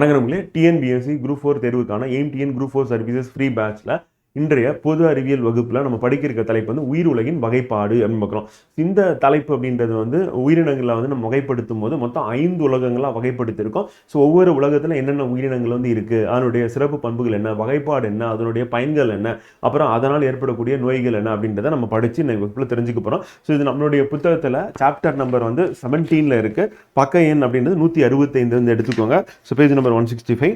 வணக்கம் நம்மளே TNPSC group 4 தேர்வுக்கான எய்ம் குரூப் 4 சர்வீசஸ் ஃப்ரீ பேட்ச்ல இன்றைய பொது அறிவியல் வகுப்புல நம்ம படிக்க இருக்க தலைப்பு வந்து உயிர் உலகின் வகைப்பாடு அப்படின்னு பார்க்குறோம். இந்த தலைப்பு அப்படின்றது வந்து உயிரினங்களை வந்து நம்ம வகைப்படுத்தும் போது மொத்தம் 5 உலகங்களா வகைப்படுத்தியிருக்கோம். ஸோ ஒவ்வொரு உலகத்துல என்னென்ன உயிரினங்கள் வந்து இருக்கு, அதனுடைய சிறப்பு பண்புகள் என்ன, வகைப்பாடு என்ன, அதனுடைய பயன்கள் என்ன, அப்புறம் அதனால் ஏற்படக்கூடிய நோய்கள் என்ன அப்படின்றத நம்ம படிச்சு இந்த வகுப்புல தெரிஞ்சுக்க போறோம். ஸோ இது நம்மளுடைய புத்தகத்துல சாப்டர் நம்பர் வந்து 17ல இருக்கு. பக்க எண் அப்படின்றது 165 வந்து எடுத்துக்கோங்க. So page number 165.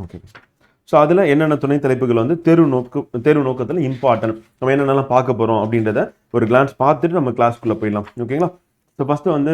Okay. So அதில் என்னென்ன துணை தலைப்புகள் வந்து தேர்வு நோக்கத்தில் இம்பார்ட்டன்ட் நம்ம என்னென்னலாம் பார்க்க போகிறோம் அப்படின்றத ஒரு கிளான்ஸ் பார்த்துட்டு நம்ம கிளாஸ்க்குள்ளே போயிடலாம். ஓகேங்களா? ஸோ ஃபஸ்ட்டு வந்து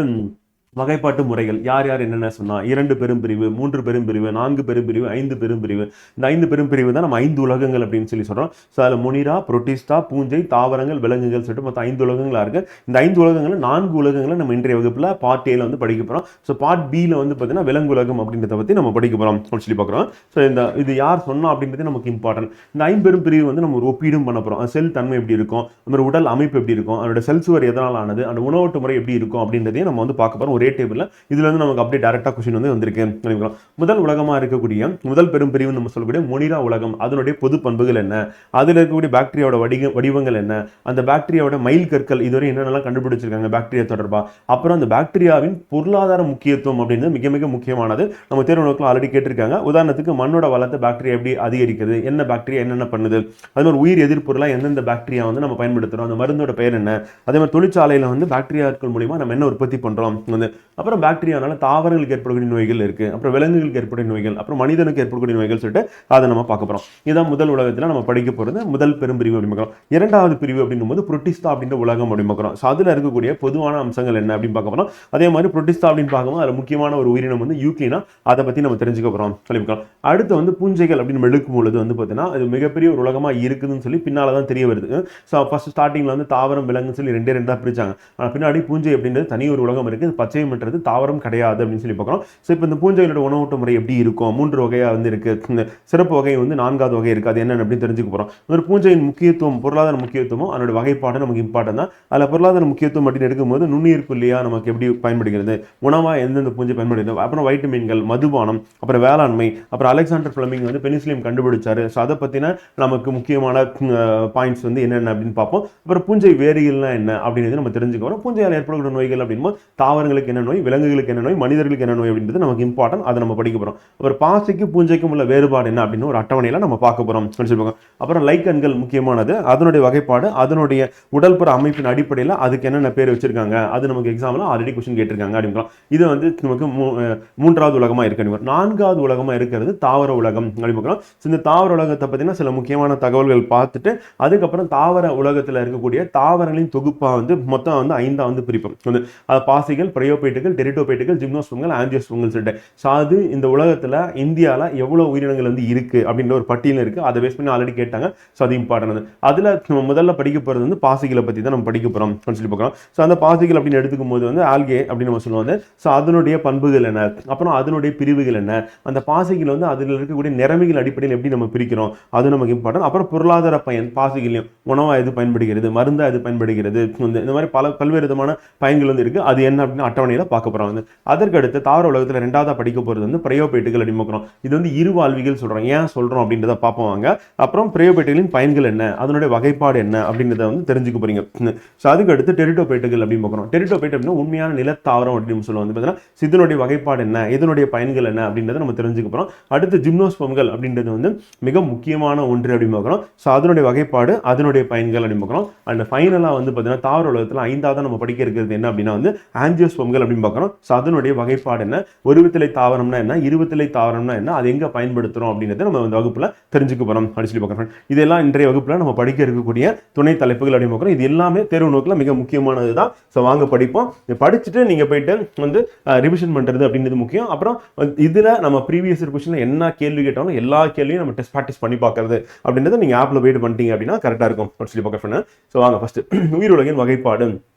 வகைப்பாட்டு முறைகள் யார் யார் என்னென்ன சொன்னால் 2 பெரும் பிரிவு, 3 பெரும் பிரிவு, 4 பெரும் பிரிவு, 5 பெரும் பிரிவு. இந்த 5 பெரும் பிரிவு தான் நம்ம 5 உலகங்கள் அப்படின்னு சொல்கிறோம். ஸோ அதில் முனிரா, புரோட்டிஸ்டா, பூஞ்சை, தாவரங்கள், விலங்குகள் சொல்லிட்டு மொத்தம் 5 உலகங்களாக இருக்குது. இந்த 5 உலகங்கள் 4 உலகங்களை நம்ம இன்றைய வகுப்பில் பார்ட் ஏல வந்து படிக்க போகிறோம். ஸோ பார்ட் பியில் வந்து பார்த்தீங்கன்னா விலங்கு உலகம் அப்படின்றத பற்றி நம்ம படிக்க போகிறோம் அப்படின்னு சொல்லி பார்க்குறோம். ஸோ இது யார் சொன்னால் அப்படின்றது நமக்கு இம்பார்ட்டன்ட். இந்த 5 பெரும் பிரிவு வந்து நம்ம ஒரு ஒப்பீடும் பண்ண போகிறோம். செல் தன்மை எப்படி இருக்கும், அந்த உடல் அமைப்பு எப்படி இருக்கும், அதோட செல் சுவர் எதனால் ஆனது, அந்த உணவட்டு முறை எப்படி இருக்கும் அப்படின்றதையும் நம்ம வந்து பார்க்க போகிறோம் ஒரே டேபிளில். இதுல இருந்து நமக்கு அப்படியே டைரக்டா क्वेश्चन வந்து வந்திருக்கு. முதல் உலகமா இருக்கக்கூடிய முதல் பெரும் பிரிவு நம்ம சொல்லக்கூடிய மொனிரா உலகம், அதனுடைய பொது பண்புகள் என்ன, அதுல இருக்கக்கூடிய பாக்டீரியாவோட வடிவங்கள் என்ன, அந்த பாக்டீரியாவோட மைல் கற்கள் இதுவரை என்னென்னலாம் கண்டுபிடிச்சிருக்காங்க பாக்டீரியா தொடர்பா, அப்புறம் அந்த பாக்டீரியாவின் பொருளாதார முக்கியத்துவம் அப்படின்றது மிக மிக முக்கியமானது. நம்ம தேர்வு நோக்கில் ஆல்ரெடி கேட்டிருக்காங்க. உதாரணத்துக்கு மண்ணோட வளத்தை பாக்டீரியா எப்படி அதிகரிக்கிறது, என்ன பாக்டீரியா என்னென்ன பண்ணுது, அது மாதிரி உயிர் எதிர்ப்பொருளா எந்தெந்த பாக்டீரியா வந்து நம்ம பயன்படுத்துறோம், அந்த மருந்தோட பெயர் என்ன, அதே மாதிரி தொழிற்சாலையில வந்து பாக்டீரியாக்கள் மூலியமா நம்ம என்ன உற்பத்தி பண்றோம் வந்து, அப்புறம் பாக்டீரியானால தாவரங்களுக்கு ஏற்படக்கூடிய நோய்கள் இருக்கு, அப்புறம் விலங்குகளுக்கு ஏற்படக்கூடிய நோய்கள், அப்புறம் மனிதனுக்கு ஏற்படக்கூடிய நோய்கள் சொல்லிட்டு அதை நம்ம பார்க்க போறோம். இதுதான் முதல் உலகத்தில் நம்ம படிக்க போறது முதல் பெரும் பிரிவு அப்படின்னு பார்க்கிறோம். இரண்டாவது பிரிவு அப்படின்னும் போது புரோட்டிஸ்டா அப்படின்ற உலகம் அப்படின்னு பார்க்கிறோம். ஸோ அதில் இருக்கக்கூடிய பொதுவான அம்சங்கள் என்ன அப்படின்னு பார்க்க போறோம். அதே மாதிரி புரோட்டிஸ்டா அப்படின்னு பார்க்கும்போது அதில் முக்கியமான ஒரு உயிரினம் வந்து யூக்ளினா, அதை பத்தி நம்ம தெரிஞ்சுக்க போறோம் சொல்லியிருக்கோம். அடுத்து வந்து பூஞ்சைகள் அப்படின்னு எடுக்கும் பொழுது வந்து பார்த்தீங்கன்னா அது மிகப்பெரிய ஒரு உலகமா இருக்குதுன்னு சொல்லி பின்னால தான் தெரிய வருது. ஸோ ஃபர்ஸ்ட் ஸ்டார்டிங்ல வந்து தாவரம் விலங்குன்னு சொல்லி ரெண்டா பிரிச்சாங்க. ஆனால் பின்னாடி பூஞ்சை அப்படின்றது தனி ஒரு உலகம் இருக்கு. பச்சையம்ன்றது தாவரம் கிடையாது அப்படின்னு சொல்லி பார்க்குறோம். ஸோ இப்போ இந்த பூஞ்சைகளோட உணவூட்ட முறை எப்படி இருக்கும், 3 வகையாக வந்து இருக்கு. சிறப்பு வகை வந்து 4வது வகை இருக்கு. அது என்னென்னு அப்படின்னு தெரிஞ்சுக்க போகிறோம். ஒரு பூஞ்சையின் முக்கியத்துவம், பொருளாதார முக்கியத்துவம், அதோட வகைப்பாடு நமக்கு இம்பார்ட்டன் தான். அதில் பொருளாதார முக்கியத்துவம் அப்படின்னு எடுக்கும்போது நுண்ணுயிர் புள்ளியா நமக்கு எப்படி பயன்படுகிறது, உணவா எந்தெந்த பூஞ்சை பயன்படுகிறது, அப்புறம் வைட்டமின்கள், மதுபானம், அப்புறம் வேளாண்மை, அப்புறம் அலெக்சாண்டர் ஃபிளமிங் வந்து பெனிசிலியம் கண்டுபிடிச்சாரு. ஸோ அதை பற்றின நமக்கு முக்கியமான பாயிண்ட்ஸ் வந்து என்னென்ன அப்படின்னு பார்ப்போம். அப்புறம் பூஞ்சை வேரியல்னா என்ன அப்படின்றது நம்ம தெரிஞ்சுக்கிறோம். பூஞ்சையால் ஏற்படக்கூடிய நோய்கள் அப்படின்போது தாவரங்களுக்கு என்ன நோய், விலங்குகளுக்கு என்ன நோய், மனிதர்களுக்கு என்ன நோய் அப்படின்றது நமக்கு இம்பார்ட்டன்ட். அதை நம்ம படிக்க போறோம். அப்புறம் பாசிக்கும் பூஞ்சைக்கும் உள்ள வேறுபாடு என்ன அப்படின்னு ஒரு அட்டவணையில நம்ம பார்க்க போறோம். அப்புறம் லைக்கன்கள் முக்கியமானது, அதனுடைய வகைப்பாடு, அதனுடைய உடல்புற அமைப்பின் அடிப்படையில் அதுக்கு என்னென்ன பேர் வச்சிருக்காங்க, அது நமக்கு எக்ஸாம்ல ஆல்ரெடி क्वेश्चन கேட்டிருக்காங்க அப்படின்றோம். இது வந்து நமக்கு 3வது உலகமா இருக்கு. 4வது உலகமா இருக்கிறது தாவர உலகம் அப்படின்னு. இந்த தாவர உலகத்தை பத்தினா சில முக்கியமான தகவல்கள் பார்த்துட்டு அதுக்கப்புறம் தாவர உலகத்தில் இருக்கக்கூடிய தாவரங்களின் தொகுப்பா வந்து மொத்தம் வந்து 5ஆ வந்து பிரிப்போம். அது பாசிகள், பிரயோபைட்டுகள், டெரிட்டோபைட்டுகள், ஜிம்னோஸ்பங்கள், ஆஞ்சியோஸ்பங்கள் சொல்லிட்டு. ஸோ அது இந்த உலகத்தில் இந்தியாவில் எவ்வளோ உயிரினங்கள் வந்து இருக்கு அப்படின்ற ஒரு பட்டியல் இருக்கு. அதை பேஸ் பண்ணி ஆல்ரெடி கேட்டாங்க. ஸோ அது இம்பார்ட்டன்ட். அதில் நம்ம முதல்ல படிக்க போகிறது வந்து பாசிகளை பற்றி தான் நம்ம படிக்க போகிறோம் சொல்லி பார்க்கலாம். ஸோ அந்த பாசிகள் அப்படின்னு எடுத்துக்கும் போது வந்து ஆல்கே அப்படின்னு நம்ம சொல்லுவோம். ஸோ அதனுடைய பண்புகள் என்ன, அப்புறம் அதனுடைய பிரிவுகள் என்ன, அந்த பாசிகள் வந்து அதில் இருக்கக்கூடிய நிறமிகள் அடிப்படையில் எப்படி நம்ம பிரிக்கிறோம், அது நமக்கு இம்பார்ட்டன்ட். அப்புறம் பொருளாதார பயன், பாசிகளையும் உணவா எது பயன்படுகிறது, மருந்தா எது பயன்படுகிறது, இந்த மாதிரி பல்வேறு விதமான பயன்கள் வந்து இருக்கு. அது என்ன அப்படின்னு அட்டவணையில் பார்க்க போகிறோம். அதற்கு அடுத்து தாவர உலகத்தில் 2ஆவதா படிக்க போகிறது வந்து பிரயோபைட்டுகள் அப்படின்னு பார்க்குறோம். இது வந்து இருவாழ்விகள் சொல்கிறோம். ஏன் சொல்கிறோம் அப்படின்றத பார்ப்போம். அப்புறம் பிரயோபைட்டுகளின் பயன்கள் என்ன, அதனுடைய வகைப்பாடு என்ன அப்படின்றத வந்து தெரிஞ்சுக்க போறீங்க. ஸோ அதுக்கு அடுத்து டெரிட்டோபைட்டுகள் அப்படின்னு பார்க்குறோம். டெரிட்டோபைட் அப்படின்னா உண்மையான நிலத்தாவரம் அப்படின்னு சொல்லுவோம். பார்த்தீங்கன்னா இதனுடைய வகைப்பாடு என்ன, இதனுடைய பயன்கள் என்ன அப்படின்றத நம்ம தெரிஞ்சுக்க போகிறோம். அடுத்து ஜிம்னோஸ்பம்கள் அப்படின்றது வந்து மிக முக்கியமான ஒன்று அப்படின்னு பார்க்குறோம். ஸோ அதனுடைய வகைப்பாடு, அதனுடைய பயன்கள் அப்படின்னு பார்க்குறோம். அண்ட் ஃபைனலாக வந்து பார்த்தீங்கன்னா தாவர உலகத்தில் 5ஆவதா நம்ம படிக்க இருக்கிறது என்ன அப்படின்னா வந்து ஆஞ்சியோஸ்பம்கள் அப்படின்னு பார்க்குறோம். ஸோ அதனுடைய வகைப்பாடு என்ன, ஒருவித்திலை தாவரம்னா என்ன, இருவித்திலை தாவரம்னா என்ன, அது எங்கே பயன்படுத்துகிறோம் அப்படின்றத நம்ம இந்த வகுப்பில் தெரிஞ்சுக்க போகிறோம் அப்படின்னு சொல்லி பார்க்குறோம். இதெல்லாம் இன்றைய வகுப்பில் நம்ம படிக்க இருக்கக்கூடிய துணை தலைப்புகள் அப்படின்னு பார்க்குறோம். இது எல்லாமே தேர்வு நோக்கில் மிக முக்கியமானது தான். ஸோ வாங்க படிப்போம். படிச்சுட்டு நீங்கள் போயிட்டு வந்து ரிவிஷன் பண்ணுறது அப்படின்றது முக்கியம். அப்புறம் இதில் நம்ம ப்ரீவியஸ் கொஸ்டினில் என்ன கேள்வி கேட்டாலும் எல்லா கேள்வியும் நம்ம டெஸ்ட் ப்ராக்டிஸ் பண்ணி பார்க்கறது அப்படின்றத நீங்கள் ஆப்பில் போயிட்டு பண்ணிட்டீங்க அப்படின்னா கரெக்டாக இருக்கும் சொல்லி பார்க்குறேன். ஸோ வாங்க ஃபர்ஸ்ட் உயிர் உலகின் வகைப்பாடு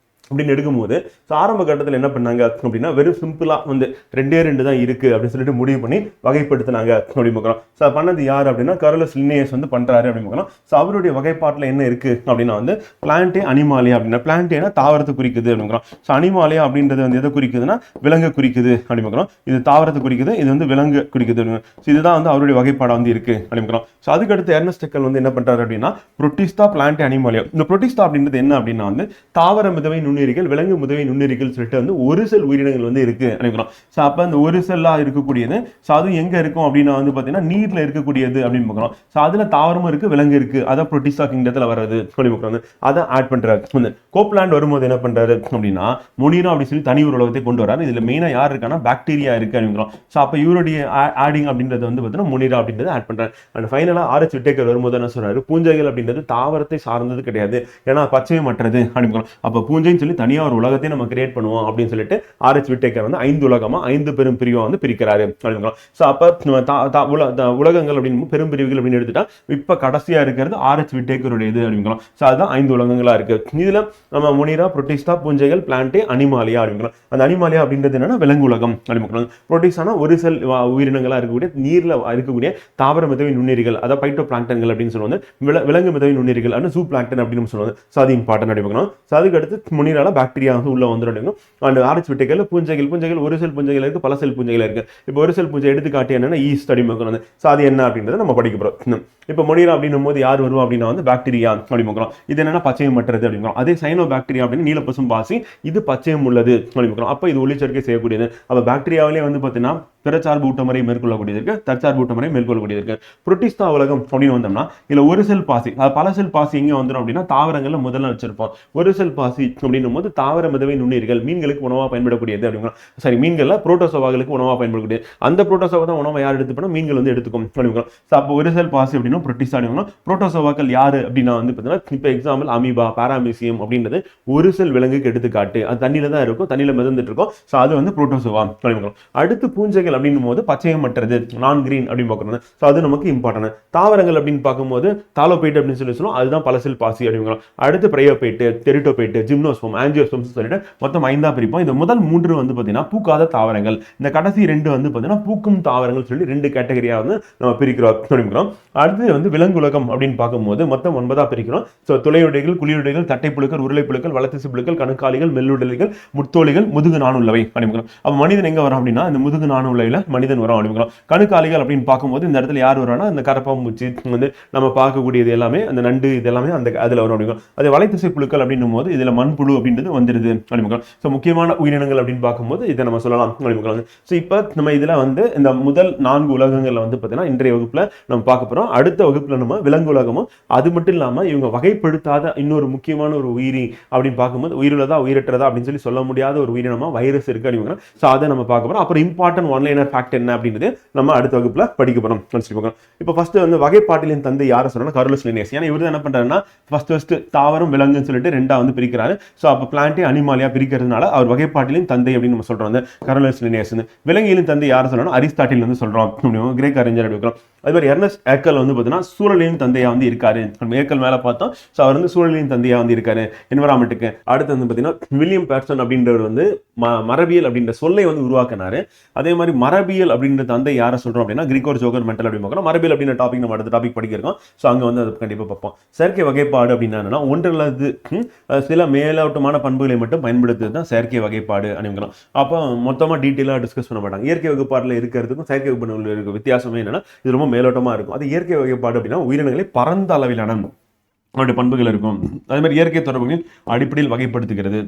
அப்படின்னு எடுக்கும்போது ஆரம்ப கட்டத்தில் என்ன பண்ணாங்க அப்படின்னா வெறும் சிம்பிளா வந்து 2 தான் இருக்கு அப்படின்னு சொல்லிட்டு முடிவு பண்ணி வகைப்படுத்தினாங்க அப்படின்னு பார்க்குறோம். ஸோ பண்ணது யார் அப்படின்னா கரோலஸ் லின்னேயஸ் வந்து பண்றாரு அப்படின்னு பார்க்குறோம். ஸோ அவருடைய வகைப்பாட்டில் என்ன இருக்கு அப்படின்னா வந்து பிளான்டே அனிமாலியா அப்படின்னா பிளான்டேனா தாவரத்தை குறிக்குது அப்படிங்கிறோம். ஸோ அனிமாலியா அப்படின்றது வந்து எதை குறிக்குதுன்னா விலங்கு குறிக்குது அப்படின்னு பார்க்குறோம். இது தாவரத்தை குறிக்குது, இது வந்து விலங்கு குறிக்குது. ஸோ இதுதான் வந்து அவருடைய வகைப்பாடாக வந்து இருக்கு அப்படின்னு பார்க்குறோம். ஸோ அதுக்கடுத்து எர்னஸ்ட் ஹெக்கல் வந்து என்ன பண்றாரு அப்படின்னா புரோட்டிஸ்டா பிளான்டே அனிமாலியா. இந்த புரோட்டிஸ்டா அப்படின்றது என்ன அப்படின்னா வந்து தாவர மிதவை நுண்ணுயிரிகள் விலங்கு மிதவை நுண்ணுயிரிகள் சொல்லிட்டு வந்து ஒரு செல் உயிரினங்கள் வந்து இருக்கு அப்படிங்கிறோம். ஸோ அப்போ அந்த ஒரு செல்லா இருக்கக்கூடியது ஸோ அது எங்க இருக்கும் அப்படின்னா வந்து பார்த்தீங்கன்னா நீர்ல இருக்கக்கூடியது அப்படின்னு பார்க்குறோம். ஸோ அதுல தாவரமும் இருக்கு விலங்கு இருக்கு, அதான் புரோட்டிஸ்டா கிங்டத்துல வர்றது அப்படின்னு பார்க்குறாங்க. அதை ஆட் பண்றாரு. கோப்லாண்ட் வரும்போது என்ன பண்றாரு அப்படின்னா மொனிரா அப்படின்னு சொல்லி தனி ஒரு உலகத்தை கொண்டு வராரு. இதுல மெயினா யார் இருக்கான்னா பாக்டீரியா இருக்கு அப்படிங்கிறோம். ஸோ அப்போ இவருடைய ஆடிங் அப்படின்றது வந்து பார்த்தீங்கன்னா மொனிரா அப்படின்றது ஆட் பண்றாரு. அண்ட் ஃபைனலா ஆர்எச் விட்டேக்கர் வரும்போது என்ன சொல்றாரு, பூஞ்சைகள் அப்படின்றது தாவரத்தை சார்ந்தது கிடையாது, ஏன்னா பச்சையமற்றது அப்படின்னு. அப்போ பூஞ்சைன்னு சொல்லி தனியாக ஒரு உலகத்தை நம்ம கிரியேட் பண்ணுவோம் அப்படின்னு சொல்லிட்டு ஆர்எச் விட்டேக்கர் வந்து 5 உலகமா 5 பெரும் பிரிவா வந்து பிரிக்கிறாரு அப்படிங்களா. ஸோ அப்போ உலகங்கள் அப்படின்னு பெரும் பிரிவுகள் அப்படின்னு எடுத்துட்டா இப்போ கடைசியா இருக்கிறது ஆர்எச் விட்டேக்கருடைய இது அப்படிங்கிறோம். ஸோ அதுதான் 5 உலகங்களா இருக்கு. இதுல நம்ம முனிரா புரோட்டிஸ்டா பூஞ்சைகள் பிளான்டே அனிமாலியா அப்படிங்கிறோம். அந்த அனிமாலியா அப்படின்றது என்னன்னா விலங்கு உலகம் அப்படிங்கிறோம். புரோட்டிஸ்டானா ஒரு செல் உயிரினங்களா இருக்கக்கூடிய நீர்ல இருக்கக்கூடிய தாவர மிதவை நுண்ணுயிரிகள், அதாவது பைட்டோ பிளாங்டன் அப்படின்னு சொல்லுவாங்க. விலங்கு மிதவை நுண்ணுயிரிகள் அப்படின்னு ஜூ பிளாங்டன் அப்படின்னு சொல்லுவாங்க. ஸோ அது இம்பார்ட்டன் அப்படிங்கிறோம். ஸோ அதுக்கு அடுத்து முனிரால பாக்டீரியா வந்து உள்ள வந்துடும். அண்ட் ஆர்எச் விட்டேக்கர்ல பூஞ்சைகள் ஒரு செல் பூஞ்சைகள் இருக்கு, பல செல் பூஞ்சைகள் இருக்கு. இப்போ ஒரு செல் பூஞ்சை எடுத்துக்காட்டி என்னன்னா ஈஸ்ட் அப்படிங்கிறது. ஸோ அது என்ன அப்படின்றத நம்ம படிக்க போறோம். இப்போ முனிரா அப்படின்னும் போது யார் வருவா அப்படின்னா வந்து பாக்டீரியா அப்படிங்கிறோம். இது என்னன்னா பச்சையம் மற்றது அப்படிங்கிறோம். அதே சைனோ பாக்டீரியா அப்படின்னு நீல பசும் பாசி, இது பச்சையம் உள்ளது அப்படிங்கிறோம். அப்போ இது ஒளிச்சேர்க்கை செய்யக்கூடியது. அப்போ பாக்டீரியாவிலே வந்து பார்த்தீங்கன்னா பிறச்சார்பு ஊட்டமுறை மேற்கொள்ளக்கூடியது இருக்கு, தற்சார்பு ஊட்டமுறை மேற்கொள்ளக்கூடியது இருக்கு. புரோட்டிஸ்டா உலகம் அப்படின்னு வந்தோம்னா இல்ல ஒரு செல் பாசி, பல செல் பாசி எங்க வந்துடும் அப்படின்னா தாவரங்கள்ல முதல்ல வச்சிருப்போம். ஒரு செல் பாசி அப்படின்னும் போது தாவர மிதவை நுண்ணுயிர்கள் மீன்களுக்கு உணவா பயன்படக்கூடியது அப்படிங்கிறோம். சரி, மீன்கள்ல புரோட்டோசோவாகளுக்கு உணவா பயன்படக்கூடியது. அந்த புரோட்டோசோவா தான் உணவை யார் எடுத்துப்போம், மீன்கள் வந்து எடுத்துக்கும் அப்படிங்கிறோம். அப்போ ஒரு செல் பாசி அப்படின்னா புரோட்டிஸ்டா அப்படிங்கிறோம். புரோட்டோசோவாக்கள் யாரு அப்படின்னா வந்து பார்த்தீங்கன்னா இப்போ எக்ஸாம்பிள் அமீபா பாராமீசியம் அப்படின்றது ஒரு செல் விலங்குக்கு எடுத்துக்காட்டு. அது தண்ணியில தான் இருக்கும், தண்ணியில மிதந்துட்டு இருக்கும். ஸோ அது வந்து புரோட்டோசோவா அப்படிங்கிறோம். அடுத்து பூஞ்சைகள் அப்படின்னும் போது பச்சையமற்றது நான் கிரீன் அப்படின்னு பார்க்கணும். ஸோ அது நமக்கு இம்பார்ட்டன்ட். தாவரங்கள் அப்படின்னு பார்க்கும்போது தாலோபைட் அப்படின்னு சொல்லி சொல்லுவோம், அதுதான் பல செல் பாசி அப்படிங்கிறோம். அடுத்து பிரையோபைட்டு, டெரிட்டோபைட்டு, ஜிம்னோஸ்போம், ஆஞ்சியோஸ்போம் சொல்லிட்டு மொத்தம் 5 பிரிப்போம். இந்த முதல் 3 வந்து பார்த்தீங்கன்னா பூக்காத தாவரங்கள், இந்த கடைசி 2 வந்து பார்த்தீங்கன்னா பூக்கும் தாவரங்கள் சொல்லி 2 கேட்டகரியா வந்து நம்ம பிரிக்கிறோம் அப்படிங்கிறோம். அடுத்து வந்து விலங்குலகம் அப்படின்னு பார்க்கும்போது மொத்தம் 9 பிரிக்கிறோம். ஸோ துளையுடைகள், குழியுடைகள், தட்டைப்புழுக்கள், உருளைப்புழுக்கள், வளர்த்திசு புழுக்கள், கணுக்காலிகள், மெல்லுடலிகள், முத்தோலிகள், முதுகு நாணுள்ளவை அப்படிங்கிறோம். அப்போ மனிதன் எங்க வரும் அப்படின்னா இந்த முதுகு நாணுள்ளவையில மனிதன் வரும் அப்படிங்கிறோம். கணுக்காலிகள் அப்படின்னு பார்க்கும்போது இந்த இடத்துல யார் வரானா இந்த கரப்பாம்பூச்சி வந்து நம்ம பார்க்கக்கூடியது எல்லாமே அந்த நண்டு இது எல்லாமே அந்த அதுல வரும் அப்படிங்கிறோம். அது வலைத்திசை புழுக்கள் அப்படின்னும் போது இதுல மண்புழு அப்படின்றது வந்துருது அப்படிங்கிறோம். ஸோ முக்கியமான உயிரினங்கள் அப்படின்னு பார்க்கும்போது இதை நம்ம சொல்லலாம் அப்படிங்கிறோம். ஸோ இப்போ நம்ம இதுல வந்து இந்த முதல் 4 உலகங்கள்ல வந்து பார்த்தீங்கன்னா இன்றைய வகுப்புல நம்ம பார்க்க போறோம். அடுத்த வகுப்புல நம்ம விலங்கு உலகமும் அது மட்டும் இல்லாம இவங்க வகைப்படுத்தாத இன்னொரு முக்கியமான ஒரு உயிரி அப்படின்னு பார்க்கும்போது உயிருள்ளதா உயிரற்றதா அப்படின்னு சொல்ல முடியாத ஒரு உயிரினமா வைரஸ் இருக்கு அப்படிங்கிறோம். ஸோ அதை நம்ம பார்க்க போறோம். அப்புறம் இம்பார்ட்டன்ட் ஒன்லைனர் ஃபேக்ட் என்ன அப்படின்றது நம்ம அடுத்த வகுப்புல படிக்க போறோம். இப்போ ஃபர்ஸ்ட் வந்து வகைப்பாட்டிலின் தந்தை யாரை சொல்றோம்னா கரோலஸ் லின்னேயஸ். ஏன்னா இவர் என்ன பண்றாருன்னா ஃபர்ஸ்ட் தாவரம் விலங்குன்னு சொல்லிட்டு 2 வந்து பிரிக்கிறாரு. ஸோ அப்போ பிளான்டே அனிமாலியா பிரிக்கிறதுனால அவர் வகைப்பாட்டிலின் தந்தை அப்படின்னு நம்ம சொல்றோம். Carolus Linnaeus. விலங்கியலின் தந்தை யாரை சொல்றோம், அரிஸ்டாட்டில் வந்து சொல்றோம், கிரேக் அறிஞர் எடுக்கிறோம். அது மாதிரி எர்னஸ்ட் ஹேக்கல் வந்து பார்த்தீங்கன்னா சூழலின் தந்தையா வந்து இருக்காரு. ஏக்கல் மேல பார்த்தோம். ஸோ அவர் வந்து சூழலின் தந்தையா வந்து இருக்காரு என்வரான்மெண்ட்டுக்கு. அடுத்து வந்து பார்த்தீங்கன்னா வில்லியம் பேர்சன் அப்படின்றவர் வந்து மரபியல் அப்படின்ற சொல்லை வந்து உருவாக்கினாரு. அதே மாதிரி மரபியல் அப்படின்ற தந்தை யாரை சொல்றோம் அப்படின்னா கிரிகோர் ஜோகர் மெண்டல் அப்படின்னு பார்க்கணும். மரபியல் அப்படின்ற டாபிக் நம்ம அடுத்த டாபிக் படிக்கிறோம். ஸோ அங்கே வந்து அது கண்டிப்பாக பார்ப்போம். செயற்கை வகைப்பாடு அப்படின்னா என்னன்னா ஒன்றல்லது சில மேலோட்டமான பண்புகளை மட்டும் பயன்படுத்துறது தான் செயற்கை வகைப்பாடு அப்படிங்கிறோம். அப்போ மொத்தமாக டீட்டெயிலாக டிஸ்கஸ் பண்ண மாட்டாங்க. இயற்கை வகைப்பாடுல இருக்கிறதுக்கும் செயற்கை வகைப்பாடு இருக்க வித்தியாசமே என்னன்னா இது ரொம்ப மேலோட்டமா இருக்கும். அது இயற்கை வகைப்பாடு அப்படின்னா உயிரினங்களை பரந்த அளவிலான அவருடைய பண்புகள் இருக்கும். அதே மாதிரி இயற்கை தொடர்புகளின் அடிப்படையில் வகைப்படுத்துகிறது.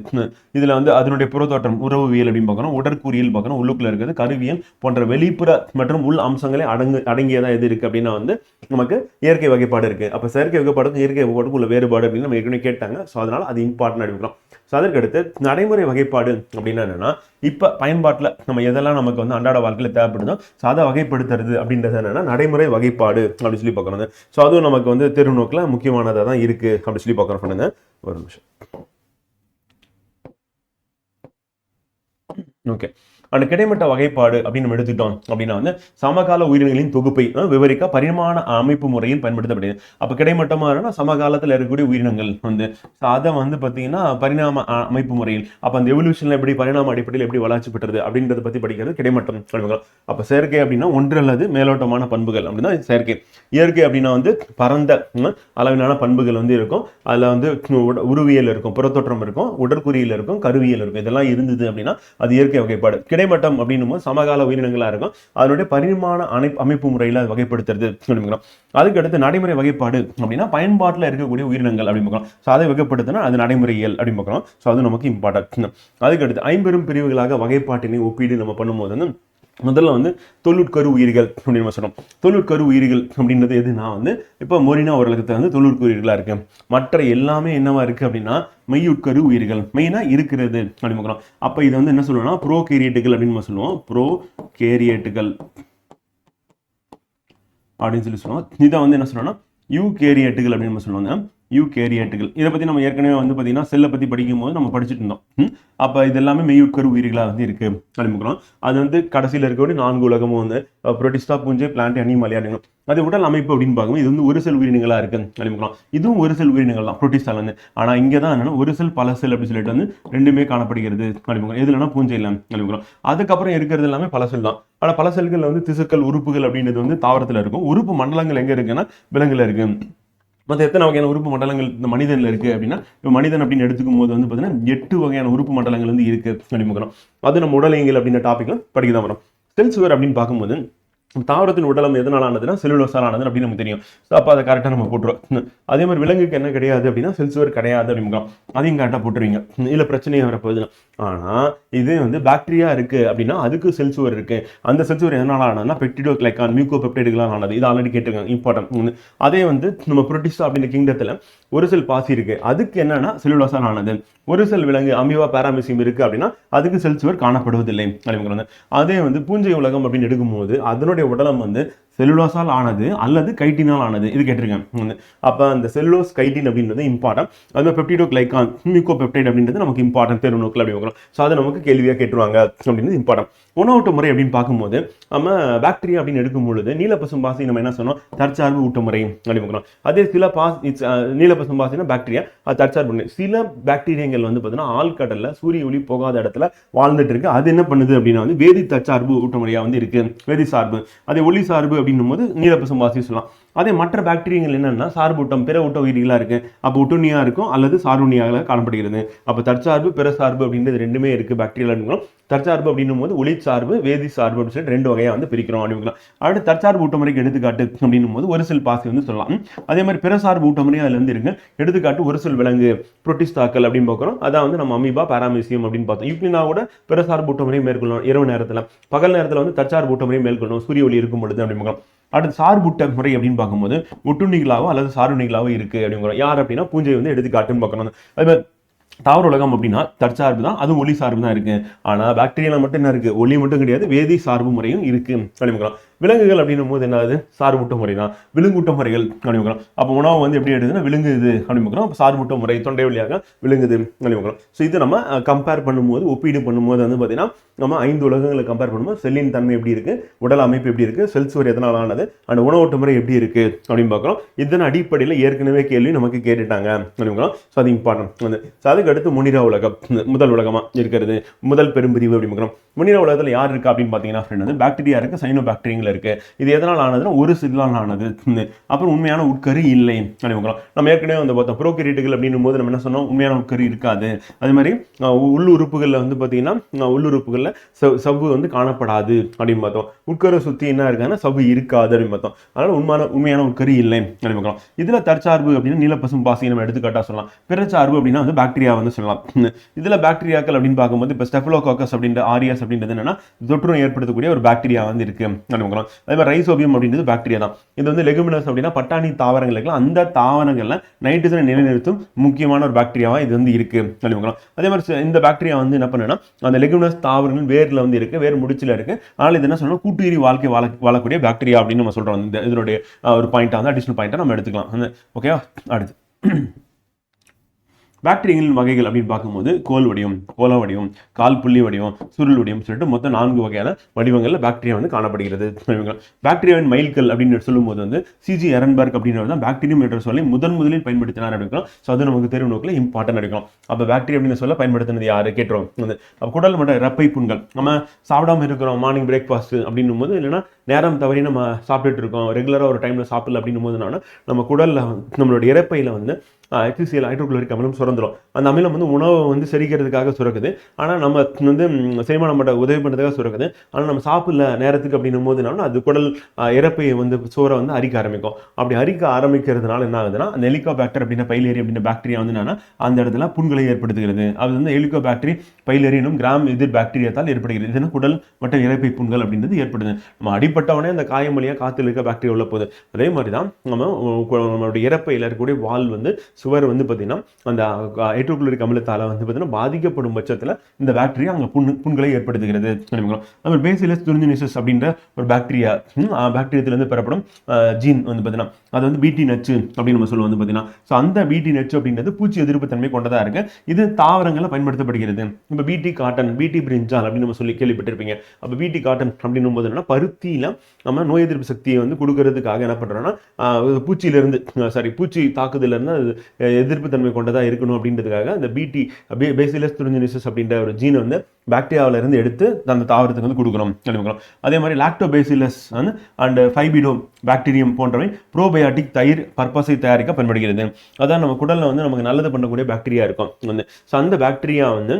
இதுல வந்து அதனுடைய புறத்தோற்றம் உறவுவியல் அப்படின்னு பார்க்கணும், உடற்கூறியல் பார்க்கணும், உள்ளுக்குள்ள இருக்கிறது கருவியல் போன்ற வெளிப்புற மற்றும் உள் அம்சங்களே அடங்கியதா எது இருக்கு அப்படின்னா வந்து நமக்கு இயற்கை வகைப்பாடு இருக்கு. அப்ப செயற்கை வகைப்பாடுக்கும் இயற்கை வகைப்பாடுக்கும் உள்ள வேறுபாடு அப்படின்னு நம்ம ஏற்கனவே கேட்டாங்க. ஸோ அதனால அது இம்பார்ட்டன் எடுக்கிறோம். ஸோ அதற்கடுத்து நடைமுறை வகைப்பாடு அப்படின்னா என்னன்னா இப்ப பயன்பாட்டில் நம்ம எதெல்லாம் நமக்கு வந்து அன்றாட வாழ்க்கையில் தேவைப்படுதோ ஸோ அதை வகைப்படுத்துறது அப்படின்றது என்னன்னா நடைமுறை வகைப்பாடு அப்படின்னு சொல்லி பார்க்கணும். ஸோ அதுவும் நமக்கு வந்து தெருநோக்கில் முக்கியமானதாக தான் இருக்கு அப்படின்னு சொல்லி பார்க்குறோம். பண்ணுங்க ஒரு நிமிஷம். ஓகே. அந்த கிடைமட்ட வகைப்பாடு அப்படின்னு நம்ம எடுத்துட்டோம் அப்படின்னா வந்து சமகால உயிரினங்களின் தொகுப்பை விவரிக்க பரிமாண அமைப்பு முறையில் பயன்படுத்தப்படுது. அப்ப கிடைமட்டமா சமகாலத்தில் இருக்கக்கூடிய உயிரினங்கள் வந்து அதை வந்து பார்த்தீங்கன்னா பரிணாம அமைப்பு முறையில் அப்ப அந்த எவல்யூஷன்ல எப்படி பரிணாம அடிப்படையில் எப்படி வளர்ச்சி பெற்றது அப்படின்றத பத்தி படிக்கிறது கிடைமட்டம். அப்ப செயற்கை அப்படின்னா ஒன்று அல்லது மேலோட்டமான பண்புகள் அப்படின்னா செயற்கை. இயற்கை அப்படின்னா வந்து பரந்த அளவிலான பண்புகள் வந்து இருக்கும். அதுல வந்து உருவியல் இருக்கும், புறத்தோற்றம் இருக்கும், உடற்குறியில் இருக்கும், கருவியல் இருக்கும். இதெல்லாம் இருந்தது அப்படின்னா அது இயற்கை வகைப்பாடு. கிடைமட்டம் அப்படின்னும் போது சமகால உயிரினங்களா இருக்கும், அதனுடைய பரிமாண அமைப்பு முறையில் வகைப்படுத்துறது அப்படிங்கிறோம். அதுக்கு அடுத்து நடைமுறை வகைப்பாடு அப்படின்னா பயன்பாட்டில் இருக்கக்கூடிய உயிரினங்கள் அப்படின்னு பார்க்கலாம். ஸோ அதை வகைப்படுத்தினா அது நடைமுறையியல் அப்படின்னு பார்க்கலாம். ஸோ அது நமக்கு இம்பார்ட்டன்ட். அதுக்கு அடுத்து ஐம்பெரும் பிரிவுகளாக வகைப்பாட்டினை ஒப்பீடு நம்ம பண்ணும்போது வந்து முதல்ல வந்து தொழிற்கரு உயிர்கள் அப்படின்னு சொல்றோம். தொழிற்கரு உயிர்கள் அப்படின்றது எதுனா வந்து இப்போ மொரினா உலகத்துல வந்து தொழிற்கரு உயிர்களா இருக்கு. மற்ற எல்லாமே என்னவா இருக்கு அப்படின்னா மெய்யுட்கரு உயிர்கள், மெயினா இருக்கிறது அப்படின்னு பார்க்கிறோம். அப்ப இது வந்து என்ன சொல்லுவோம்னா ப்ரோ கேரியேட்டுகள் அப்படின்னு சொல்லுவோம். ப்ரோ கேரியேட்டுகள் அப்படின்னு சொல்லுவோம். இதை வந்து என்ன சொல்லுவோம்னா யூ கேரியேட்டுகள் அப்படின்னு சொல்லுவாங்க. யூ கேரியேட்டுகள் இதை பத்தி நம்ம ஏற்கனவே வந்து பார்த்தீங்கன்னா செல்லை பத்தி படிக்கும் போது நம்ம படிச்சுட்டு இருந்தோம். அப்போ இது எல்லாமே மெய்யுட்கரு உயிர்களாக வந்து இருக்கு அப்படிங்கிறோம். அது வந்து கடைசியில் இருக்கக்கூடிய 4 உலகமும் வந்து புரோட்டிஸ்டா, பூஞ்சை, பிளான்ட், அனிமல் அப்படிங்கிறோம். அது உடல் அமைப்பு அப்படின்னு பார்க்கும்போது இது வந்து ஒரு செல் உயிரினங்களா இருக்கு அப்படிங்கிறோம். இதுவும் ஒரு செல் உயிரினங்கள் தான் புரோட்டிஸ்டால வந்து. ஆனா இங்கே தான் என்னன்னா ஒரு செல் பல செல் அப்படின்னு சொல்லிட்டு வந்து ரெண்டுமே காணப்படுகிறது அப்படிங்கிறோம். எதுலன்னா பூஞ்சை இல்லை அப்படிங்கிறோம். அதுக்கப்புறம் இருக்கிறது எல்லாமே பல செல் தான். ஆனா பல செல்கள் வந்து திசுக்கள், உறுப்புகள் அப்படின்றது வந்து தாவரத்தில் இருக்கும். உறுப்பு மண்டலங்கள் எங்க இருக்குன்னா விலங்குல இருக்கு. மற்ற எத்தனை வகையான உறுப்பு மண்டலங்கள் இந்த மனிதனில் இருக்குது அப்படின்னா மனிதன் அப்படின்னு எடுத்துக்கும் போது வந்து பார்த்தீங்கன்னா 8 வகையான உறுப்பு மண்டலங்கள் வந்து இருக்குது அப்படின்னு. அது நம்ம உடலியல் அப்படின்ற டாப்பிக்ல படிக்க தான் வரும். செல் சுவர் அப்படின்னு பார்க்கும்போது தாவரத்தின் உடலம் எதனால் ஆனதுன்னா செல்லுலோசால் ஆனது அப்படின்னு நமக்கு தெரியும். ஸோ அப்போ அதை கரெக்டாக நம்ம போட்டுருவோம். அதே மாதிரி விலங்குக்கு என்ன கிடையாது அப்படின்னா செல் சுவர் கிடையாது அப்படிங்க. அதையும் கரெக்டாக போட்டுருவீங்க. இல்லை பிரச்சனையே வரப்போகுதுன்னா. ஆனால் இது வந்து பாக்டீரியா இருக்கு அப்படின்னா அதுக்கு செல் சுவர் இருக்கு. அந்த செல் சுவர் எதனால் ஆனதுன்னா பெப்டிடோகிளைகான், மியூகோபெப்டைடுகளால் ஆனது. இது ஆல்ரெடி கேட்டிருக்காங்க, இம்பார்ட்டன்ட். அதே வந்து நம்ம புரோட்டிஸ்டா அப்படின்ற கிங்டத்தில் ஒரு செல் பாசி இருக்கு, அதுக்கு என்னன்னா செல்லுலோசால் ஆனது. ஒரு செல் விலங்கு அமீபா, பாராமிசியம் இருக்கு அப்படின்னா அதுக்கு செல் சுவர் காணப்படுவதில்லை அப்படிங்கிறது. அதே வந்து பூஞ்சை உலகம் அப்படின்னு எடுக்கும்போது அதனுடைய உடலம் வந்து செல்லுலோஸால் ஆனது அல்லது கைட்டினால் ஆனது. இது கேட்டிருக்கேன். அப்போ அந்த செல்லுலோஸ் கைட்டின் அப்படின்றது இம்பார்ட்டன்ட். அது பெப்டிடோகிளைகான், மியூகோபெப்டைட் அப்படின்றது நமக்கு இம்பார்ட்டன்ட் தேர்வு நோக்கில் அப்படி வைக்கிறோம். ஸோ அதை நமக்கு கேள்வியாக கேட்டுருவாங்க அப்படின்றது இம்பார்ட்டன்ட். உணவூட்ட முறை அப்படின்னு பார்க்கும்போது நம்ம பாக்டீரியா அப்படின்னு எடுக்கும் பொழுது நீலப்பசும்பாசி நம்ம என்ன சொன்னோம் தற்சார்பு ஊட்டமுறை அப்படி பார்க்குறோம். அதே சில நீலப்பசும்பாசினா பாக்டீரியா அது தற்சார்பு. சில பாக்டீரியங்கள் வந்து பார்த்தீங்கன்னா ஆழ்கடல்ல சூரிய ஒளி போகாத இடத்துல வாழ்ந்துட்டு இருக்கு. அது என்ன பண்ணுது அப்படின்னா வந்து வேதி தற்சார்பு ஊட்டமுறையா வந்து இருக்கு, வேதி சார்பு. அதே ஒளி சார்பு அப்படின்னும் போது நீலப்பசும்பாசி சொல்லலாம். அதே மற்ற பாக்டீரியங்கள் என்னன்னா சார்பூட்டம், பிற ஊட்ட உயிரிகளா இருக்கு. அப்போ ஒட்டுண்ணியா இருக்கும் அல்லது சார்புண்ணியாக காணப்படுகிறது. அப்போ தற்சார்பு, பிற சார்பு அப்படின்றது ரெண்டுமே இருக்கு பாக்டீரியா. தற்சார்பு அப்படின்னும் போது ஒளி சார்பு, வேதி சார்பு அப்படின்னு சொல்லி 2 வகையா வந்து பிரிக்கிறோம் அப்படிங்கலாம். அடுத்து தற்சார்பு ஊட்டமுறைக்கு எடுத்துக்காட்டு அப்படின்னும் போது ஒரு செல் பாசி வந்து சொல்லலாம். அதே மாதிரி பிற சார்பு ஊட்டமுறை அதுல இருந்து இருக்கு. எடுத்துக்காட்டு ஒரு செல் விலங்கு, புரோட்டிஸ்டாக்கள் அப்படின்னு பார்க்குறோம். அதான் வந்து நம்ம அமீபா, பாராமிசியம் அப்படின்னு பார்த்தோம். யூக்ளினாவோட பிற சார்பு ஊட்டமுறை மேற்கொள்ளணும் இரவு நேரத்தில். பகல் நேரத்தில் வந்து தற்சார்பு ஊட்டமுறை மேற்கொள்ளணும் சூரிய ஒளி இருக்கும் பொழுது அப்படின்னு பார்க்கலாம். அடுத்து சார்பூட்ட முறை அப்படின்னு பார்க்கும்போது ஒட்டுண்ணிகளாவோ அல்லது சாருண்ணிகளாவோ இருக்கு அப்படிங்கிறோம். யார் அப்படின்னா பூஞ்சை வந்து எடுத்துக்காட்டுன்னு பார்க்கணும். அது மாதிரி தாவர உலகம் அப்படின்னா தற்சார்பு தான், அதுவும் ஒளி சார்பு தான் இருக்கு. ஆனா பாக்டீரியால மட்டும் என்ன இருக்கு, ஒளி மட்டும் கிடையாது, வேதி சார்பு முறையும் இருக்கு அப்படிங்கிறோம். விலங்குகள் அப்படின்னும் போது என்னது சார்பூட்ட முறை தான், விலங்கூட்ட முறைகள் அப்படிங்கிறோம். அப்போ உணவு வந்து எப்படி எடுக்குதுன்னா விழுங்குது அப்படிங்கிறோம். அப்போ சார்பூட்ட முறை தொண்டை வழியாக விழுங்குது அப்படிங்கிறோம். ஸோ இது நம்ம கம்பேர் பண்ணும்போது ஒப்பீடு பண்ணும்போது வந்து பார்த்தீங்கன்னா நம்ம 5 உலகங்களை கம்பேர் பண்ணும்போது செல்லின் தன்மை எப்படி இருக்கு, உடல் அமைப்பு எப்படி இருக்கு, செல் சுவர் எதனால் ஆனது, அந்த உணவோட்ட முறை எப்படி இருக்கு அப்படின்னு பார்க்குறோம். இதன் அடிப்படையில் ஏற்கனவே கேள்வி நமக்கு கேட்டுட்டாங்க அப்படிங்கிறோம். ஸோ அது இம்பார்ட்டன்ட் வந்து. ஸோ அதுக்கு அடுத்து முனிரா உலகம் முதல் உலகமா இருக்கிறது, முதல் பெரும்பிரிவு அப்படிங்கிறோம். முனிரா உலகத்தில் யார் இருக்கா அப்படின்னு பார்த்தீங்கன்னா பாக்டீரியா இருக்கு, சைனோ பாக்டீரியங்கள் இருக்கு. இது எதனால் ஆனதுன்னா ஒரு செல்லால் ஆனது. அப்புறம் உண்மையான உட்கரு இல்லை அப்படிங்கிறோம். நம்ம ஏற்கனவே வந்து பார்த்தோம் ப்ரோகேரியட்டுகள் அப்படின்னும் போது நம்ம என்ன சொன்னோம், உண்மையான உட்கரு இருக்காது. அதே மாதிரி உள்ளுறுப்புகளில் வந்து பார்த்தீங்கன்னா உள்ளுறுப்புகளில் சவ்வு வந்து காணப்படாது அப்படின்னு பார்த்தோம். உட்கரை சுற்றி என்ன இருக்காங்கன்னா சவ்வு இருக்காது அப்படின்னு பார்த்தோம். அதனால உண்மையான உட்கரு இல்லை அப்படின்னு பார்க்கலாம். இதுல தற்சார்பு அப்படின்னா நீலப்பசும் பாசி நம்ம எடுத்துக்காட்டா சொல்லலாம். பிறச்சார்பு அப்படின்னா வந்து பாக்டீரியா வந்து சொல்லலாம். இதுல பாக்டீரியாக்கள் அப்படின்னு பார்க்கும்போது இப்போ ஸ்டெஃபலோகாக்கஸ் அப்படின்ற ஆரியாஸ் அப்படின்றது என்னன்னா தொற்றுநோய் ஏற்படுத்தக்கூடிய ஒரு பாக்டீரியா வந்து இருக்கு அப்படின்னு. அதே மாதிரி ரைசோபியம் அப்படின்றது பாக்டீரியா தான். இது வந்து லெகுமினஸ் அப்படின்னா பட்டாணி தாவரங்களுக்கு அந்த தாவரங்கள்ல நைட்ரஜனை நிலைநிறுத்தும் முக்கியமான ஒரு பாக்டீரியாவா இது வந்து இருக்கு அப்படின்னு. அதே மாதிரி இந்த பாக்டீரியா வந்து என்ன பண்ணுன்னா அந்த லெகுமினஸ் தாவரங்கள் வேர்ல வந்து இருக்கு, வேர் முடிச்சுல இருக்கு. அதனால இது என்ன சொல்லணும், கூட்டுயிரி வாழ்க்கை வாழக்கூடிய பாக்டீரியா அப்படின்னு நம்ம சொல்றோம். இதனுடைய ஒரு பாயிண்டா வந்து அடிஷனல் பாயிண்டா நம்ம எடுத்துக்கலாம். ஓகேவா? அடுத்து பாக்டீரியங்களின் வகைகள் அப்படின்னு பார்க்கும்போது கோல் வடிவம், கோல வடிவம், கால் புள்ளி வடிவம், சுருள் வடிவம் சொல்லிட்டு மொத்தம் 4 வகையான வடிவங்கள்ல பாக்டீரியா வந்து காணப்படுகிறது. பாக்டீரியாவின் மைல்கல் அப்படின்னு சொல்லும்போது வந்து சிஜி எரன்பர்க் அப்படின்றவர் தான் பாக்டீரியம் என்ற சொல்லை முதலில் பயன்படுத்தினார் அப்படின்னா ஸோ அது நமக்கு தெரியும் நோக்கில் இம்பார்ட்டன் இருக்கும். அப்போ பாக்டீரியா அப்படின்னு சொல்ல பயன்படுத்தினது யாரு கேட்டுரும் வந்து அப்போ குடல் மட்ட இறப்பை புண்கள் நம்ம சாப்பிடாம இருக்கிறோம் மார்னிங் பிரேக்ஃபாஸ்ட் அப்படின்னும் போது இல்லைன்னா நேரம் தவறி நம்ம சாப்பிட்டுட்டு இருக்கோம் ரெகுலராக ஒரு டைமில் சாப்பிடல அப்படின்னும் போதுனால நம்ம குடலில் நம்மளோட இறப்பையில் வந்து HCl ஹைட்ரோகுளோரிக் அமிலம் சுரந்துடும். அந்த அமிலம் வந்து உணவை வந்து செரிக்கிறதுக்காக சுரக்குது. ஆனால் நம்ம வந்து செரிமானம் பண்ண உதவி பண்ணுறதுக்காக சுரக்குது. ஆனால் நம்ம சாப்பிடல நேரத்துக்கு அப்படின்னும் போதுனாலும் அது குடல் இறப்பையை வந்து சோறை வந்து அரிக்க ஆரம்பிக்கும். அப்படி அரிக்க ஆரம்பிக்கிறதுனால என்ன ஆகுதுன்னா அந்த ஹெலிகோபாக்டர் அப்படின்ற பைலேரி அப்படின்ற பாக்டீரியா வந்து என்னன்னா அந்த இடத்துல புண்களை ஏற்படுத்துகிறது. அது வந்து ஹெலிகோபாக்டரி பைலேரினும் கிராம் எதிர் பாக்டீரியாத்தால் ஏற்படுகிறது. இதுனா குடல் மற்றும் இறப்பை புண்கள் அப்படின்றது ஏற்படுது. நம்ம அடிப்பட்டவனே அந்த காயம் வழியாக காற்றில் இருக்க பாக்டீரியா உள்ள போகுது. அதே மாதிரி தான் நம்மளுடைய இறப்பையில் இருக்கக்கூடிய வால் வந்து சுவர் வந்து பார்த்தீங்கன்னா அந்த ஹைட்ரோகுளோரிக் அமிலத்தால் வந்து பார்த்தீங்கன்னா பாதிக்கப்படும் பட்சத்தில் இந்த பாக்டீரியா அங்கே புண்களை ஏற்படுத்துகிறது. அப்புறம் பேசிலஸ் துரிஞ்சினிசஸ் அப்படின்ற ஒரு பாக்டீரியத்திலிருந்து பெறப்படும் ஜீன் வந்து பார்த்தீங்கன்னா அது வந்து பிடி நச்சு அப்படின்னு நம்ம சொல்லுவோம் வந்து பார்த்தீங்கன்னா ஸோ அந்த பிடி நச்சு அப்படின்றது பூச்சி எதிர்ப்பு தன்மை கொண்டதாக இருக்கு. இது தாவரங்களில் பயன்படுத்தப்படுகிறது. இப்போ பிடி காட்டன் பிடி பிரிஞ்சால் அப்படின்னு நம்ம சொல்லி கேள்விப்பட்டிருப்பீங்க. அப்போ பிடி காட்டன் அப்படின்னும் போது என்னன்னா பருத்தியில் நம்ம நோய் எதிர்ப்பு சக்தியை வந்து கொடுக்கறதுக்காக என்ன பண்ணுறோம்னா பூச்சி தாக்குதலிருந்து அது எதிர்ப்பு தன்மை கொண்டதாக இருக்கணும் அப்படின்றதுக்காக அந்த பிடி பேசிலஸ் துரிஞ்சினிசஸ் அப்படின்ற ஒரு ஜீனை வந்து பாக்டீரியாவில இருந்து எடுத்து அந்த தாவரத்துக்கு வந்து கொடுக்கணும். அதே மாதிரி லாக்டோபேசிலஸ் அண்ட் ஃபைபிடோ பாக்டீரியம் போன்றவை ப்ரோபயாட்டிக் தயிர் பர்பஸை தயாரிக்க பயன்படுகிறது. அதான் நம்ம குடல்ல வந்து நமக்கு நல்லது பண்ணக்கூடிய பாக்டீரியா இருக்கும் வந்து ஸோ அந்த பாக்டீரியா வந்து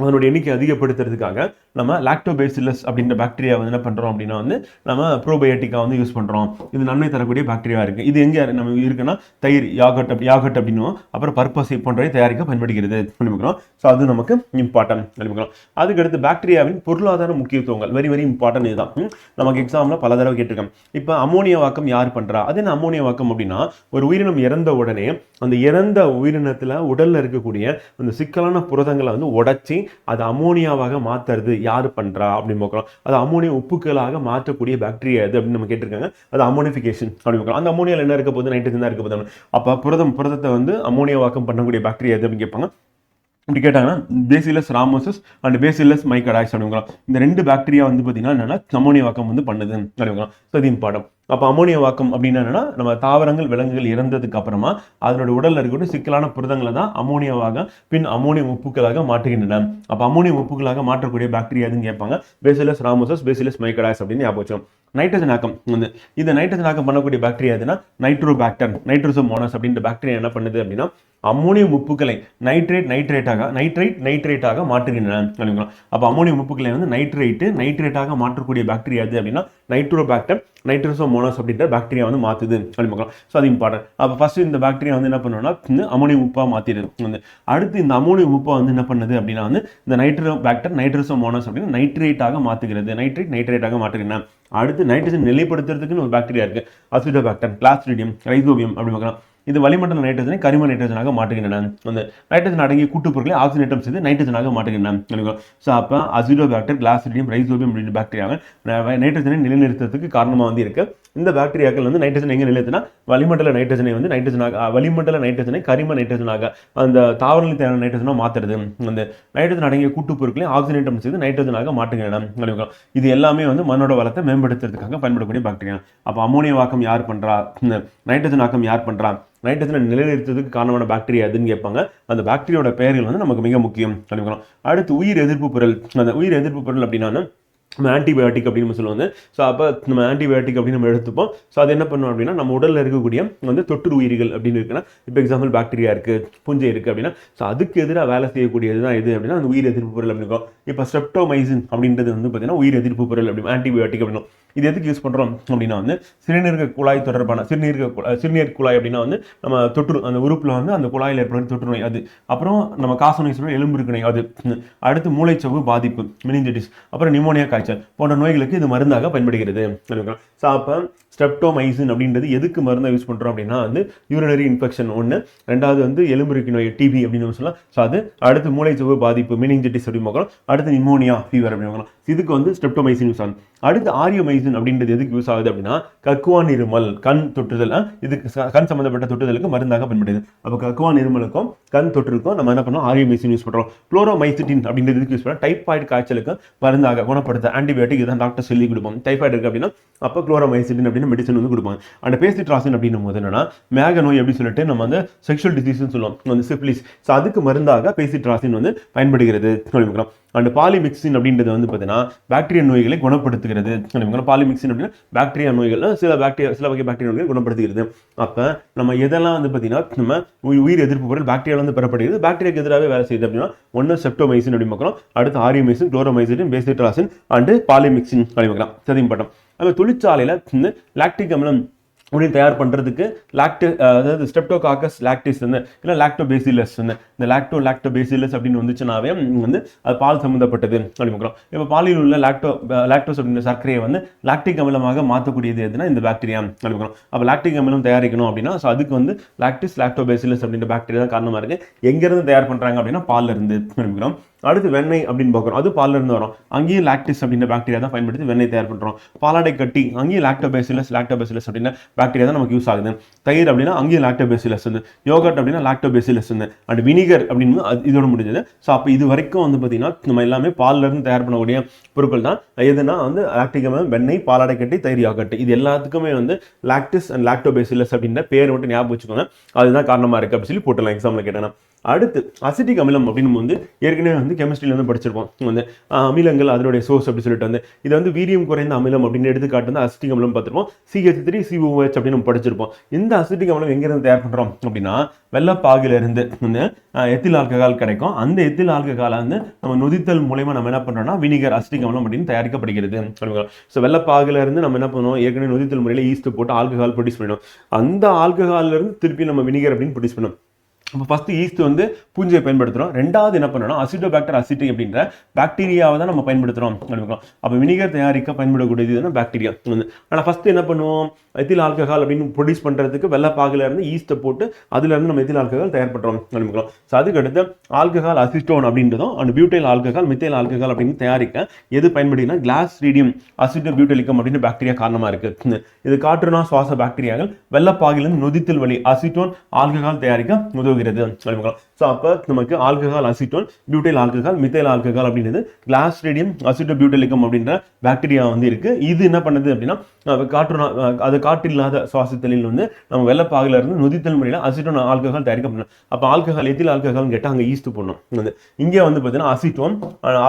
அதனுடைய எண்ணிக்கை அதிகப்படுத்துறதுக்காக நம்ம லாக்டோபேசிலஸ் அப்படின்ற பாக்டீரியா வந்து என்ன பண்ணுறோம் அப்படின்னா வந்து நம்ம ப்ரோபயோட்டிக்காக வந்து யூஸ் பண்ணுறோம். இது நன்மை தரக்கூடிய பாக்டீரியா இருக்குது. இது எங்கே நம்ம இருக்குன்னா தயிர் யாகட் அப்படின்னும் அப்புறம் பர்பஸை போன்றவை தயாரிக்க பயன்படுகிறது பண்ணிக்கிறோம். ஸோ அது நமக்கு இம்பார்ட்டன் பண்ணிக்கிறோம். அதுக்கடுத்து பாக்டீரியாவின் பொருளாதார முக்கியத்துவங்கள் வெரி வெரி இம்பார்ட்டன். இதுதான் நமக்கு எக்ஸாமில் பல தடவை கேட்டிருக்கேன். இப்போ அமோனியா வாக்கம் யார் பண்ணுறா? அது என்ன அமோனியா வாக்கம் அப்படின்னா ஒரு உயிரினம் இறந்த உடனே அந்த இறந்த உயிரினத்தில் உடலில் இருக்கக்கூடிய அந்த சிக்கலான புரதங்களை வந்து உடைச்சி அது அமோனியாவாக மாற்றுறது யார் பண்ணுறா அப்படின்னு பார்க்குறோம். அது அமோனியா உப்புக்களாக மாற்றக்கூடிய பாக்டீரியா எது அப்படின்னு நம்ம கேட்டிருக்காங்க. அது அமோனிஃபிகேஷன் அப்படின்னு பார்க்குறோம். அந்த அமோனியாவில் என்ன இருக்க போகுது? நைட்ரஜன் தான் இருக்க போகுது. அப்போ புரதத்தை வந்து அமோனியா வாக்கம் பண்ணக்கூடிய பாக்டீரியா எது அப்படின்னு கேட்பாங்க. இப்படி கேட்டாங்கன்னா பேசிலஸ் ராமோசஸ் அண்ட் பேசிலஸ் மைக்கடாய்ஸ் அப்படிங்கிறோம். இந்த 2 பாக்டீரியா வந்து பார்த்தீங்கன்னா என்னன்னா அமோனியா வாக்கம் வந்து பண்ணுது அப்படிங்கிறோம். ஸோ இது இம்பார்ட்டன். அப்போ அமோனியா வாக்கம் அப்படின்னா என்னன்னா நம்ம தாவரங்கள் விலங்குகள் இறந்ததுக்கு அப்புறமா அதனுடைய உடலில் இருக்கக்கூடிய சிக்கலான புரதங்களை தான் அமோனியாவாக பின் அமோனியம் உப்புக்களாக மாற்றுகின்றன. அப்போ அமோனியம் உப்புக்களாக மாற்றக்கூடிய பாக்டீரியா எதுன்னு கேட்பாங்க. பேசிலஸ் ராமோசஸ் பேசிலஸ் மைக்கடாய்ஸ் அப்படின்னு ஞாபகம் வச்சோம். நைட்ரஜன் ஆக்கம் வந்து இந்த நைட்ரஜன் ஆக்கம் பண்ணக்கூடிய பாக்டீரியா எதுனா நைட்ரோபாக்டர் நைட்ரோசோமோனாஸ் அப்படின்ற பாக்டீரியா என்ன பண்ணுது அப்படின்னா அமோனியம் உப்புக்களை நைட்ரேட்டாக மாற்றுகின்றன. அப்போ அமோனியம் உப்புக்களை வந்து நைட்ரேட்டாக மாற்றக்கூடிய பாக்டீரியா எது அப்படின்னா நைட்ரோபாக்டர் நைட்ரோசோமோனாஸ் அப்படின்ற பாக்டீரியா வந்து மாற்றுது அப்படின்னு. ஸோ அது இம்பார்ட்டன். அப்போ ஃபர்ஸ்ட் இந்த பாக்டீரியா வந்து என்ன பண்ணுவோம்னா அமோனியம் உப்பா மாற்றிடுது வந்து. அடுத்து இந்த அமோனியம் உப்பா வந்து என்ன பண்ணுது அப்படின்னா வந்து இந்த நைட்ரோபாக்டர் நைட்ரோசோமோனாஸ் அப்படின்னு நைட்ரேட்டாக மாற்றுகிறது. நைட்ரேட்டாக மாற்றுகிறேன். அடுத்து நைட்ரஜன் நிலைப்படுத்துறதுக்குன்னு ஒரு பாக்டீரியா இருக்கு. அசிடோபாக்டர் கிளாஸ்ட்ரிடியம் ரைசோபியம் அப்படின்னு பார்க்கலாம். இது வளிமண்டல நைட்ரஜனை கரிம நைட்ரஜனாக மாற்றுகின்றன. அந்த நைட்ரஜன் அடங்கிய கூட்டுப்பொருட்களை ஆக்சிஜனேற்றம் செய்து நைட்ரஜனாக மாற்றுகின்றன. ஸோ அப்போ அசிடோபாக்டர் கிளாஸ்ட்ரிடியம் ரைசோபியம் அப்படின்ற பாக்டீரியாவை நைட்ரஜனை நிலைநிறுத்துறதுக்கு காரணமாக வந்து இருக்கு. இந்த பாக்டீரியாக்கள் வந்து நைட்ரஜன் எங்கே நிலைத்துனா வளிமண்டல நைட்ரஜனை வந்து வளிமண்டல நைட்ரஜனை கரிம நைட்ரஜனாக அந்த தாவரங்களுக்கு தேவையான நைட்ரஜனாக மாற்றுறது. அந்த நைட்ரஜன் அடங்கிய கூட்டுப்பொருட்களை ஆக்சிஜனேற்றம் செய்து நைட்ரஜனாக மாற்றுகின்றன. இது எல்லாமே வந்து மண்ணோட வளத்தை மேம்படுத்துறதுக்காக பயன்படக்கூடிய பாக்டீரியா. அப்போ அமோனியா வாக்கம் யார் பண்றா? நைட்ரஜன் ஆக்கம் யார் பண்றா? நைட்ரஜனை நிலைநிறுத்துறதுக்கு காரணமான பாக்டீரியா எதுன்னு கேட்பாங்க. அந்த பாக்டீரியோட பெயர்கள் வந்து நமக்கு மிக முக்கியம். அடுத்து உயிர் எதிர்ப்பு பொருள். அந்த உயிர் எதிர்ப்பு பொருள் அப்படின்னா நம்ம ஆன்டிபயோட்டிக் அப்படின்னு நம்ம சொல்லுவாங்க. ஸோ அப்போ நம்ம ஆன்டிபயோட்டிக் அப்படின்னு நம்ம எடுத்துப்போம். ஸோ அது என்ன பண்ணுவோம் அப்படின்னா நம்ம உடலில் இருக்கக்கூடிய வந்து தொற்று உயிரிகள் அப்படின்னு இருக்குன்னா இப்போ எக்ஸாம்பிள் பாக்டீரியா இருக்குது புஞ்சை இருக்குது அப்படின்னா ஸோ அதுக்கு எதிராக வேலை செய்யக்கூடியது தான் எது அப்படின்னா அந்த உயிர் எதிர்ப்பு பொருள் அப்படின்னு இருக்கும். இப்போ ஸ்ட்ரெப்டோமைசின் அப்படின்றது வந்து பார்த்தீங்கன்னா உயிர் எதிர்ப்பு பொருள் அப்படி ஆன்டிபயோட்டிக் அப்படின்னு. இது எதுக்கு யூஸ் பண்ணுறோம் அப்படின்னா வந்து சிறுநீரக குழாய் தொடர்பான சிறுநீர் குழாய் அப்படின்னா வந்து நம்ம தொற்று அந்த உறுப்பில் வந்து அந்த குழாயில் ஏற்படும் தொற்று நோய் அது. அப்புறம் நம்ம காசநோய் சொல்லுவோம் எலும்பு நோய் அது. அடுத்து மூளைச்சவ்வு பாதிப்பு மெனிஞ்சைட்டிஸ் அப்புறம் நிமோனியா காய்ச்சல் போன்ற நோய்களுக்கு இது மருந்தாக பயன்படுகிறது. ஸோ அப்போ ஸ்ட்ரெப்டோமைசின் அப்படின்றது எதுக்கு மருந்தை யூஸ் பண்ணுறோம் அப்படின்னா வந்து யூரினரி இன்ஃபெக்ஷன் ஒன்று, ரெண்டாவது வந்து எலும்புருக்கி நோய் டிபி அப்படின்னு சொல்லலாம். ஸோ அது அடுத்து மூளைச்சவ்வு பாதிப்பு மீனிஞ்சிட்டிஸ் அப்படின்னு பார்க்கலாம். அடுத்து நிமோனியா ஃபீவர் அப்படின்னு பார்க்கலாம். இதுக்கு வந்து ஸ்ட்ரெப்டோமைசின் யூஸ் ஆகும். அடுத்து ஆரியோமைசின் அப்படின்றது எதுக்கு யூஸ் ஆகுது அப்படின்னா கக்குவான் இருமல், கண் தொற்றுதல், இதுக்கு கண் சம்பந்தப்பட்ட தொற்றுதலுக்கு மருந்தாக பயன்படுது. அப்போ கக்குவான் இருமலுக்கும் கண் தொற்றுக்கும் நம்ம என்ன பண்ணோம், ஆரியோமைசின் யூஸ் பண்ணுறோம். குளோரோமைசிட்டின் அப்படின்றது யூஸ் பண்ணுறோம் டைபாய்டு காய்ச்சலுக்கு மருந்தாக குணப்படுத்த ஆன்டிபயோட்டிக் இதான் டாக்டர் சொல்லி கொடுப்போம். டைபாய்டு இருக்கு அப்படின்னா அப்போ குளோரோமைசிட்டின் அப்படின்னு மெடிசன் வந்து கொடுப்பாங்க. அந்த பேசிட்ராசின் அப்படின்னும் போது என்னன்னா மேக நோய் அப்படின்னு சொல்லிட்டு நம்ம வந்து செக்ஷுவல் டிசீஸ்னு சொல்லுவோம், வந்து சிப்ளிஸ். ஸோ அதுக்கு மருந்தாக பேசிட்ராசின் வந்து பயன்படுகிறது. அண்ட் பாலிமிக்சின் அப்படின்றது வந்து பார்த்தீங்கன்னா பாக்டீரியா நோய்களை குணப்படுத்துகிறது. பாலிமிக்சின் அப்படின்னா பாக்டீரியா நோய்கள் சில வகை பாக்டீரியா நோய்களை குணப்படுத்துகிறது. அப்போ நம்ம எதெல்லாம் வந்து பார்த்தீங்கன்னா நம்ம உயிர் எதிர்ப்பு பொருள் பாக்டீரியா வந்து பெறப்படுகிறது, பாக்டீரியாக்கு எதிராகவே வேலை செய்யுது அப்படின்னா ஒன்று செப்டோமைசின் அப்படி பார்க்குறோம், அடுத்து ஆரியோமைசின், குளோரோமைசின், பேசிட்ராசின் அண்டு பாலிமிக்சின் அப்படி பார்க்கலாம். சரி பட்டம் நம்ம தொழிற்சாலையில் லாக்டிக் அமிலம் அப்படின்னு தயார் பண்ணுறதுக்கு அதாவது ஸ்ட்ரெப்டோகாக்கஸ் லாக்டிஸ் வந்து இல்லை லாக்டோபேசிலஸ் வந்து இந்த லாக்டோபேசிலஸ் அப்படின்னு வந்துச்சுனாவே வந்து அது பால் சம்மந்தப்பட்டது அப்படின்னு. இப்போ பாலில் உள்ள லாக்டோஸ் அப்படின்ற சர்க்கரையை வந்து லாக்டிக் அமிலமாக மாற்றக்கூடியது எதுனா இந்த பாக்டீரியா அப்படின்னு. அப்போ லாக்டிக் அமிலம் தயாரிக்கணும் அப்படின்னா ஸோ அதுக்கு வந்து லாக்டோபேசிலஸ் அப்படின்ற பாக்டீரியா தான் காரணமாக இருக்குது. எங்கேருந்து தயார் பண்ணுறாங்க அப்படின்னா பாலில் இருந்து அப்படின்னு. அடுத்து வெண்ணெய் அப்படின்னு பார்க்குறோம், அது பாலில் இருந்து வரும். அங்கேயும் லாக்டிஸ் அப்படின்ற பாக்டீரியா தான் பயன்படுத்தி வெண்ணெய் தயார் பண்ணுறோம். பாலாடை கட்டி அங்கேயும் லாக்டோபேசிலஸ் அப்படின்ற பாக்டீரியா தான் நமக்கு யூஸ் ஆகுது. தயிர் அப்படின்னா அங்கேயும் லாக்டோபேசிலஸ் வந்து, யோகர்ட் அப்படின்னா லாக்டோபேசிலஸ் வந்து, அண்ட் வினிகர் அப்படின்னு இதோட முடிஞ்சது. ஸோ அப்போ இது வரைக்கும் வந்து பார்த்தீங்கன்னா நம்ம எல்லாமே பாலில் இருந்து தயார் பண்ணக்கூடிய பொருட்கள் தான். எதுனா வந்து லாக்டிக் அமிலம், வெண்ணெய், பாலாடை கட்டி, தயிர், யோகர்ட், இது எல்லாத்துக்குமே வந்து லாக்டிஸ் அண்ட் லாக்டோபேசிலஸ் அப்படின்ற பேர் மட்டும் ஞாபகம் வச்சுக்கோங்க. அதுதான் காரணமாக இருக்குது அப்படின்னு சொல்லி போட்டுடலாம் எக்ஸாம்பிள் கேட்டேன்னா. அடுத்து அசிட்டிக் அமிலம் அப்படின்னு வந்து ஏற்கனவே வந்து கெமிஸ்ட்ரியில் வந்து படிச்சிருப்போம். வந்து அமிலங்கள் அதனுடைய சோர்ஸ் அப்படி சொல்லிட்டு வந்து இது வந்து வீரியம் குறைந்த அமிலம் அப்படின்னு எடுத்துக்காட்டு வந்து அசிட்டிக் அமிலம் பார்த்துருப்போம். CH3COOH அப்படின்னு நம்ம படிச்சிருப்போம். இந்த அசிட்டிக் அமிலம் எங்கேருந்து தயார் பண்ணுறோம் அப்படின்னா வெள்ளப்பாகிலிருந்து வந்து எத்தில் ஆல்கஹால் கிடைக்கும். அந்த எத்தில் ஆல்கஹாலை வந்து நம்ம நொதித்தல் மூலமா நம்ம என்ன பண்ணுறோம்னா வினிகர் அசிட்டிக் அமிலம் அப்படின்னு தயாரிக்கப்படுகிறது. ஸோ வெள்ளப்பாகில இருந்து நம்ம என்ன பண்ணுவோம், ஏற்கனவே நொதித்தல் முறையில் ஈஸ்ட் போட்டு ஆல்கஹால் ப்ரொடியூஸ் பண்ணிடும். அந்த ஆல்கஹால்ல இருந்து திருப்பி நம்ம வினிகர் அப்படின்னு ப்ரொடியூஸ் பண்ணுவோம். அப்போ ஃபஸ்ட்டு ஈஸ்ட் வந்து பூஞ்சையை பயன்படுத்துகிறோம். ரெண்டாவது என்ன பண்ணணும், அசிட்டோபாக்டர் அசிட்டி அப்படின்ற பாக்டீரியாவை தான் நம்ம பயன்படுத்துகிறோம். அப்போ வினிகர் தயாரிக்க பயன்படக்கூடியது பாக்டீரியா வந்து. ஆனால் ஃபஸ்ட்டு என்ன பண்ணுவோம், எத்தில் ஆல்கஹால் அப்படின்னு ப்ரொடியூஸ் பண்ணுறதுக்கு வெள்ளப்பாகில இருந்து ஈஸ்ட்டை போட்டு அதுலேருந்து நம்ம எத்தில் ஆல்கஹால் தயார் பண்ணுறோம் ஆரம்பிக்கிறோம். ஸோ அதுக்கு அடுத்து ஆல்கஹால் அசிட்டோன் அப்படின்றதும் அந்த பியூட்டைல் ஆல்கஹால், மித்தைல் ஆல்கஹால் அப்படின்னு தயாரிக்க எது பயன்படுத்தினா கிளாஸ்ட்ரீடியம் அசிட்டோ பியூட்டலிக்கம் அப்படின்னு பாக்டீரியா காரணமாக இருக்குது. இது காற்றுனா சுவாச பாக்டீரியாக்கள் வெள்ளப்பாகிலிருந்து நொதித்தல் வழி அசிட்டோன் ஆல்கஹால் தயாரிக்க உதவுகிறது. ஸோ அப்போ நமக்கு alcohol acetone, butyl alcohol, methyl alcohol அப்படின்றது கிளாஸ்ட்ரீடியம் அசிட்டோ பியூட்டலிக்கம் அப்படின்ற பாக்டீரியா வந்து இருக்கு. இது என்ன பண்ணுது அப்படின்னா காற்றில்லாத சுவாசத்தலில் வந்து நம்ம வெள்ளப்பாகில இருந்து நொதித்தல் முறையில் அசிட்டோன் ஆல்கஹால் தயாரிக்க பண்ணணும். அப்போ ஆல்கஹால் எத்தில் ஆல்கஹால் கேட்டால் அங்கே ஈஸ்ட் போடணும். வந்து இங்கே வந்து பார்த்தீங்கன்னா அசிட்டோன்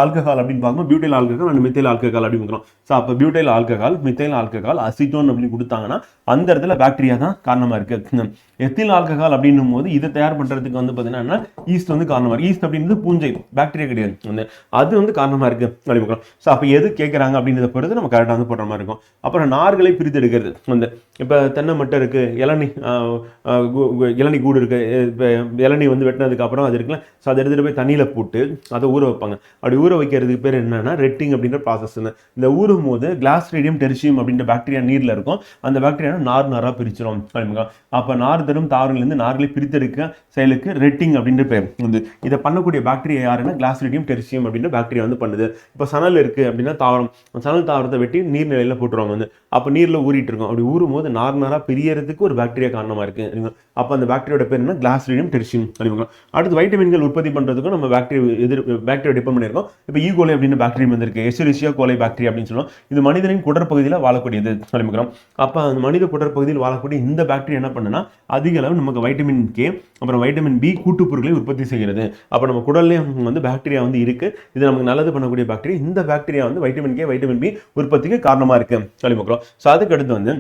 ஆல்கஹால் அப்படின்னு பார்க்கும்போது butyl alcohol and methyl alcohol அப்படின்னு பார்க்குறோம். ஸோ அப்போ butyl alcohol, methyl alcohol, acetone அப்படின்னு கொடுத்தாங்கன்னா அந்த இடத்துல பாக்டீரியா தான் காரணமாக இருக்கு. எத்தில் ஆல்கஹால் அப்படின்னும் போது இதை தயார் பண்ணுறதுக்கு வந்து பார்த்தீங்கன்னா ஈஸ்ட் வந்து காரணமாக இருக்குது. ஈஸ்ட் அப்படின்றது பூஞ்சை, பாக்டீரியா கிடையாது வந்து, அது வந்து காரணமாக இருக்குது அப்படி பார்க்கலாம். ஸோ அப்போ எது கேட்குறாங்க அப்படின்றத பொறுத்து நம்ம கரெக்டாக வந்து போடுற மாதிரி இருக்கும். அப்புறம் நார்களை பிரித்து எடுக்கிறது வந்து, இப்போ தென்னை மட்டை இருக்குது, இளநி கூடு இருக்குது. இப்போ இளநி வந்து வெட்டினதுக்கு அப்புறம் அது இருக்குல்ல, ஸோ அதை எடுத்துகிட்டு போய் தண்ணியில் போட்டு அதை ஊற வைப்பாங்க. அப்படி ஊற வைக்கிறதுக்கு பேர் என்னன்னா ரெட்டிங் அப்படின்ற ப்ராசஸ். இந்த ஊறும் போது கிளாஸ்ட்ரீடியம் டெரிசியம் அப்படின்ற பாக்டீரியா நீரில் இருக்கும். அந்த பாக்டீரியா நாராக பிரிச்சிடும். அப்போ நார் தரும் தாவரங்கள்லேருந்து நார்களை பிரித்தெடுக்க செயலுக்கு ரெட்டிங் அப்படின்ற பேர் வந்து. இதை பண்ணக்கூடிய பாக்டீரியா யாருன்னா கிளாஸ்ட்ரீடியம் டெரிசியம் அப்படின்ற பாக்டீரியா வந்து பண்ணுது. இப்போ சணல் இருக்குது அப்படின்னா தாவரம், சணல் தாவரத்தை வெட்டி நீர்நிலையில் போட்டுருவாங்க வந்து. அப்போ நீரில் ஊறிட்டு இருக்கும். அப்படி ஊறும் போது நாராக பிரியறதுக்கு ஒரு பாக்டீரியா காரணமாக இருக்குது. அப்போ அந்த பாக்டீரியோட பேர் என்ன, கிளாஸ்ட்ரீடியம் டெரிசியம் அப்படிங்க. அடுத்து வைட்டமின்கள் உற்பத்தி பண்ணுறதுக்கும் நம்ம பாக்டீரியா டிபெண்ட் பண்ணியிருக்கோம். இப்போ ஈகோலை அப்படின்னு பாக்டீரியா வந்திருக்கு, எச்சரிசியா கோலை பாக்டீரியா அப்படின்னு சொல்லுவோம். இது மனிதனின் குடற்பகுதியில் வாழக்கூடியது ஆரம்பிக்கிறோம். அப்போ அந்த மனித குடற்பகுதியில் வாழக்கூடிய இந்த பாக்டீரியா என்ன பண்ணுன்னா அதிக அளவு நமக்கு வைட்டமின் கே அப்புறம் வைட்டமின் பி கூட்டுப்பொருட்களை உற்பத்தி செய்கிறது. அப்போ நம்ம குடல்லே வந்து பாக்டீரியா வந்து இருக்கு. இது நமக்கு நல்லது பண்ணக்கூடிய பாக்டீரியா. இந்த பாக்டீரியா வந்து வைட்டமின் கே வைட்டமின் பி உற்பத்திக்கு காரணமாக இருக்கு ஆரம்பிக்கிறோம். ஸோ அதுக்கு அடுத்து வந்து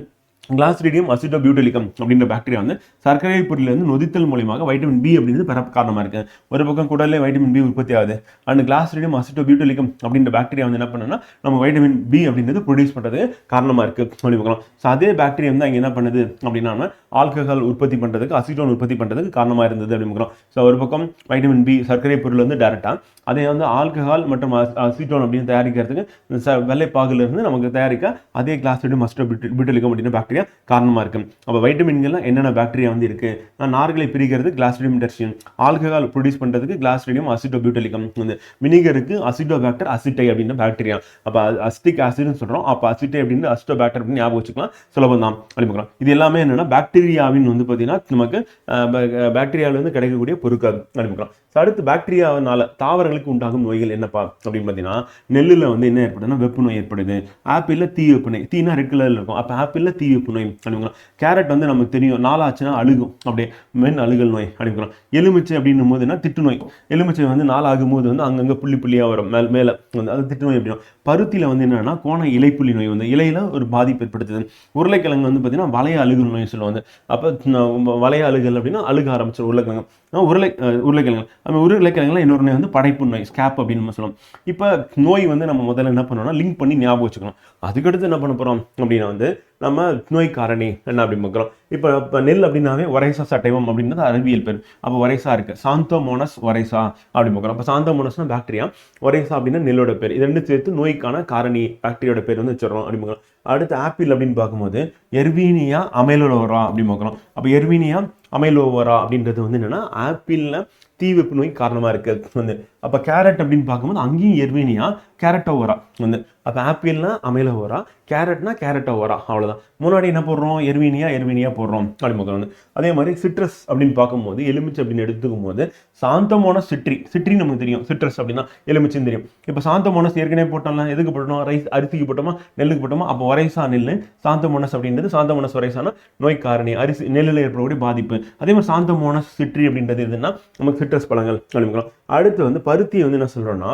கிளாஸ்ட்ரீடியம் அசிட்டோ பியூட்டலிக்கம் அப்படின்ற பாக்டீரியா வந்து சர்க்கரை பொருளிலிருந்து நொதித்தல் மூலமாக வைட்டமின் பி அப்படின்றது பெற காரணமாக இருக்குது. ஒரு பக்கம் குடல்லே வைட்டமின் பி உற்பத்தி ஆகுது. அண்ட் கிளாஸ்ட்ரீடியம் அசிட்டோ பியூட்டலிக்கம் அப்படின்ற பாக்டீரியா வந்து என்ன பண்ணுன்னா நம்ம வைட்டமின் பி அப்படின்றது ப்ரொடியூஸ் பண்ணுறது காரணமாக இருக்குது சொல்லி பார்க்கலாம். ஸோ அதே பாக்டீரியா வந்து அங்கே என்ன பண்ணுது அப்படின்னா ஆல்கஹால் உற்பத்தி பண்ணுறதுக்கு, அசிட்டோன் உற்பத்தி பண்ணுறதுக்கு காரணமாக இருந்தது அப்படின்னு பார்க்கலாம். ஸோ ஒரு பக்கம் வைட்டமின் பி சர்க்கரை பொருள் வந்து டேரெக்டாக, அதே வந்து ஆல்கஹால் மற்றும் அசிட்டோன் அப்படின்னு தயாரிக்கிறதுக்கு வெள்ளைப்பாகிலிருந்து நமக்கு தயாரிக்க அதே கிளாஸ்ட்ரீடியம் அசிட்டோ பியூட்டலிக்கம் அப்படின்ற பாக்டீரியா பாக்டீரியா காரணமா இருக்கு. அப்போ வைட்டமின்கள்ல என்னென்ன பாக்டீரியா வந்து இருக்கு, நார்களை பிரிக்கிறது கிளாஸ்ட்ரிடியம் டெர்சியம், ஆல்கஹால் ப்ரொடியூஸ் பண்றதுக்கு கிளாஸ்ட்ரிடியம் அசிட்டோபியூட்டலிகம், வந்து வினிகருக்கு அசிட்டோபாக்டர் அசிட்டை அப்படின்ற பாக்டீரியா. அப்போ அசிட்டிக் ஆசிட்னு சொல்றோம், அப்போ அசிட்டை அப்படின்னு அசிட்டோபாக்டர் அப்படின்னு ஞாபகம் வச்சுக்கலாம், சுலபம் தான் அப்படிங்கிறோம். இது எல்லாமே என்னன்னா பாக்டீரியாவின் வந்து பார்த்தீங்கன்னா நமக்கு பாக்டீரியாவில இருந்து கிடைக்கக்கூடிய பொருட்கள் அப்படிங்கிறோம். அடுத்து பாக்டீரியாவினால தாவரங்களுக்கு உண்டாகும் நோய்கள் என்னப்பா அப்படின்னு பார்த்தீங்கன்னா, நெல்லில் வந்து என்ன ஏற்படுதுன்னா வெப்பு நோய் ஏற்படுது, ஆப்பிளில் தீ வெப்பு நோய், தீனா ரெட் கலரில் இருக்கும், அப்போ ஆப்பிளில் தீ வெப்பு நோய் அப்படிங்கிறோம். கேரட் வந்து நமக்கு தெரியும் நாளாச்சுன்னா அழுகும், அப்படியே மென் அழுகல் நோய் அப்படிங்கிறோம். எலுமிச்சை அப்படின்னும் போதுன்னா திட்டு நோய், எலுமிச்சை வந்து நாளாகும் போது வந்து அங்கங்கே புள்ளி புள்ளியாக வரும் மேலே வந்து அது திட்டு நோய் அப்படின்னா. பருத்தியில் வந்து என்னன்னா கோண இலைப்புள்ளி நோய் வந்து இலையில ஒரு பாதிப்பு ஏற்படுத்துது. உருளைக்கிழங்கு வந்து பார்த்தீங்கன்னா வளைய அழுகல் நோய் சொல்லுவாங்க. அப்போ வளைய அழுகல் அப்படின்னா அழுக ஆரம்பிச்சிடும் உருளைக்கிழங்கு. உருளைக்கிழங்கு நம்ம உருளைக்கிழங்குல இன்னொரு நோய் வந்து படைப்பு நோய், ஸ்கேப் அப்படின்னு நம்ம சொல்லுவோம். இப்போ நோய் வந்து நம்ம முதல்ல என்ன பண்ணோம்னா லிங்க் பண்ணி ஞாபகம் வச்சுக்கணும். அதுக்கடுத்து என்ன பண்ண போறோம் அப்படின்னா வந்து நம்ம நோய் காரணி என்ன அப்படின்னு பார்க்குறோம். இப்போ நெல் அப்படின்னாவே ஒரைசா சட்டைவம் அப்படின்றது அறிவியல் பேர். அப்போ ஒரைசா இருக்கு, சாந்தோமோனஸ் ஒரைசா அப்படின்னு பார்க்குறோம். அப்போ சாந்தோமோனஸ்னா பாக்டீரியா, ஒரைசா அப்படின்னா நெல்லோட பேர். இது ரெண்டு சேர்த்து நோய்க்கான காரணி பாக்டீரியோட பேர் வந்து வச்சிடறோம் அப்படின்னு. அடுத்து ஆப்பிள் அப்படின்னு பார்க்கும்போது எர்வீனியா அமைலோவரா அப்படின்னு பார்க்குறோம். அப்போ எர்வீனியா அமைலோவரா அப்படின்றது வந்து என்னன்னா ஆப்பிள்ல தீ வெப்பு நோய் காரணமா இருக்கு வந்து. அப்போ கேரட் அப்படின்னு பார்க்கும்போது அங்கேயும் எர்வீனியா கேரட்டோவரா வந்து. அப்போ ஆப்பிள்னா அமைலோவரா, கேரட்னா கேரட்டோவரா, அவ்வளோதான். முன்னாடி என்ன போடுறோம், எர்வீனியா போடுறோம் அப்படின்னு பார்க்குறோம். அதே மாதிரி சிட்ரஸ் அப்படின்னு பார்க்கும்போது எலுமிச்சை அப்படின்னு எடுத்துக்கும் போது சாந்தோமோனஸ் சிட்ரி நமக்கு தெரியும், சிட்ரஸ் அப்படின்னா எலுமிச்சுன்னு தெரியும். இப்போ சாந்தோமோனஸ் ஏற்கனவே போட்டோம்ல, எதுக்கு போட்டோம், அரிசிக்கு போட்டோமா நெல்லுக்கு போட்டோமா, அப்போ ஒரைசா நெல் சாந்தோமோனஸ் அப்படின்றது சாந்தோமோனஸ் ஒரைசானா நோய் காரணி, அரிசி நெல்லில் ஏற்படக்கூடிய பாதிப்பு. அதே மாதிரி சாந்தோமோனஸ் சிட்ரி அப்படின்றது எதுன்னா நமக்கு சிட்ரஸ் பழங்கள் அப்படிங்கிறோம். அடுத்து வந்து பருத்தி வந்து என்ன சொல்றோம்னா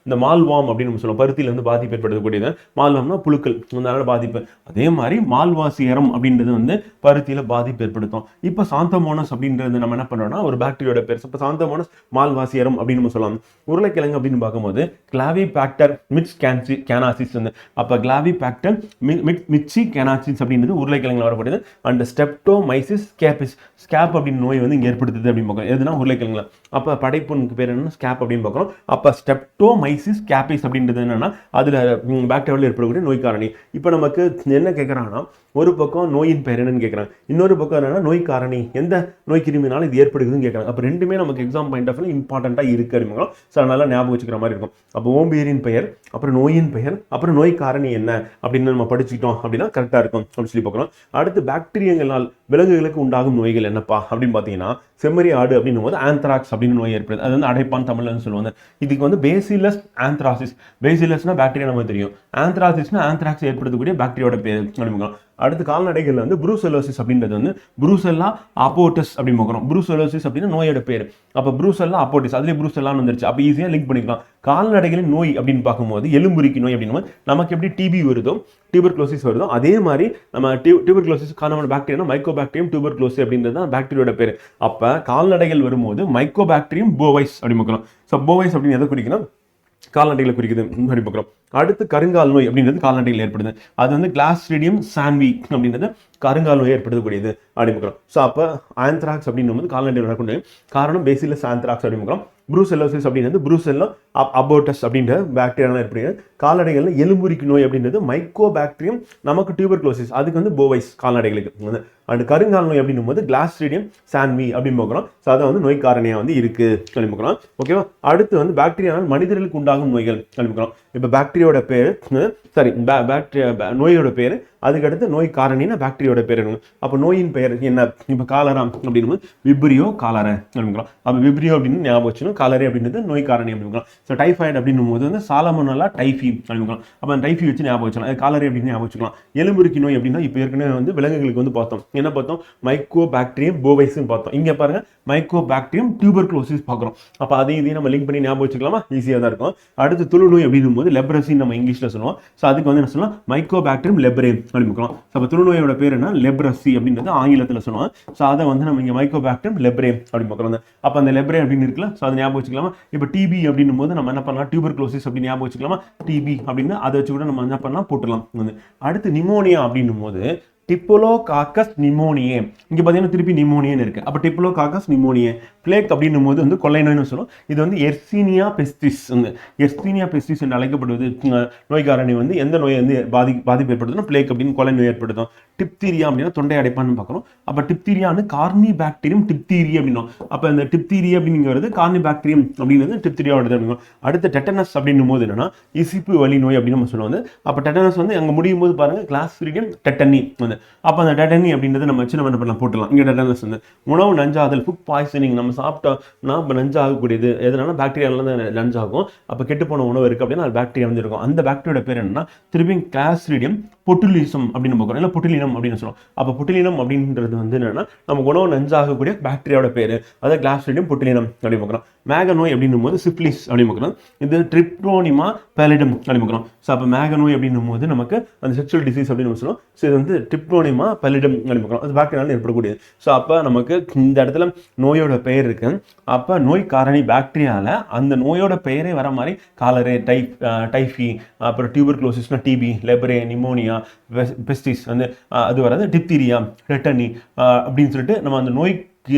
இந்த மால்வாம் அப்படின்னு நம்ம சொல்லுவோம். பருத்தியில வந்து பாதிப்பு ஏற்படுத்தக்கூடியது மால்வாம்னா புழுக்கள், அதனால பாதிப்பு. அதே மாதிரி மால்வாசியரம் அப்படின்றது வந்து பருத்தியில பாதிப்பு ஏற்படுத்தும். இப்போ சாந்தோமோனஸ் அப்படின்றது நம்ம என்ன பண்றோம்னா ஒரு பாக்டீரியோட பேர். இப்போ சாந்தோமோனஸ் மால்வாசியரம் அப்படின்னு நம்ம சொல்லலாம். உருளைக்கிழங்கு அப்படின்னு பார்க்கும்போது கிளாவிபாக்டர் மிட்ஸ் கேனாசிஸ் வந்து. அப்போ கிளாவிபாக்டர் மிட்சி கேனாசிஸ் அப்படின்றது உருளைக்கிழங்குல வரக்கூடியது. அண்ட் ஸ்டெப்டோமைசிஸ் ஸ்கேபிஸ், ஸ்கேப் அப்படின்னு நோய் வந்து இங்கே ஏற்படுத்துது அப்படின்னு பார்க்குறோம். எதுனா உருளைக்கிழங்குல. அப்போ படைப்புனுக்கு பேர் என்ன, ஸ்கேப் அப்படின்னு பார்க்குறோம். அப்போ ஸ்டெப்டோமைசிஸ் கேபிஸ் அப்படின்றது என்னன்னா அதில் பாக்டீரியாவில் ஏற்படக்கூடிய நோய் காரணி. இப்போ நமக்கு என்ன கேட்குறாங்கன்னா ஒரு பக்கம் நோயின் பெயர் என்னன்னு கேட்குறாங்க, இன்னொரு பக்கம் என்னன்னா நோய் காரணி, எந்த நோய் கிருமினாலும் இது ஏற்படுதுன்னு கேட்குறாங்க. அப்போ ரெண்டுமே நமக்கு எக்ஸாம் பாயிண்ட் ஆஃப் வியூ இம்பார்ட்டண்ட்டாக இருக்கு அப்படிங்கிறோம். ஸோ அதனால ஞாபகம் வச்சுக்கிற மாதிரி இருக்கும். அப்போ ஓம்பேரின் பெயர், அப்புறம் நோயின் பெயர், அப்புறம் நோய் காரணி என்ன அப்படின்னு நம்ம படிச்சுக்கிட்டோம் அப்படின்னா கரெக்டாக இருக்கும் அப்படின்னு சொல்லி பார்க்குறோம். அடுத்து பாக்டீரியங்களால் விலங்குகளுக்கு உண்டாகும் நோய்கள் என்னப்பா அப்படின்னு பார்த்தீங்கன்னா செம்மறி ஆடு அப்படின்னும் போது ஆந்த்ராக்ஸ் அப்படின்னு நோய் ஏற்படுது. அது வந்து அடைப்பான் தமிழ்னு சொல்லுவாங்க. இதுக்கு வந்து பேசிலஸ் ஆந்த்ராசிஸ், பேசிலஸ்னா பாக்டீரியா நமக்கு தெரியும், ஆந்த்ராசிஸ்னா ஆந்த்ராக்ஸ் ஏற்படுத்தக்கூடிய பாக்டீரியோட பேர் அப்படிங்கிறோம். அடுத்து கால்நடைகள் வந்து ப்ரூசெல்லோசிஸ் அப்படின்றது வந்து ப்ரூசெல்லா அப்போட்டஸ் அப்படின்னு பார்க்குறோம். ப்ரூசெல்லோசிஸ் அப்படின்னா நோயோட பேர். அப்போ ப்ரூசெல்லா அப்போட்டிஸ், அதுலேயே ப்ரூசெல்லான்னு வந்துருச்சு. அப்போ ஈஸியாக லிங்க் பண்ணிக்கலாம். கால்நடைகளின் நோய் அப்படின்னு பார்க்கும்போது எலும்புரிக்கு நோய் அப்படின்னும் நமக்கு எப்படி டிபி வருதோ டியூபர்குலோசிஸ் வருதோ அதே மாதிரி நம்ம டியூபர்குலோசிஸ் காரணமான பாக்டீரியா மைக்கோபாக்டீரியம் டியூபர்குலோசி அப்படின்றது தான் பாக்டீரியோட பேர். அப்போ கால்நடைகள் வரும்போது மைக்கோபாக்டீரியம் போவைஸ் அப்படின்னு பார்க்குறோம். ஸோ போவைஸ் அப்படின்னு எதை குறிக்கணும், கால்நடைகளை குறிக்குது அப்படி பார்க்குறோம். அடுத்து கருங்கால் நோய் அப்படின்றது கால்நடைகள் ஏற்படுது. அது வந்து கிளாஸ்ட்ரிடியம் சான்வி அப்படின்றது கருங்கால் நோய் ஏற்படுத்தக்கூடியது அப்படின்னு பார்க்குறோம். ஸோ அப்போ ஆந்த்ராக்ஸ் அப்படின்னு வந்து கால்நடைகள் வரக்கூடிய காரணம் பேசிலஸ் ஆந்த்ராக்ஸ் அப்படின்னு பார்க்குறோம். ப்ரூசெல்லோசிஸ் அப்படின்றது ப்ரூசெல்லா அபோட்டஸ் அப்படின்ற பாக்டீரியா ஏற்படுகிறது. கால்நடைகளில் எலும்புரிக்கு நோய் அப்படின்றது மைக்கோபாக்டீரியம், நமக்கு டியூபர்குலோசிஸ் அதுக்கு வந்து போவைஸ் கால்நடைகளுக்கு. அண்ட் கருங்கால் நோய் அப்படின்னும் போது கிளாஸ்ட்ரிடியம் சான்வி அப்படின்னு பார்க்குறோம். ஸோ அதை வந்து நோய் காரணியாக வந்து இருக்கு அப்படின்னு பார்க்குறோம். ஓகேவா. அடுத்து வந்து பாக்டீரியானால் மனிதர்களுக்கு உண்டாகும் நோய்கள் அப்படின்னு பார்க்குறோம். இப்போ பாக்டீரியோட பேர் சரி நோயோட பேர், அதுக்கடுத்து நோய் காரணினா பாக்டீரியோட பேர் இருக்கும். அப்போ நோயின் பெயர் என்ன, இப்போ காலரா அப்படின்னு விப்ரியோ காலரை அப்படிங்கிறோம். அப்போ விப்ரியோ அப்படின்னு ஞாபகம் வச்சுக்கணும், காலரே அப்படின்றது நோய் காரணி அப்படிங்கிறோம். ஸோ டைஃபாய்டு அப்படின்னும் போது வந்து சாலமோனல்லா டைஃபி அப்படிங்கிறோம். அப்போ அந்த டைஃபி வச்சு ஞாபகம் வச்சுக்கலாம், அது காலரே அப்படின்னு ஞாபகம் வச்சுக்கலாம். எலும்புரிக்கு நோய் அப்படின்னா இப்போ ஏற்கனவே வந்து விலங்குகளுக்கு வந்து பார்த்தோம், என்ன பார்த்தோம், மைக்கோபாக்டீரியம் போவைஸ்ன்னு பார்த்தோம். இங்கே பாருங்க மைக்கோபாக்டீரியம் டியூபர்குலோசிஸ் பார்க்குறோம். அப்போ இதையும் நம்ம லிங்க் பண்ணி ஞாபகம் வச்சுக்கலாமா, ஈஸியாக தான் இருக்கும். அடுத்து துளு நோய் அப்படின்னும் போது லெப்ரஸின்னு நம்ம இங்கிலீஷில் சொல்லுவோம். ஸோ அதுக்கு வந்து என்ன சொல்லலாம், மைக்கோபாக்டீரியம் லெப்ரே அப்படின்னு. அப்போ துளுநோயோட பேர் என்ன, லெப்ரஸி அப்படின்றது ஆங்கிலத்தில் சொல்லுவாங்க. ஸோ அதை வந்து நம்ம இங்கே மைக்கோபாக்டீரியம் லெப்ரே அப்படின்னு பார்க்குறோம். அப்போ அந்த லெப்ரே அப்படின்னு இருக்குல்ல, ஸோ அதை ஞாபகம் வச்சுக்கலாமா. இப்போ டிபி அப்படின்னும் போது நம்ம என்ன பண்ணலாம், டியூபர்குலோசிஸ் அப்படின்னு ஞாபகம் வச்சுக்கலாமா, டிபி அப்படின்னு அதை வச்சு கூட நம்ம என்ன பண்ணலாம் போட்டுடலாம். அடுத்து நிமோனியா அப்படின்னும் போது டிப்ளோகாக்கஸ் நிமோனியே. இங்க பாத்தீங்கன்னா திருப்பி நிமோனியன்னு இருக்கு. அப்ப டிப்ளோகாக்கஸ் நிமோனியே. பிளேக் அப்படின்னும் போது வந்து கொள்ளை நோய்னு சொல்லுவோம். இது வந்து எர்சீனியா பெஸ்டிஸ், எர்சீனியா பெஸ்டிஸ் என்று அழைக்கப்படுவது நோய்க்காரணி வந்து எந்த நோயை வந்து பாதிப்பு ஏற்படுத்தும், பிளேக் அப்படின்னு கொள்ளை நோய் ஏற்படுத்தும். டிப்தீரியா அப்படின்னா தொண்டை அடைப்பான்னு பார்க்கணும். அப்ப டிப்தீரியான்னு கார்னி பாக்டீரியம் டிப்தீரி அப்படின்னும். அப்ப இந்த டிப்தீரியா அப்படிங்கிறது கார்னி பாக்டீரியம் அப்படிங்கிறது டிப்தீரியாவோட அப்படிங்கும். அடுத்து டெட்டனஸ் அப்படின்னும் போது என்னன்னா இசிப்பு வலி நோய் அப்படின்னு நம்ம சொல்லுவோம். அப்ப டெட்டனஸ் வந்து அங்க முடியும் போது பாருங்க கிளாஸ்ட்ரிடியம் டெட்டனி வந்து. அப்ப அந்த டெட்டனி அப்படின்றது நம்ம சின்ன பண்ணலாம் போட்டுலாம். இங்க டெட்டனஸ் வந்து உணவு நஞ்சாதல், ஃபுட் பாய்சனிங், நம்ம சாப்பிட்டோம்னா இப்போ நஞ்சாகக்கூடியது எதனால பாக்டீரியால தான் நஞ்சாகும். அப்ப கெட்டுப்போன உணவு இருக்கு அப்படின்னா அது பாக்டீரியா வந்து இருக்கும். அந்த பாக்டீரியோட பேர் என்னன்னா திருப்பியும் கிளாஸ்ட்ரிடியம் பொட்டுலிசம் அப்படின்னு பார்க்கணும், இல்லை பொட்டுலினம் அப்படின்னு சொல்லுவோம். அப்போ பொட்டுலினம் அப்படின்றது வந்து என்னன்னா நமக்கு உணவு நஞ்சாகக்கூடிய பாக்டீரியாவோட பேர், அதாவது கிளாஸ்ட்ரிடியம் பொட்டுலினம் அப்படின்னு பார்க்கணும். மேக நோய் அப்படின்னும் போது சிப்லிஸ் அப்படின்னு பார்க்கணும். இது ட்ரிப்டோனிமா பேலிடம் அப்படின்னு பார்க்கணும். ஸோ அப்போ மேக நோய் அப்படின்னும் போது நமக்கு அந்த செக்ஷுவல் டிசீஸ் அப்படின்னு சொல்லுவோம். ஸோ இது வந்து ட்ரிப்டோனிமா பேலிடம் அப்படின்னு பார்க்கணும். அது பாக்டீரியால ஏற்படக்கூடியது. ஸோ அப்போ நமக்கு இந்த இடத்துல நோயோட பெயர் இருக்கு. அப்போ நோய் காரணி பாக்டீரியால அந்த நோயோட பெயரே வர மாதிரி காலரே, டைஃபி, அப்புறம் டியூபர்குலோசிஸ்னா டிபி, லெபரே, நிமோனியா, பெஸ்டிஸ் வந்து அது வராது, டிப்தீரியா, டெட்டனி அப்படின்னு சொல்லிட்டு நம்ம அந்த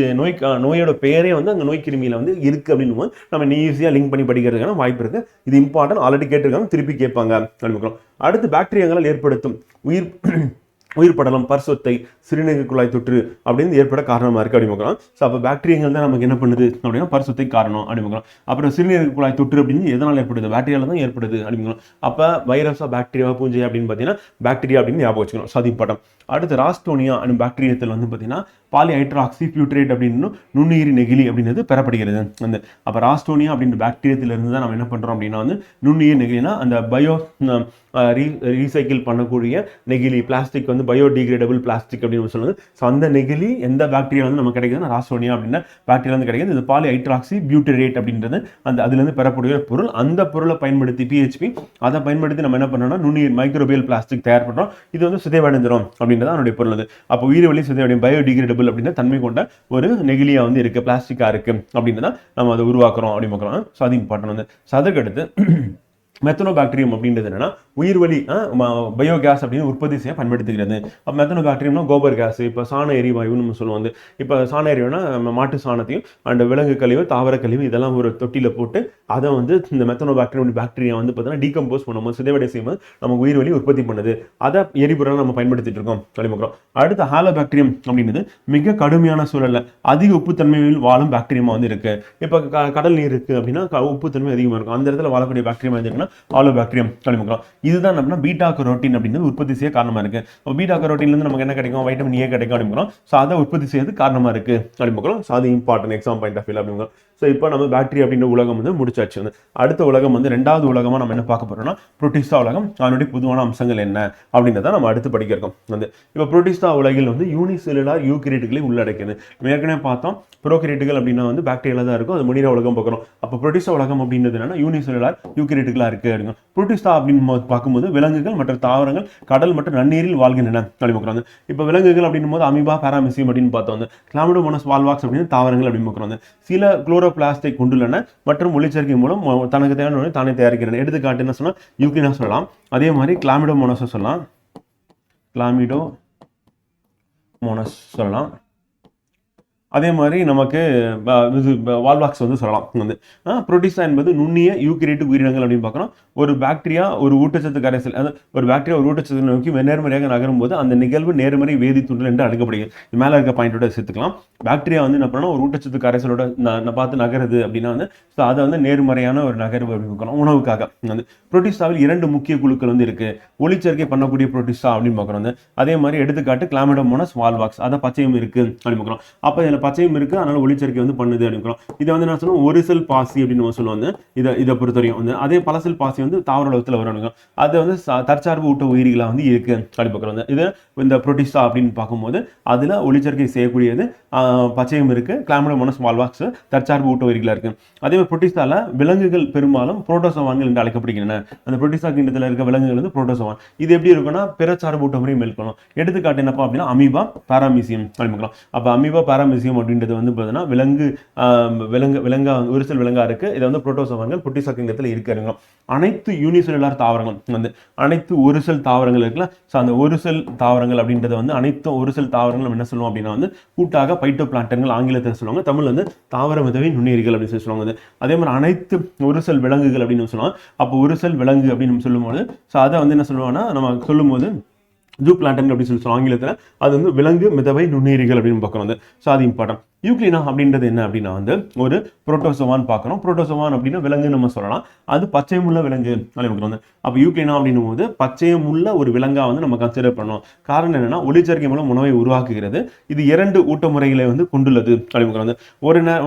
நோயோட பெயரே வந்து அந்த நோய் கிருமியில வந்து இருக்கு அப்படின்னு நம்ம ஈஸியா லிங்க் பண்ணி படிக்கிறதுக்கான வாய்ப்பு இருக்கு. இது இம்பார்ட்டன்ட், ஆல்ரெடி கேட்டிருக்காங்க, திருப்பி கேட்பாங்க. அடுத்து பாக்டீரியாக்கள் ஏற்படுத்தும் உயிர் படலம், பர்சொத்தை, சிறுநீரக குழாய் தொற்று அப்படின்னு ஏற்பட காரணமா இருக்கு அப்படின்னு பார்க்கலாம். ஸோ அப்போ பாக்டீரியாக்கள் தான் நமக்கு என்ன பண்ணுது அப்படின்னா பர்சொத்தை காரணம் அப்படின்னு பார்க்கலாம். அப்புறம் சிறுநீரக குழாய் தொற்று அப்படின்னு எதனால் ஏற்படுது, பாக்டீரியால தான் ஏற்படுது அப்படின்னு. அப்போ வைரஸா பாக்டீரியா பூஞ்சை அப்படின்னு பார்த்தீங்கன்னா பாக்டீரியா அப்படின்னு ஞாபகம் வச்சுக்கணும். ஸோ அது இம்பார்ட்டன்ட். அடுத்து ராஸ்டோனியா அப்படின்னு பாக்டீரியத்தில் வந்து பார்த்தீங்கன்னா பாலிஹைட்ராக்சி பியூட்ரேட் அப்படின்னு நுண்ணுயிரி நெகிழி அப்படின்றது பெறப்படுகிறது வந்து. அப்போ ராஸ்டோனியா அப்படின்ற பாக்டீரியத்திலிருந்து தான் நம்ம என்ன பண்ணுறோம் அப்படின்னா வந்து நுண்ணுயிர் நெகிழினா அந்த ரீசைக்கிள் பண்ணக்கூடிய நெகிழி, பிளாஸ்டிக் வந்து பயோடிகிரேடபிள் பிளாஸ்டிக் அப்படின்னு சொல்லுவாங்க. ஸோ அந்த நெகிழி எந்த பாக்டீரியா வந்து நமக்கு கிடைக்குதுன்னா ராஸ்டோனியா அப்படின்னா பாக்டீரியா வந்து கிடைக்குது. இது பாலிஹைட்ராக்சி பியூட்டரேட் அப்படின்றது அந்த அதுலேருந்து பெறக்கூடிய பொருள். அந்த பொருளை பயன்படுத்தி பிஹெச்பி அதை பயன்படுத்தி நம்ம என்ன பண்ணோம்னா நுண்ணுயிர் மைக்ரோபியல் பிளாஸ்டிக் தயார் பண்ணுறோம். இது வந்து சிதைவடைந்துடும் அப்படின்றது அதனுடைய பொருள். அது அப்போ உயிர்வழி சிதைவடையும் பயோடிகிரேடபிள் அப்படின்னா தன்மை கொண்ட ஒரு நெகிழியா வந்து இருக்கு, பிளாஸ்டிக்கா இருக்கு அப்படின்னு தான் நம்ம அதை உருவாக்குறோம் அப்படின்னு பார்க்கலாம். ஸோ அது இம்பார்ட்டன் வந்து. ஸோ அதுக்கடுத்து மெத்தனோபாக்டீரியம் அப்படின்றது என்னன்னா உயிர்வழி பயோகேஸ் அப்படின்னு உற்பத்தி செய்ய பயன்படுத்துகிறது. அப்போ மெத்தனோபாக்டீரியம்னா கோபர் கேஸ், இப்போ சாண எரிவாயுன்னு நம்ம சொல்லுவோம். வந்து இப்போ சாண எரிவாயுனா மாட்டு சாணத்தையும் அண்ட் விலங்கு கழிவு, தாவர கழிவு இதெல்லாம் ஒரு தொட்டியில் போட்டு அதை வந்து இந்த மெத்தனோபாக்டீரியம் பாக்டீரியா வந்து பார்த்தீங்கன்னா டீகம்போஸ் பண்ணும்போது சிதைவடை செய்யும்போது நமக்கு உயிர்வழி உற்பத்தி பண்ணுது. அதை எரிபொருளாக நம்ம பயன்படுத்திட்டு இருக்கோம் கழிமுக்கிறோம். அடுத்து ஹாலோபாக்டீரியம் அப்படின்றது மிக கடுமையான சூழல்ல அதிக உப்புத்தன்மையில் வாழும் பாக்டீரியா வந்து இருக்கு. இப்போ கடல் நீர் இருக்கு அப்படின்னா உப்புத்தன்மை அதிகமாக இருக்கும். அந்த இடத்துல வாழக்கூடிய பாக்டீரியா இருக்குன்னா ஹாலோபாக்டீரியம் கழிமுக்கிறோம். இதுதான் நம்ம பீட்டா கரோட்டின் அப்படின்றது உற்பத்தி செய்ய காரணமா இருக்கு. பீட்டா கரோட்டின்லேருந்து நமக்கு என்ன கிடைக்கும், வைட்டமின் ஏ கிடைக்கும் அப்படிங்கிறோம். ஸோ அதை உற்பத்தி செய்யறது காரணமா இருக்கு அப்படிங்கிறோம். ஸோ அது important exam point of view அப்படிங்கிறோம். ஸோ இப்போ நம்ம பாக்டீரியா அப்படின்ற உலகம் வந்து முடிச்சாச்சு. வந்து அடுத்த உலகம் வந்து ரெண்டாவது உலகமாக நம்ம என்ன பார்க்க போறோம்னா புரோட்டிஸ்டா உலகம். அதனுடைய பொதுவான அம்சங்கள் என்ன அப்படின்றத நம்ம அடுத்து படிக்க இருக்கோம். வந்து இப்போ புரோட்டிஸ்டா உலகில் வந்து யூனிசெல்லுலார் யூகரியோட்களை உள்ளடக்கியது. ஏற்கனவே பார்த்தோம் ப்ரோகரியோட்கள் அப்படின்னா வந்து பாக்டீரியா தான் இருக்கும். அது மனித உலகம் பார்க்குறோம். அப்போ புரோட்டிஸ்டா உலகம் அப்படின்றது என்னன்னா யூனிசெல்லுலார் யூகரியோட்களா இருக்கு அப்படிங்க. புரோட்டிஸ்டா அப்படின்னு பார்க்கும்போது விலங்குகள் மற்றும் தாவரங்கள் கடல் மற்றும் நன்னீரில் வாழ்கின்றன அப்படின்னு பார்க்குறாங்க. இப்போ விலங்குகள் அப்படின்னும் போது அமீபா, பாராமிசியம் அப்படின்னு பார்த்தோம். வந்து கிளாமிடோமோனஸ் வால்வாக்ஸ் அப்படின்னு தாவரங்கள் அப்படின்னு பார்க்குறாங்க. சில குளோரோபிளாஸ்டை கொண்டுள்ளன மற்றும் ஒளிச்சேர்க்கை மூலம் தனக்கு தேவையான தானே தயாரிக்கிறன. எடுத்துக்காட்டு என்ன சொன்னா யூக்ளினா சொல்லலாம். அதே மாதிரி கிளாமிடோமோனஸ் சொல்லலாம், கிளாமிடோமோனஸ் சொல்லலாம். அதே மாதிரி நமக்கு இது வால்வாக்ஸ் வந்து சொல்லலாம். வந்து புரோட்டிஸ்டா என்பது நுண்ணிய யூகரியோட்டிக் உயிரினங்கள் அப்படின்னு பார்க்குறோம். ஒரு பாக்டீரியா ஒரு ஊட்டச்சத்து கரைசல், ஒரு பாக்டீரியா ஒரு ஊட்டச்சத்து நோக்கி நேர்மறையாக நகரும் போது அந்த நிகழ்வு நேர்மறை வேதி தூண்டல் என்று அழைக்கப்படுகிறது. மேலே இருக்க பாயிண்டோட சேர்த்துக்கலாம். பாக்டீரியா வந்து என்ன பண்ணணும், ஒரு ஊட்டச்சத்து கரைசலோட பார்த்து நகருது அப்படின்னா வந்து ஸோ அதை வந்து நேர்மறையான ஒரு நகர்வு அப்படின்னு உணவுக்காக. வந்து புரோட்டிஸ்டாவில் 2 முக்கிய குழுக்கள் வந்து இருக்கு. ஒளிச்சேர்க்கை பண்ணக்கூடிய புரோட்டிஸ்டா அப்படின்னு பார்க்குறோம். வந்து அதே மாதிரி எடுத்துக்காட்டு கிளாமிடோமோனஸ் வால்வாக்ஸ், அதை பச்சையும் இருக்கு அப்படின்னு பார்க்குறோம். அப்போ இதில் பச்சையும் இருக்கு, அதனால ஒளிச்சேர்க்கை வந்து பண்ணுது அப்படின்னு. இதை வந்து நான் சொல்லுவோம் ஒரு செல் பாசி அப்படின்னு நம்ம சொல்லுவோம். இதை பொறுத்தவரையும் வந்து அதே பல செல் பாசி வந்து தாவர உலகத்தில் வரும். அது வந்து தற்சார்பு ஊட்ட உயிரிகளாக வந்து இருக்கு அப்படின்னு பார்க்குறோம். இது இந்த புரோட்டிஸ்டா அப்படின்னு பார்க்கும்போது அதில் ஒளிச்சேர்க்கை செய்யக்கூடியது பச்சையும் இருக்கு, கிளாமிடோமோனஸ் வால்வாக்ஸ் தற்சார்பு ஊட்ட உயிரிகளாக இருக்கு. அதே மாதிரி புரோட்டிஸ்டால விலங்குகள் பெரும்பாலும் புரோட்டோசோவான்கள் என்று அழைக்கப்படுகின்றன. அந்த புரோட்டிஸ்டா கிண்டத்தில் இருக்க விலங்குகள் வந்து புரோட்டோசோவான். இது எப்படி இருக்குன்னா பிறச்சார்பு ஊட்ட முறை மேற்கொள்ளும். எடுத்துக்காட்டு என்னப்பா அப்படின்னா அமீபா, பாராமிசியம் அப்படின்னு பார்க்கலாம். அப்போ அமீபா, பாராமிசியம் மைசீலியம் அப்படின்றது வந்து பார்த்தீங்கன்னா விலங்கா ஒரு செல் விலங்கா இருக்கு. இதை வந்து புரோட்டோசோவான்கள் புட்டிசாக்கிங்கத்தில் இருக்காருங்க. அனைத்து யூனிசெல்லுலார் தாவரங்கள் வந்து அனைத்து ஒரு செல் தாவரங்கள் இருக்குல்ல, ஸோ அந்த ஒரு செல் தாவரங்கள் அப்படின்றது வந்து அனைத்து ஒரு செல் தாவரங்கள் நம்ம என்ன சொல்லுவோம் அப்படின்னா வந்து கூட்டாக பைட்டோ பிளான்டன்கள் ஆங்கிலத்தில் சொல்லுவாங்க, தமிழ் வந்து தாவர மிதவை நுண்ணுயிரிகள் அப்படின்னு சொல்லி சொல்லுவாங்க. அதே மாதிரி அனைத்து ஒரு செல் விலங்குகள் அப்படின்னு சொல்லுவாங்க. அப்போ ஒரு செல் விலங்கு அப்படின்னு நம்ம சொல்லும்போது ஸோ அதை வந்து என்ன சொல்லுவாங்கன்னா நம்ம சொல்லும்போது ஜூ பிளான்டன் அப்படின்னு சொல்லி சொல்லுவாங்க ஆங்கிலத்தில். அது வந்து விலங்கு மிதவை நுண்ணுயிரிகள் அப்படின்னு பார்க்குறோம் வந்து. ஸோ அது இம்பார்ட்டன்ட். யூக்ளினா அப்படின்றது என்ன அப்படின்னா வந்து ஒரு புரோட்டோசோவான் பார்க்குறோம். புரோட்டோசோவான் அப்படின்னா விலங்கு நம்ம சொல்லலாம். அது பச்சையமுள்ள விலங்கு அப்படின்னு வந்து. அப்போ யூக்ளினா அப்படின்னும் போது பச்சையமுள்ள ஒரு விலங்கா வந்து நம்ம கன்சிடர் பண்ணோம். காரணம் என்னன்னா ஒளிச்சேர்க்கை மூலம் உணவை உருவாக்குகிறது. இது 2 ஊட்ட முறைகளை வந்து கொண்டுள்ளது அப்படின்னு வந்து.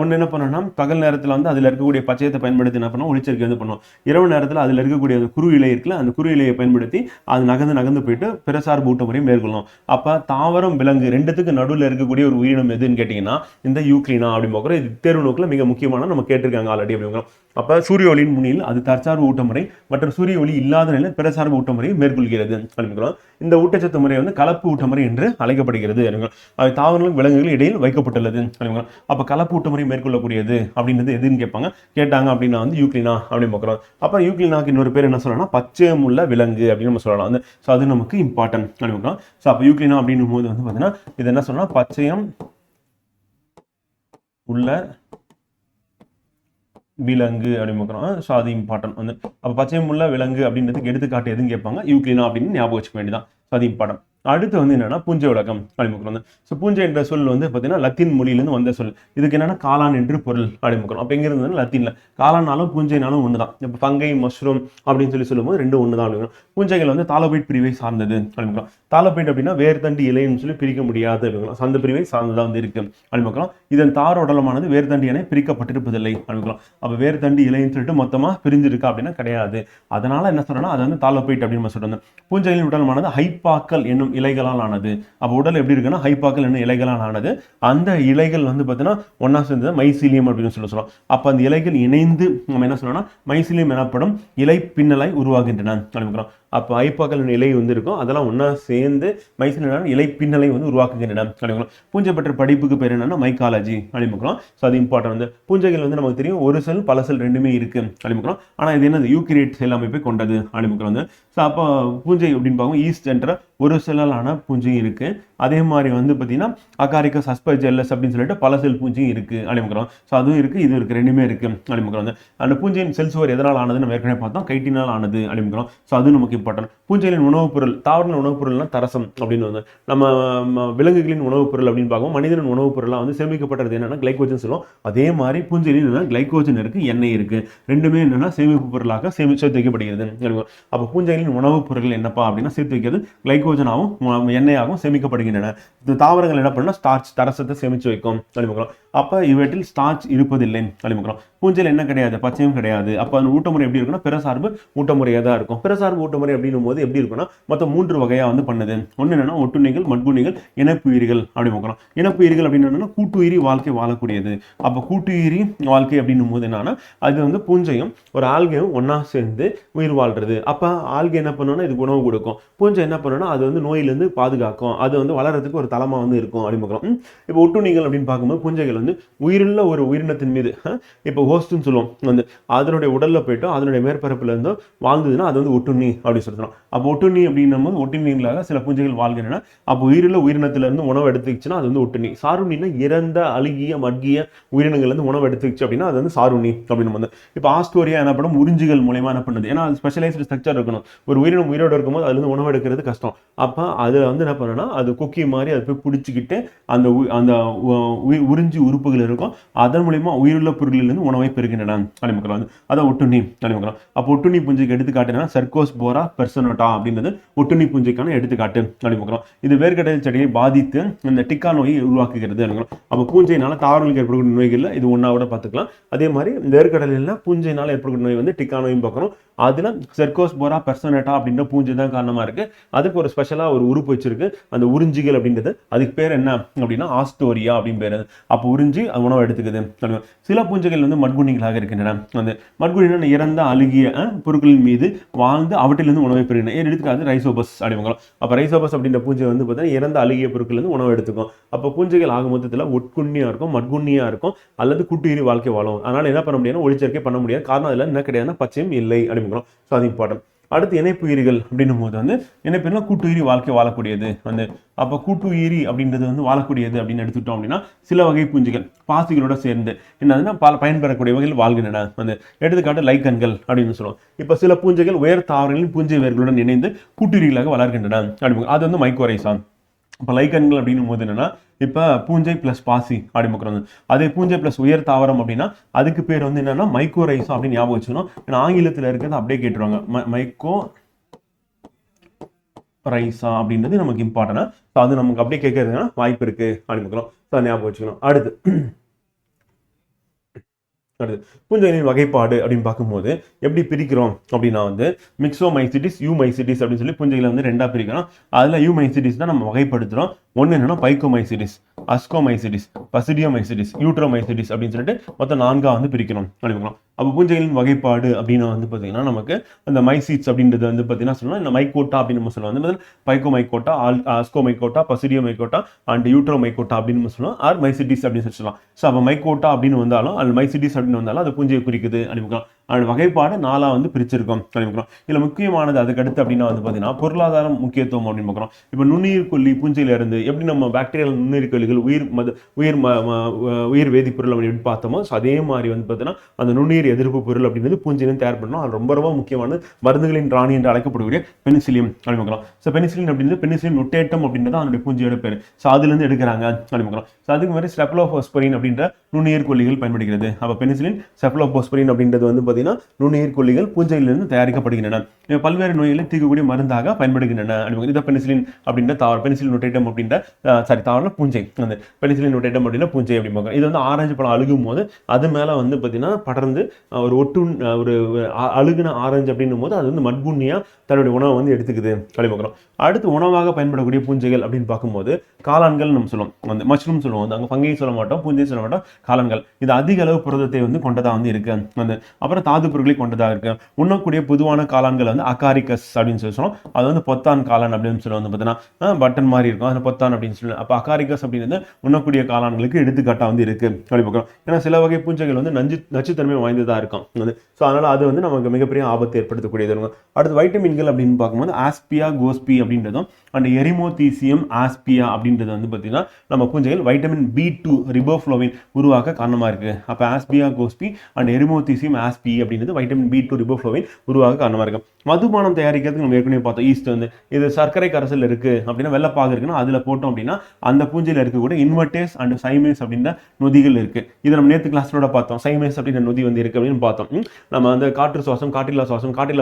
ஒன்று என்ன பண்ணோம்னா பகல் நேரத்தில் வந்து அதில் இருக்கக்கூடிய பச்சையத்தை பயன்படுத்தி என்ன பண்ணோம் ஒளிச்சேர்க்கை வந்து பண்ணோம். இரவு நேரத்தில் அதில் இருக்கக்கூடிய அந்த குரு இலை இருக்குல்ல, அந்த குரு இலையை பயன்படுத்தி அது நகர்ந்து போயிட்டு பிறசார்பு ஊட்ட முறையை மேற்கொள்ளும். அப்போ தாவரம் விலங்கு ரெண்டுத்துக்கு நடுவில் இருக்கக்கூடிய ஒரு உயிரினம் எதுன்னு கேட்டிங்கன்னா இந்த யூக்ளினா அப்படின்னு பார்க்குறோம். இது தேர்வு நோக்கில் மிக முக்கியமான நம்ம கேட்டிருக்காங்க ஆல்ரெடி அப்படிங்கிறோம். அப்போ சூரிய ஒளியின் முன்னில் அது தற்சார்பு ஊட்டமுறை மற்றும் சூரிய ஒளி இல்லாத நிலையில் பிறசார்பு ஊட்டமுறையை மேற்கொள்கிறது அப்படிங்கிறோம். இந்த ஊட்டச்சத்து முறை வந்து கலப்பு ஊட்டமுறை என்று அழைக்கப்படுகிறது. அது தாவரங்களும் விலங்குகள் இடையில் வைக்கப்பட்டுள்ளது அப்படிங்கிறோம். அப்போ கலப்பு ஊட்டமுறை மேற்கொள்ளக்கூடியது அப்படின்றது எதுன்னு கேட்டாங்க அப்படின்னா வந்து யூக்ளினா அப்படின்னு பார்க்குறோம். அப்போ யூக்ளினாக்கு இன்னொரு பேர் என்ன சொல்லலாம்னா பச்சையமுள்ள விலங்கு அப்படின்னு நம்ம சொல்லலாம் வந்து. ஸோ அது நமக்கு இம்பார்ட்டன்ட் அப்படிங்கிறோம். ஸோ அப்போ யூக்ளினா அப்படின்னும் போது வந்து பார்த்தீங்கன்னா இது என்ன சொல்லலாம் பச்சையம் உள்ள விலங்கு அப்படின்னு பார்க்குறோம். ஸோ அது இம்பார்ட்டன்ட் வந்து. அப்போ பச்சையம் உள்ள விலங்கு அப்படின்றதுக்கு எடுத்துக்காட்டு எதுன்னு கேட்பாங்க யூக்ளினா அப்படின்னு ஞாபகம் வச்சுக்க வேண்டியதான். ஸோ அது இம்பார்ட்டன்ட். அடுத்து வந்து என்னன்னா பூஞ்சை உலகம் அப்படின்னு. ஸோ பூஞ்சை என்ற சொல் வந்து பார்த்தீங்கன்னா லத்தீன் மொழியிலேருந்து வந்த சொல். இதுக்கு என்னன்னா காளான் என்று பொருள் அப்படின்னு. அப்போ எங்க இருந்தது லத்தீன்ல. காளானாலும் பூஞ்சைனாலும் ஒன்று தான். இப்போ பங்கை மஷ்ரூம் அப்படின்னு சொல்லும்போது ரெண்டும் ஒன்று தான் அப்படின்னு. பூஞ்சைகள் வந்து தாலோபைட் பிரிவை சார்ந்தது அப்படின்னு. தாலோபைட் அப்படின்னா வேர்தண்டு இலைன்னு சொல்லி பிரிக்க முடியாது அப்படின்னு. அந்த பிரிவை சார்ந்ததாக வந்து இருக்கு அப்படின்னு. இதன் தார் உடலமானது வேர்தண்டு இணை பிரிக்கப்பட்டிருப்பதில்லை அப்படின்னு. அப்போ வேர்தண்டு இலைன்னு சொல்லிட்டு மொத்தமாக பிரிஞ்சிருக்கா அப்படின்னா கிடையாது. அதனால என்ன சொல்றோம்னா அது வந்து தாலோபைட் அப்படின்னு சொல்றாங்க. பூஞ்சைகளின் உடலமானது ஹைப்பாக்கல் என்னும் இலைகளால் ஆனது. அப்போ உடல் எப்படி இருக்குன்னா ஹைப்பாக்கல் என்னும் இலைகளால் ஆனது. அந்த இலைகள் வந்து பார்த்தீங்கன்னா ஒன்னா சேர்ந்தது மைசீலியம் அப்படின்னு சொல்லுவோம். அப்போ அந்த இலைகள் இணைந்து நம்ம என்ன சொல்லணும்னா மைசீலியம் எனப்படும் இலை பின்னலை உருவாகின்றன அப்படிங்கிறோம். அப்போ ஹைப்பாக்கல் இலை வந்து இருக்கும், அதெல்லாம் ஒன்றா சேர்ந்து மைசீலியம் இலை பின்னலை வந்து உருவாக்குகின்றன அப்படிங்கிறோம். பூஞ்சை பற்ற படிப்புக்கு பேர் என்னன்னா மைக்காலஜி அப்படிங்கிறோம். ஸோ அது இம்பார்ட்டன்ட் வந்து. பூஞ்சைகள் வந்து நமக்கு தெரியும் ஒரு செல் பல செல் ரெண்டுமே இருக்கு அப்படிங்கிறோம். ஆனால் இது என்னது யூக்கரியேட் செல் அமைப்பை கொண்டது அப்படிங்கிறோம் வந்து. ஸோ அப்போ பூஞ்சை அப்படின்னு பார்க்கும் ஈஸ்ட் என்ற ஒரு செல்லாலான பூஞ்சையும் இருக்கு. அதே மாதிரி வந்து பார்த்தீங்கன்னா அகாரிக்கஸ் அஸ்பர்ஜில்லஸ் அப்படின்னு சொல்லிட்டு பல செல் பூஞ்சையும் இருக்கு அப்படிங்கிறோம். ஸோ அதுவும் இருக்கு இது இருக்கு ரெண்டுமே இருக்கு அப்படிங்கிறோம். அந்த பூஞ்சையின் செல் சுவர் எதனால் ஆனது நம்ம ஏற்கனவே பார்த்தோம் கைட்டினால் ஆனது அப்படிங்கிறோம். ஸோ அது நமக்கு இம்பார்ட்டன்ட். பூஞ்சைகளின் உணவுப் பொருள் தாவரங்களின் உணவுப் பொருள்லாம் தரசம் அப்படின்னு வந்து நம்ம விலங்குகளின் உணவுப் பொருள் அப்படின்னு பார்க்கும். மனிதனின் உணவுப் பொருளாக வந்து சேமிக்கப்பட்டது என்னன்னா கிளைக்கோஜன் சொல்லுவோம். அதே மாதிரி பூஞ்சைகளில் என்னன்னா கிளைக்கோஜன் இருக்கு எண்ணெய் இருக்கு. ரெண்டுமே என்னன்னா சேமிப்பு பொருளாக சேர்த்து வைக்கப்படுகிறது. அப்போ பூஞ்சைகளின் உணவுப் பொருட்கள் என்னப்பா அப்படின்னா சேர்த்து வைக்கிறது கிளைக்கோஜனாகவும் எண்ணெயாகவும் சேமிக்கப்படுகின்றன. இந்த தாவரங்கள் என்ன பண்ணா ஸ்டார்ச் தரசத்தை சேமிச்சு வைக்கும் அப்படிங்கிறோம். அப்போ இவற்றில் ஸ்டார்ச் இருப்பதில்லை அப்படிங்கிறோம். பூஞ்சையில் என்ன கிடையாது பச்சையும் கிடையாது. அப்போ அந்த ஊட்டமுறை எப்படி இருக்குன்னா பிறசார்பு ஊட்டமுறையாக தான் இருக்கும். பிறசார்பு ஊட்டமுறை அப்படின்னும் போது எப்படி இருக்குன்னா மொத்தம் 3 வகையாக வந்து பண்ணுது. ஒன்று என்னன்னா ஒட்டுண்ணிகள் மட்குண்ணிகள் இனப்புயிரிகள் அப்படின்னு பார்க்குறோம். இனப்புயிரிகள் அப்படின்னு என்னன்னா கூட்டுயிரி வாழ்க்கை வாழக்கூடியது. அப்போ கூட்டுயிரி வாழ்க்கை அப்படின்னும் போது என்னன்னா அது வந்து பூஞ்சையும் ஒரு ஆல்கையும் ஒன்னா சேர்ந்து உயிர் வாழ்றது. அப்போ ஆல்கை என்ன பண்ணணும்னா இதுக்கு உணவு கொடுக்கும். பூஞ்சை என்ன பண்ணணும்னா அது வந்து நோயிலிருந்து பாதுகாக்கும். அது வந்து வளர்றதுக்கு ஒரு தளமா வந்து இருக்கும் அப்படின்னு பார்க்குறோம். இப்போ ஒட்டுண்ணிகள் அப்படின்னு பார்க்கும்போது பூஞ்சைகள் வந்து உயிருள்ள ஒரு உயிரினத்தின் மீது இப்போ ஹோஸ்ட்னு சொல்லுவோம் வந்து அதனுடைய உடல்ல போயிட்டோம் அதனுடைய மேற்பரப்புல இருந்து வாழ்ந்ததுன்னா அது வந்து ஒட்டுண்ணி அப்படின்னு சொல்றோம். அப்போ ஒட்டுண்ணி அப்படின்னும் போது ஒட்டுண்ணிகளாக சில பூஞ்சைகள் வாழ்கின்றன. அப்போ உயிருள்ள உயிரினத்திலிருந்து உணவு எடுத்துக்கிச்சுன்னா அது வந்து ஒட்டுண்ணி. சாருண்ணின்னா இறந்த அழுகிய மட்கிய உயிரினங்கள் இருந்து உணவு எடுத்துக்கிச்சு அப்படின்னா அது வந்து சாருண்ணி அப்படின்னு வந்து. இப்போ ஆஸ்டோரியா எனப்படும் உறிஞ்சுகள் மூலமா என்ன பண்ணுது ஏன்னா அது ஸ்பெஷலைஸ்டு ஸ்ட்ரக்சர் இருக்கணும். ஒரு உயிரினம் உயிரோடு இருக்கும்போது அதுல இருந்து உணவு எடுக்கிறது கஷ்டம். அப்போ அதுல வந்து என்ன பண்ணணும்னா அது கொக்கி மாதிரி அதை போய் பிடிச்சிக்கிட்டு அந்த அந்த உறிஞ்சி உறுப்புகள் இருக்கும் அதன் மூலமா உயிருள்ள பொருளிலிருந்து உணவை பெறுகின்றன அப்படிங்கிறோம். அதான் ஒட்டுண்ணி அப்படிங்கிறோம். அப்போ ஒட்டுண்ணி பூஞ்சைக்கு எடுத்துக்காட்டுனா சர்கோஸ்போரா பெர்சனோட்டா அப்படின்றது ஒட்டுண்ணி பூஞ்சைக்கான எடுத்துக்காட்டு அப்படிங்கிறோம். இது வேர்க்கடல் செடியை பாதித்து இந்த டிக்கா நோயை உருவாக்குகிறது அப்படிங்கிறோம். அப்போ பூஞ்சையினால தாவரங்களுக்கு ஏற்படக்கூடிய நோய்கள் இது ஒன்னாவோட பார்த்துக்கலாம். அதே மாதிரி வேர்க்கடலில் பூஞ்சையினால ஏற்படக்கூடிய நோய் வந்து டிக்கா நோயும் பார்க்குறோம். அதில் செர்கோஸ்போரா பெர்சனேட்டா அப்படின்ற பூஞ்சை தான் காரணமாக இருக்குது. அதுக்கு ஒரு ஸ்பெஷலாக ஒரு உறுப்பு வச்சிருக்கு, அந்த உறிஞ்சிகள் அப்படின்றது. அதுக்கு பேர் என்ன அப்படின்னா ஆஸ்டோரியா அப்படின்னு பேர். அப்போ உறிஞ்சி உணவு எடுத்துக்குது. சில பூஞ்சைகள் வந்து மட்குண்ணிகளாக இருக்கின்றன. அந்த மட்குண்ணிகள் இறந்த அழுகிய பொருட்களின் மீது வாழ்ந்து அவற்றிலிருந்து உணவை பெறுகின்றன. எடுத்துக்காது ரைசோபஸ் அப்படிங்கிறோம். அப்போ ரைசோபஸ் அப்படின்ற பூஞ்சை வந்து பார்த்தீங்கன்னா இறந்த அழுகிய பொருட்கள் உணவு எடுத்துக்கும். அப்போ பூஞ்சைகள் ஆக மொத்தத்தில் ஒட்குண்ணியாக இருக்கும், மட்குண்ணியாக இருக்கும், அல்லது கூட்டுயிரி வாழ்க்கை வாழும். அதனால என்ன பண்ண முடியாது, ஒளிச்சேர்க்கை பண்ண முடியாது. காரணம் அதில் என்ன கிடையாதுன்னா பச்சையும் இல்லை அப்படிங்கிறோம். ஸோ அது இம்பார்ட்டன்ட். அடுத்து இணைப்புயிரிகள் அப்படின்னும் போது வந்து இணைப்புனா கூட்டுயிரி வாழ்க்கை வாழக்கூடியது. வந்து அப்போ கூட்டுயிரி அப்படின்றது வந்து வாழக்கூடியது அப்படின்னு எடுத்துட்டோம் அப்படின்னா சில வகை பூஞ்சிகள் பாசிகளோட சேர்ந்து என்னதுன்னா பயன்பெறக்கூடிய வகையில் வாழ்கின்றன. வந்து எடுத்துக்காட்டு லைக்கன்கள் அப்படின்னு சொல்லுவோம். இப்போ சில பூஞ்சைகள் உயர் தாவரங்களின் பூஞ்சை வேர்களுடன் இணைந்து கூட்டுயிரிகளாக வளர்கின்றன அப்படிங்க. அது வந்து மைக்கோரைசா. இப்போ லைக்கன்கள் அப்படின்னும் போது என்னன்னா இப்போ பூஞ்சை பிளஸ் பாசி அப்படிங்கிறது. அதே பூஞ்சை பிளஸ் உயர் தாவரம் அப்படின்னா அதுக்கு பேர் வந்து என்னன்னா மைக்கோரைசா அப்படின்னு ஞாபகம் வச்சுக்கணும். ஏன்னா ஆங்கிலத்தில் இருக்கிறது அப்படியே கேட்டுருவாங்க, மைக்கோ ரைசா அப்படின்றது நமக்கு இம்பார்ட்டன்ட். ஸோ அது நமக்கு அப்படியே கேட்கறதுனா வாய்ப்பு இருக்கு அப்படிங்கிறோம். ஸோ ஞாபகம் வச்சுக்கணும். அடுத்து பூஞ்சைகளின் வகைப்பாடு அப்படின்னு பார்க்கும்போது எப்படி பிரிக்கிறோம் அப்படின்னா வந்து மிக்சோமைசிட்டிஸ், யூமைசிட்டிஸ் அப்படின்னு சொல்லி பூஞ்சைகளை வந்து ரெண்டா பிரிக்கிறோம். அதில் யூமைசிட்டிஸ் தான் நம்ம வகைப்படுத்துறோம். ஒன்று என்னன்னா பைக்கோமைசிட்டிஸ், அஸ்கோமைசிட்டிஸ், பசிடியோமைசிட்டிஸ், யூட்ரோமைசிட்டிஸ் அப்படின்னு சொல்லிட்டு மொத்தம் 4 வந்து பிரிக்கணும் அப்படிங்கிறோம். அப்போ பூஞ்சைகளின் வகைப்பாடு அப்படின்னு வந்து பார்த்தீங்கன்னா நமக்கு அந்த மைசீட்ஸ் அப்படின்றது வந்து பார்த்தீங்கன்னா சொல்லலாம், இந்த மைக்கோட்டா அப்படின்னு நம்ம சொல்லலாம். வந்து பைக்கோமைக்கோட்டா, அஸ்கோமைக்கோட்டா, பசிடியோமைக்கோட்டா அண்ட் யூட்ரோமைக்கோட்டா அப்படின்னு சொல்லலாம். ஆர் மைசிட்டிஸ் அப்படின்னு சொல்லலாம். ஸோ அப்போ மைக்கோட்டா அப்படின்னு வந்தாலும் அது மைசிட்டிஸ் அப்படின்னு வந்தாலும் அது பூஞ்சையை குறிக்குது அப்படிங்கிறோம். அதோட வகைப்பாடு 4 வந்து பிரிச்சிருக்கோம் அப்படிங்கிறோம். இதில் முக்கியமானது அதுக்கு அடுத்து அப்படின்னா வந்து பார்த்தீங்கன்னா பொருளாதாரம் முக்கியத்துவம் அப்படின்னு பார்க்குறோம். இப்போ நுண்ணுயிர் கொல்லி பூஞ்சையில இருந்து எப்படி நம்ம பாக்டீரியல் நுண்ணுயிர் கொல்லிகள் உயிர் வேதிப்பொருள் அப்படின்னு பார்த்தோமோ அதே மாதிரி வந்து பார்த்தீங்கன்னா அந்த நுண்ணுயிர் எதிர்ப்பு பொருள் அப்படின்றது பூஞ்சையிலும் தயார் பண்ணணும். அது ரொம்ப ரொம்ப முக்கியமானது. மருந்துகளின் ராணி என்று அழைக்கப்படக்கூடிய பெனிசிலியம் அப்படின்னு பார்க்கலாம். ஸோ பெனிசிலின் அப்படின்றது பெனிசிலின் நொட்டேட்டம் அப்படின்றது அதனுடைய பூஞ்சையோட பேர். ஸோ அதுலேருந்து எடுக்கிறாங்க அப்படின்னு பார்க்கலாம். ஸோ அதுக்கு மாதிரி செஃபலோபோஸ்பரின் அப்படின்ற நுண்ணுயிர் கொல்லிகள் பயன்படுகிறது. அப்போ பெனிசிலின், செஃபலோபோஸ்பரின் அப்படின்றது வந்து பார்த்தீங்கன்னா நுண்ணுயிர் கொல்லிகள் பூஞ்சையிலிருந்து தயாரிக்கப்படுகின்றன. பல்வேறு நோய்களை தீர்க்கக்கூடிய மருந்தாக பயன்படுகின்றன. இதை பெனிசிலின் அப்படின்ற தாவரம், பெனிசிலின் நொட்டேட்டம் அப்படின்ற தாவரம் பூஞ்சை, அந்த பெனிசிலின் நொட்டேட்டம் அப்படின்னா பூஞ்சை அப்படிம்பாங்க. இது வந்து ஆரஞ்சு பழம் அழுகும் போது அது மேலே வந்து பார்த்தீங்கன்னா படர்ந்து ஒரு அழுகுன ஆரஞ்சு அப்படின்னும் போது அது வந்து மட்குண்ணியா தன்னுடைய உணவை வந்து எடுத்துக்குது அப்படிங்கிறோம். அடுத்து உணவாக பயன்படக்கூடிய பூஞ்சைகள் அப்படின்னு பார்க்கும்போது காளான்கள் நம்ம சொல்லுவோம், அந்த மஷ்ரூம் சொல்லுவோம். வந்து அங்கே பங்கையை சொல்ல மாட்டோம், பூஞ்சையை சொல்ல மாட்டோம், காளான்கள். இது அதிக அளவு புரதத்தை வந்து கொண்டதாக வந்து இருக்கு. அந்த அப்புறம் தாது பொருட்களை கொண்டதாக இருக்கு. உண்ணக்கூடிய பொதுவான காளான்கள் வந்து அகாரிகஸ் அப்படின்னு சொல்லுவோம். அது வந்து பொத்தான் காளான் அப்படின்னு சொல்லுவோம். வந்து பார்த்தீங்கன்னா பட்டன் மாதிரி இருக்கும், அது பொத்தான் அப்படின்னு சொல்லுவோம். அப்போ அகாரிகஸ் அப்படின்றது உண்ணக்கூடிய காளான்களுக்கு எடுத்துக்காட்டாக வந்து இருக்கு அப்படி பார்க்குறோம். ஏன்னா சில வகை பூஞ்சைகள் வந்து நச்சுத்தன்மை வாய்ந்ததாக இருக்கும். ஸோ அதனால அது வந்து நமக்கு மிகப்பெரிய ஆபத்தை ஏற்படுத்தக்கூடியது. அடுத்து வைட்டமின்கள் அப்படின்னு பார்க்கும்போது ஆஸ்பியா கோஸ்பி அப்படின்றதும் அண்ட் எரிமோதீசியம் ஆஸ்பியா அப்படின்றது வந்து பார்த்தீங்கன்னா நம்ம பூஞ்சைகள் வைட்டமின் B2 ரிபோஃப்ளோவின் உருவாக்க காரணமாக இருக்கு. அப்போ ஆஸ்பியா கோஸ்பி அண்ட் எரிமோதீசியம் ஆஸ்பி அப்படின்றது வைட்டமின் B2 ரிபோஃப்ளோவின் உருவாக காரணமாக இருக்கு. மதுபானம் தயாரிக்கிறதுக்கு நம்ம ஏற்கனவே பார்த்தோம், ஈஸ்ட் வந்து இது சர்க்கரை கரைசல் இருக்கு அப்படின்னா வெள்ளப்பாகு இருக்குன்னா அதில் போட்டோம் அப்படின்னா அந்த பூஞ்சையில் இருக்கக்கூடிய இன்வெர்டேஸ் அண்ட் சைமேஸ் அப்படின்ற நொதிகள் இருக்கு. இதை நம்ம நேற்று கிளாஸோட பார்த்தோம். சைமேஸ் அப்படின்ற நொதி வந்து இருக்கு அப்படின்னு பார்த்தோம். நம்ம அந்த காற்று சுவாசம், காற்றில்லா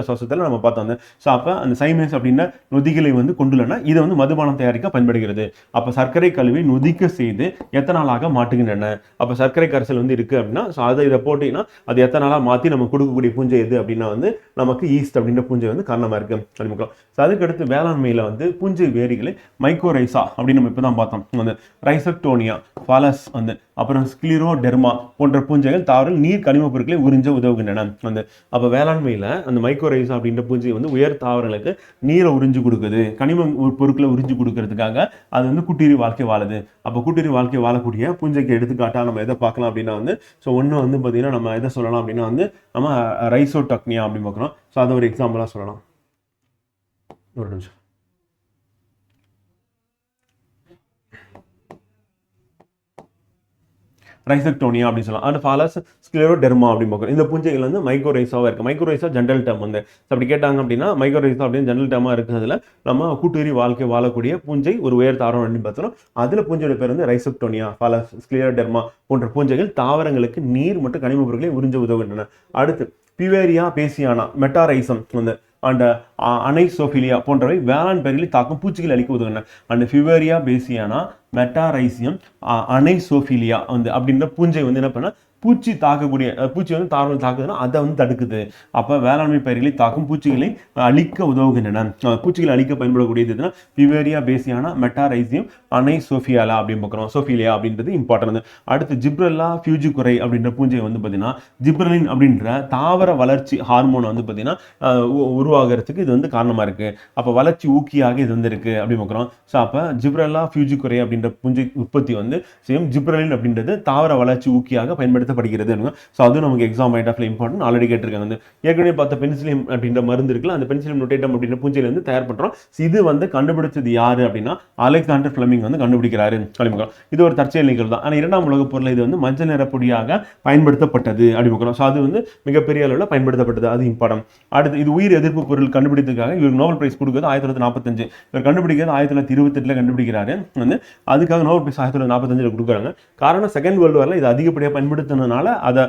சுவாசத்தில் நம்ம பார்த்தோம். ஸோ அப்போ அந்த சைமேஸ் அப்படின்ற நொதிகளை வந்து கொண்டுலன்னா இதை வந்து மதுபானம் தயாரிக்க பயன்படுகிறது. அப்போ சர்க்கரை கழிவை நொதிக்க செய்து எத்தனாலாக மாட்டுகின்றன. அப்போ சர்க்கரை கரைசல் வந்து இருக்கு அப்படின்னா இதை போட்டீங்கன்னா அது எத்தனாலா மாற்றி நம்ம கொடுக்கக்கூடிய பூஞ்சை எது அப்படின்னா வந்து நமக்கு ஈஸ்ட் அப்படின்ற பூஞ்சை வந்து காரணமாக இருக்கு அப்படிங்கிறோம். ஸோ அதுக்கடுத்து வேளாண்மையில் வந்து பூஞ்சை வேரிகளை மைக்கோரைசா அப்படின்னு நம்ம இப்போ தான் பார்த்தோம். அந்த ரைசக்டோனியா, ஃபாலஸ் வந்து அப்புறம் ஸ்க்ளிரோடெர்மா போன்ற பூஞ்சைகள் தாவரங்கள் நீர் கனிம பொருட்களை உறிஞ்ச உதவுகின்றன. அந்த அப்போ வேளாண்மையில் அந்த மைக்கோரைசா அப்படின்ற பூஞ்சை வந்து உயர் தாவரங்களுக்கு நீரை உறிஞ்சு கொடுக்குது, கனிம பொருட்களை உறிஞ்சு கொடுக்கறதுக்காக அது வந்து கூட்டுயிரி வாழ்க்கை வாழுது. அப்போ கூட்டுயிரி வாழ்க்கை வாழக்கூடிய பூஞ்சைக்கு எடுத்துக்காட்டாக நம்ம எதை பார்க்கலாம் அப்படின்னா வந்து ஒன்று வந்து பார்த்தீங்கன்னா நம்ம எதை சொல்லலாம் அப்படின்னா வந்து நம்ம ரைசோடக்னியா அப்படின்னு பார்க்குறோம். ஸோ அதை ஒரு எக்ஸாம்பிளாக சொல்லலாம். ஒரு நிமிஷம். ரைசக்டோனியா அப்படின்னு சொல்லலாம். அது ஃபாலஸ் ஸ்க்ளிரோடெர்மா அப்படின்னு பார்க்குறோம். இந்த பூஞ்சைகள் வந்து மைக்கோரைசாவாக இருக்குது. மைக்கோரைசா ஜென்ரல் டேர்ம் வந்து அப்படி கேட்டாங்க அப்படின்னா மைக்கோரைசா அப்படின்னு ஜென்ரல் டேர்மாக இருக்கிறதுல நம்ம கூட்டுயிரி வாழ்க்கை வாழக்கூடிய பூஞ்சை ஒரு உயர் தாவரம் அப்படின்னு பார்த்தோம். அதில் பூஞ்சையோட பேர் வந்து ரைசக்டோனியா, ஃபாலஸ் ஸ்க்ளிரோடெர்மா போன்ற பூஞ்சைகள் தாவரங்களுக்கு நீர் மற்றும் கனிம பொருட்களை உறிஞ்ச உதவுகின்றன. அடுத்து பிவேரியா பேசியானா, மெட்டாரைசம் வந்து அண்ட் அனைசோஃபிலியா போன்றவை வேளாண் பயிர்களை தாக்கும் பூச்சிகள் அளிக்க உதவுகின்றன. அண்ட் ஃபிவேரியா பேசியானா, மெட்டாரைசியம், அனைசோஃபிலியா வந்து அப்படின்ற பூஞ்சை வந்து என்ன பண்ண பூச்சி தாக்கக்கூடிய பூச்சி வந்து தாவரங்கள் தாக்குதுன்னா அதை வந்து தடுக்குது. அப்போ வேளாண்மை பயிர்களை தாக்கும் பூச்சிகளை அழிக்க உதவுகின்றன. பூச்சிகளை அழிக்க பயன்படக்கூடியது எதுனா பிவேரியா பேசியானா, மெட்டாரைசியம், அனைசோஃபியாலா அப்படின்னு பார்க்குறோம். சோஃபிலியா அப்படின்றது இம்பார்ட்டன்ட். அடுத்து ஜிப்ரெல்லா ஃபியூஜிகுரை அப்படின்ற பூஞ்சை வந்து பார்த்தீங்கன்னா ஜிப்ரலின் அப்படின்ற தாவர வளர்ச்சி ஹார்மோன் வந்து பார்த்தீங்கன்னா உருவாகிறதுக்கு இது வந்து காரணமாக இருக்குது. அப்போ வளர்ச்சி ஊக்கியாக இது வந்து இருக்குது அப்படின்னு பார்க்குறோம். ஸோ அப்போ ஜிப்ரெல்லா ஃபியூஜிகுரை அப்படின்ற பூஞ்சை உற்பத்தி வந்து சேம் ஜிப்ரலின் அப்படின்றது தாவர வளர்ச்சி ஊக்கியாக பயன்படுத்தப்படுகிறது. ஸோ அதுவும் நமக்கு exam point of important. Already கேட்டிருக்காங்க. வந்து ஏற்கனவே பார்த்த பென்சிலியம் அப்படின்ற மருந்து இருக்குல்ல, அந்த பென்சிலியம் நொட்டேட்டம் அப்படின்ற பூஞ்சையில வந்து தயார் பண்றோம். இது வந்து கண்டுபிடிச்சது யாரு அப்படின்னா அலெக்சாண்டர் ஃபிளமிங் வந்து கண்டுபிடிக்கிறாரு. இது ஒரு தற்செயல் நிகழ்வு தான். ஆனால் 2ஆம் உலகப் போரில் இது வந்து மஞ்சள் நிற பொடியாக பயன்படுத்தப்பட்டது அப்படிங்கிறோம். ஸோ அது வந்து மிகப்பெரிய அளவில் பயன்படுத்தப்பட்டது. அது இம்பார்ட்டன்ட். அடுத்து இது உயிர் எதிர்ப்பு பொருள் கண்டுபிடித்ததுக்காக இவர் நோபல் பிரைஸ் கொடுக்குறது 1945. இவர் கண்டுபிடிக்கிறது 1928 கண்டுபிடிக்கிறாரு. வந்து அதுக்காக நோபல் பிரைஸ் 1945 கொடுக்குறாங்க. காரணம் செகண்ட் வேர்ல்டு வார்ல இது அதிகப்படியாக பயன்படுத்தினதுனால அதை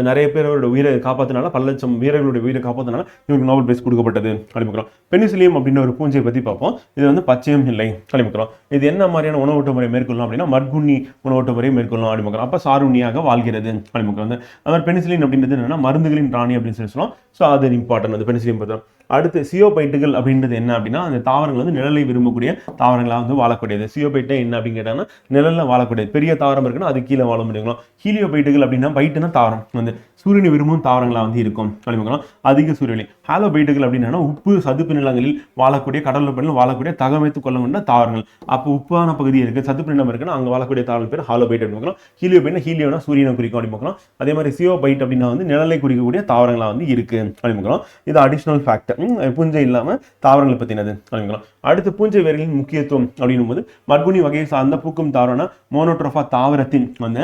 நிறைய பேரோட உயிரை காப்பாற்றினால, பல லட்சம் வீரர்களுடைய உயிரை காப்பாற்றினால இவருக்கு நோபல் பிரைஸ் கொடுக்கப்பட்டது அப்படிங்கிறோம். பெனிசிலியம் அப்படின்ற ஒரு பூஞ்சை பற்றி பார்ப்போம். இது வந்து பச்சையம் இல்லை அப்படிங்கிறோம். இது என்ன மாதிரியான உணவூட்ட முறை மேற்கொள்ளலாம் அப்படின்னா மட்குண்ணி உணவூட்ட முறை மேற்கொள்ளலாம் அப்படிங்கிறோம். அப்போ சாருண்ணியாக வாழ்கிறது அப்படிங்கிறோம். வந்து அது மாதிரி பெனிசிலின் அப்படின்றது என்னன்னா மருந்துகளின் ராணி அப்படின்னு சொல்லுவோம். ஸோ அது இம்பார்ட்டன்ட். அது பெனிசிலியம் பார்த்தோம். அடுத்து சியோபைட்டுகள் அப்படின்றது என்ன அப்படின்னா அந்த தாவரங்கள் வந்து நிழலை விரும்பக்கூடிய தாவரங்களாக வந்து வாழக்கூடியது. சியோபைட்டை என்ன அப்படின்னு கேட்டாங்கன்னா நிழலில் வாழக்கூடியது. பெரிய தாவரம் இருக்குன்னா அது கீழே வாழ முடியும். ஹீலியோபைட்டுகள் அப்படின்னா பைட்டுனா தாவரம் வந்து சூரியனை விரும்பும் தாவரங்களாக வந்து இருக்கும் அப்படிங்கிறோம். அதிக சூரியொளி. ஹாலோபைட்டுகள் அப்படின்னா உப்பு சதுப்பு நிலங்களில் வாழக்கூடிய கடல் பகுதியில் வாழக்கூடிய தகமைத்து கொள்ளக்கூடிய தாவரங்கள். அப்போ உப்பான பகுதி இருக்குது, சதுப்பு நிலம் இருக்குன்னா அங்கே வாழக்கூடிய தாவரங்கள் பேர் ஹாலோபைட் அப்படிங்கிறோம். ஹீலியோபைட்னா ஹீலியோனா சூரியனை குறிக்கும் அப்படிங்கிறோம். அதே மாதிரி சியோபைட் அப்படின்னா வந்து நிழலை குறிக்கக்கூடிய தாவரங்களாக வந்து இருக்கு அப்படிங்கிறோம். இது அடிஷனல் ஃபேக்டர். பூஞ்சை இல்லாமல் தாவரங்களை பற்றினது அப்படிங்கிறோம். அடுத்து பூஞ்சை வேர்களின் முக்கியத்துவம் அப்படின்னும் போது மட்குனி வகையை சார்ந்த பூக்கும் தாவரம்னா மோனோட்ரோஃபா தாவரத்தின் வந்து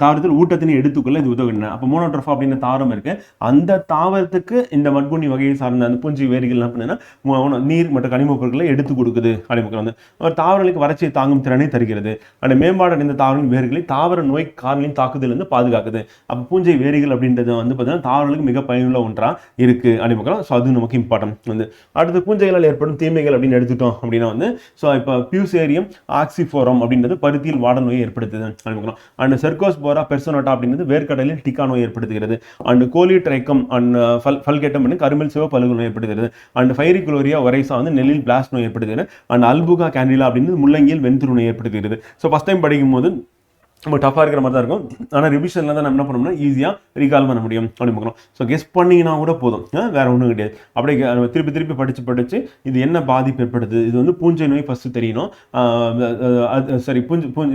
தாவரத்தில் ஊட்டத்தினை எடுத்துக்கொள்ள இது உதவுகின்றன. அப்போ மோனோட்ரோஃபா அப்படின்ற தாவரம் இருக்கு. அந்த தாவரத்துக்கு இந்த மட்குனி வகையை சார்ந்த அந்த பூஞ்சை வேர்கள் என்ன பண்ணுன்னா நீர் மற்றும் கனிம பொருட்களை எடுத்து கொடுக்குது அப்படிங்கிறது. வந்து ஒரு தாவரங்களுக்கு வறட்சியை தாங்கும் திறனை தருகிறது. அந்த மேம்பாடு அடைந்த தாவரங்களின் வேர்களை தாவர நோய் காரணியின் தாக்குதலிருந்து பாதுகாக்குது. அப்போ பூஞ்சை வேர்கள் அப்படின்றது வந்து பார்த்தீங்கன்னா தாவரங்களுக்கு மிக பயனுள்ள ஒன்றா இருக்கு அப்படிங்கிறோம். ஸோ அது நமக்கு இம்பார்ட்டன்ட். வந்து அடுத்து பூஞ்சைகளால் ஏற்படும் தீமைகள் அப்படின்னு எடுத்துட்டோம் அப்படின்னா வந்து ஸோ இப்போ பியூசேரியம் ஆக்சிஃபோரம் அப்படின்றது பருத்தியில் வாடல் நோயை ஏற்படுத்துது அப்படிங்கிறோம். அண்ட் செர்கோஸ்போரா பெர்சோனோட்டா அப்படின்றது வேர்க்கடலில் டிக்கா நோய் ஏற்படுத்துகிறது. அண்ட் கோலிட்ரைக்கம் அண்ட் ஃபல்கேட்டம் வந்து கருமல் சிவப்பு அழுகு நோய் ஏற்படுத்துகிறது. அண்ட் ஃபைரிகுலோரியா ஒரைசா வந்து நெல்லில் பிளாஸ்ட் நோய் ஏற்படுத்துகிறது. அண்ட் அல்புகா கேண்டிலா அப்படின்றது முள்ளங்கியில் வெண்துரு நோய் ஏற்படுத்துகிறது. ஸோ ஃபர்ஸ்ட் டைம் படிக்கும் போது ரொம்ப டஃபாக இருக்கிற மாதிரி தான் இருக்கும். ஆனால் ரிவிஷனில் தான் நம்ம என்ன பண்ணோம்னா ஈஸியாக ரீகால் பண்ண முடியும் அப்படின்னு பார்க்கணும். ஸோ கெஸ் பண்ணிங்கன்னா கூட போதும், வேற ஒன்றும் கிடையாது. அப்படியே நம்ம திருப்பி திருப்பி படித்து இது என்ன பாதிப்பு ஏற்படுது, இது வந்து பூஞ்சை நோய் ஃபஸ்ட்டு தெரியணும். சரி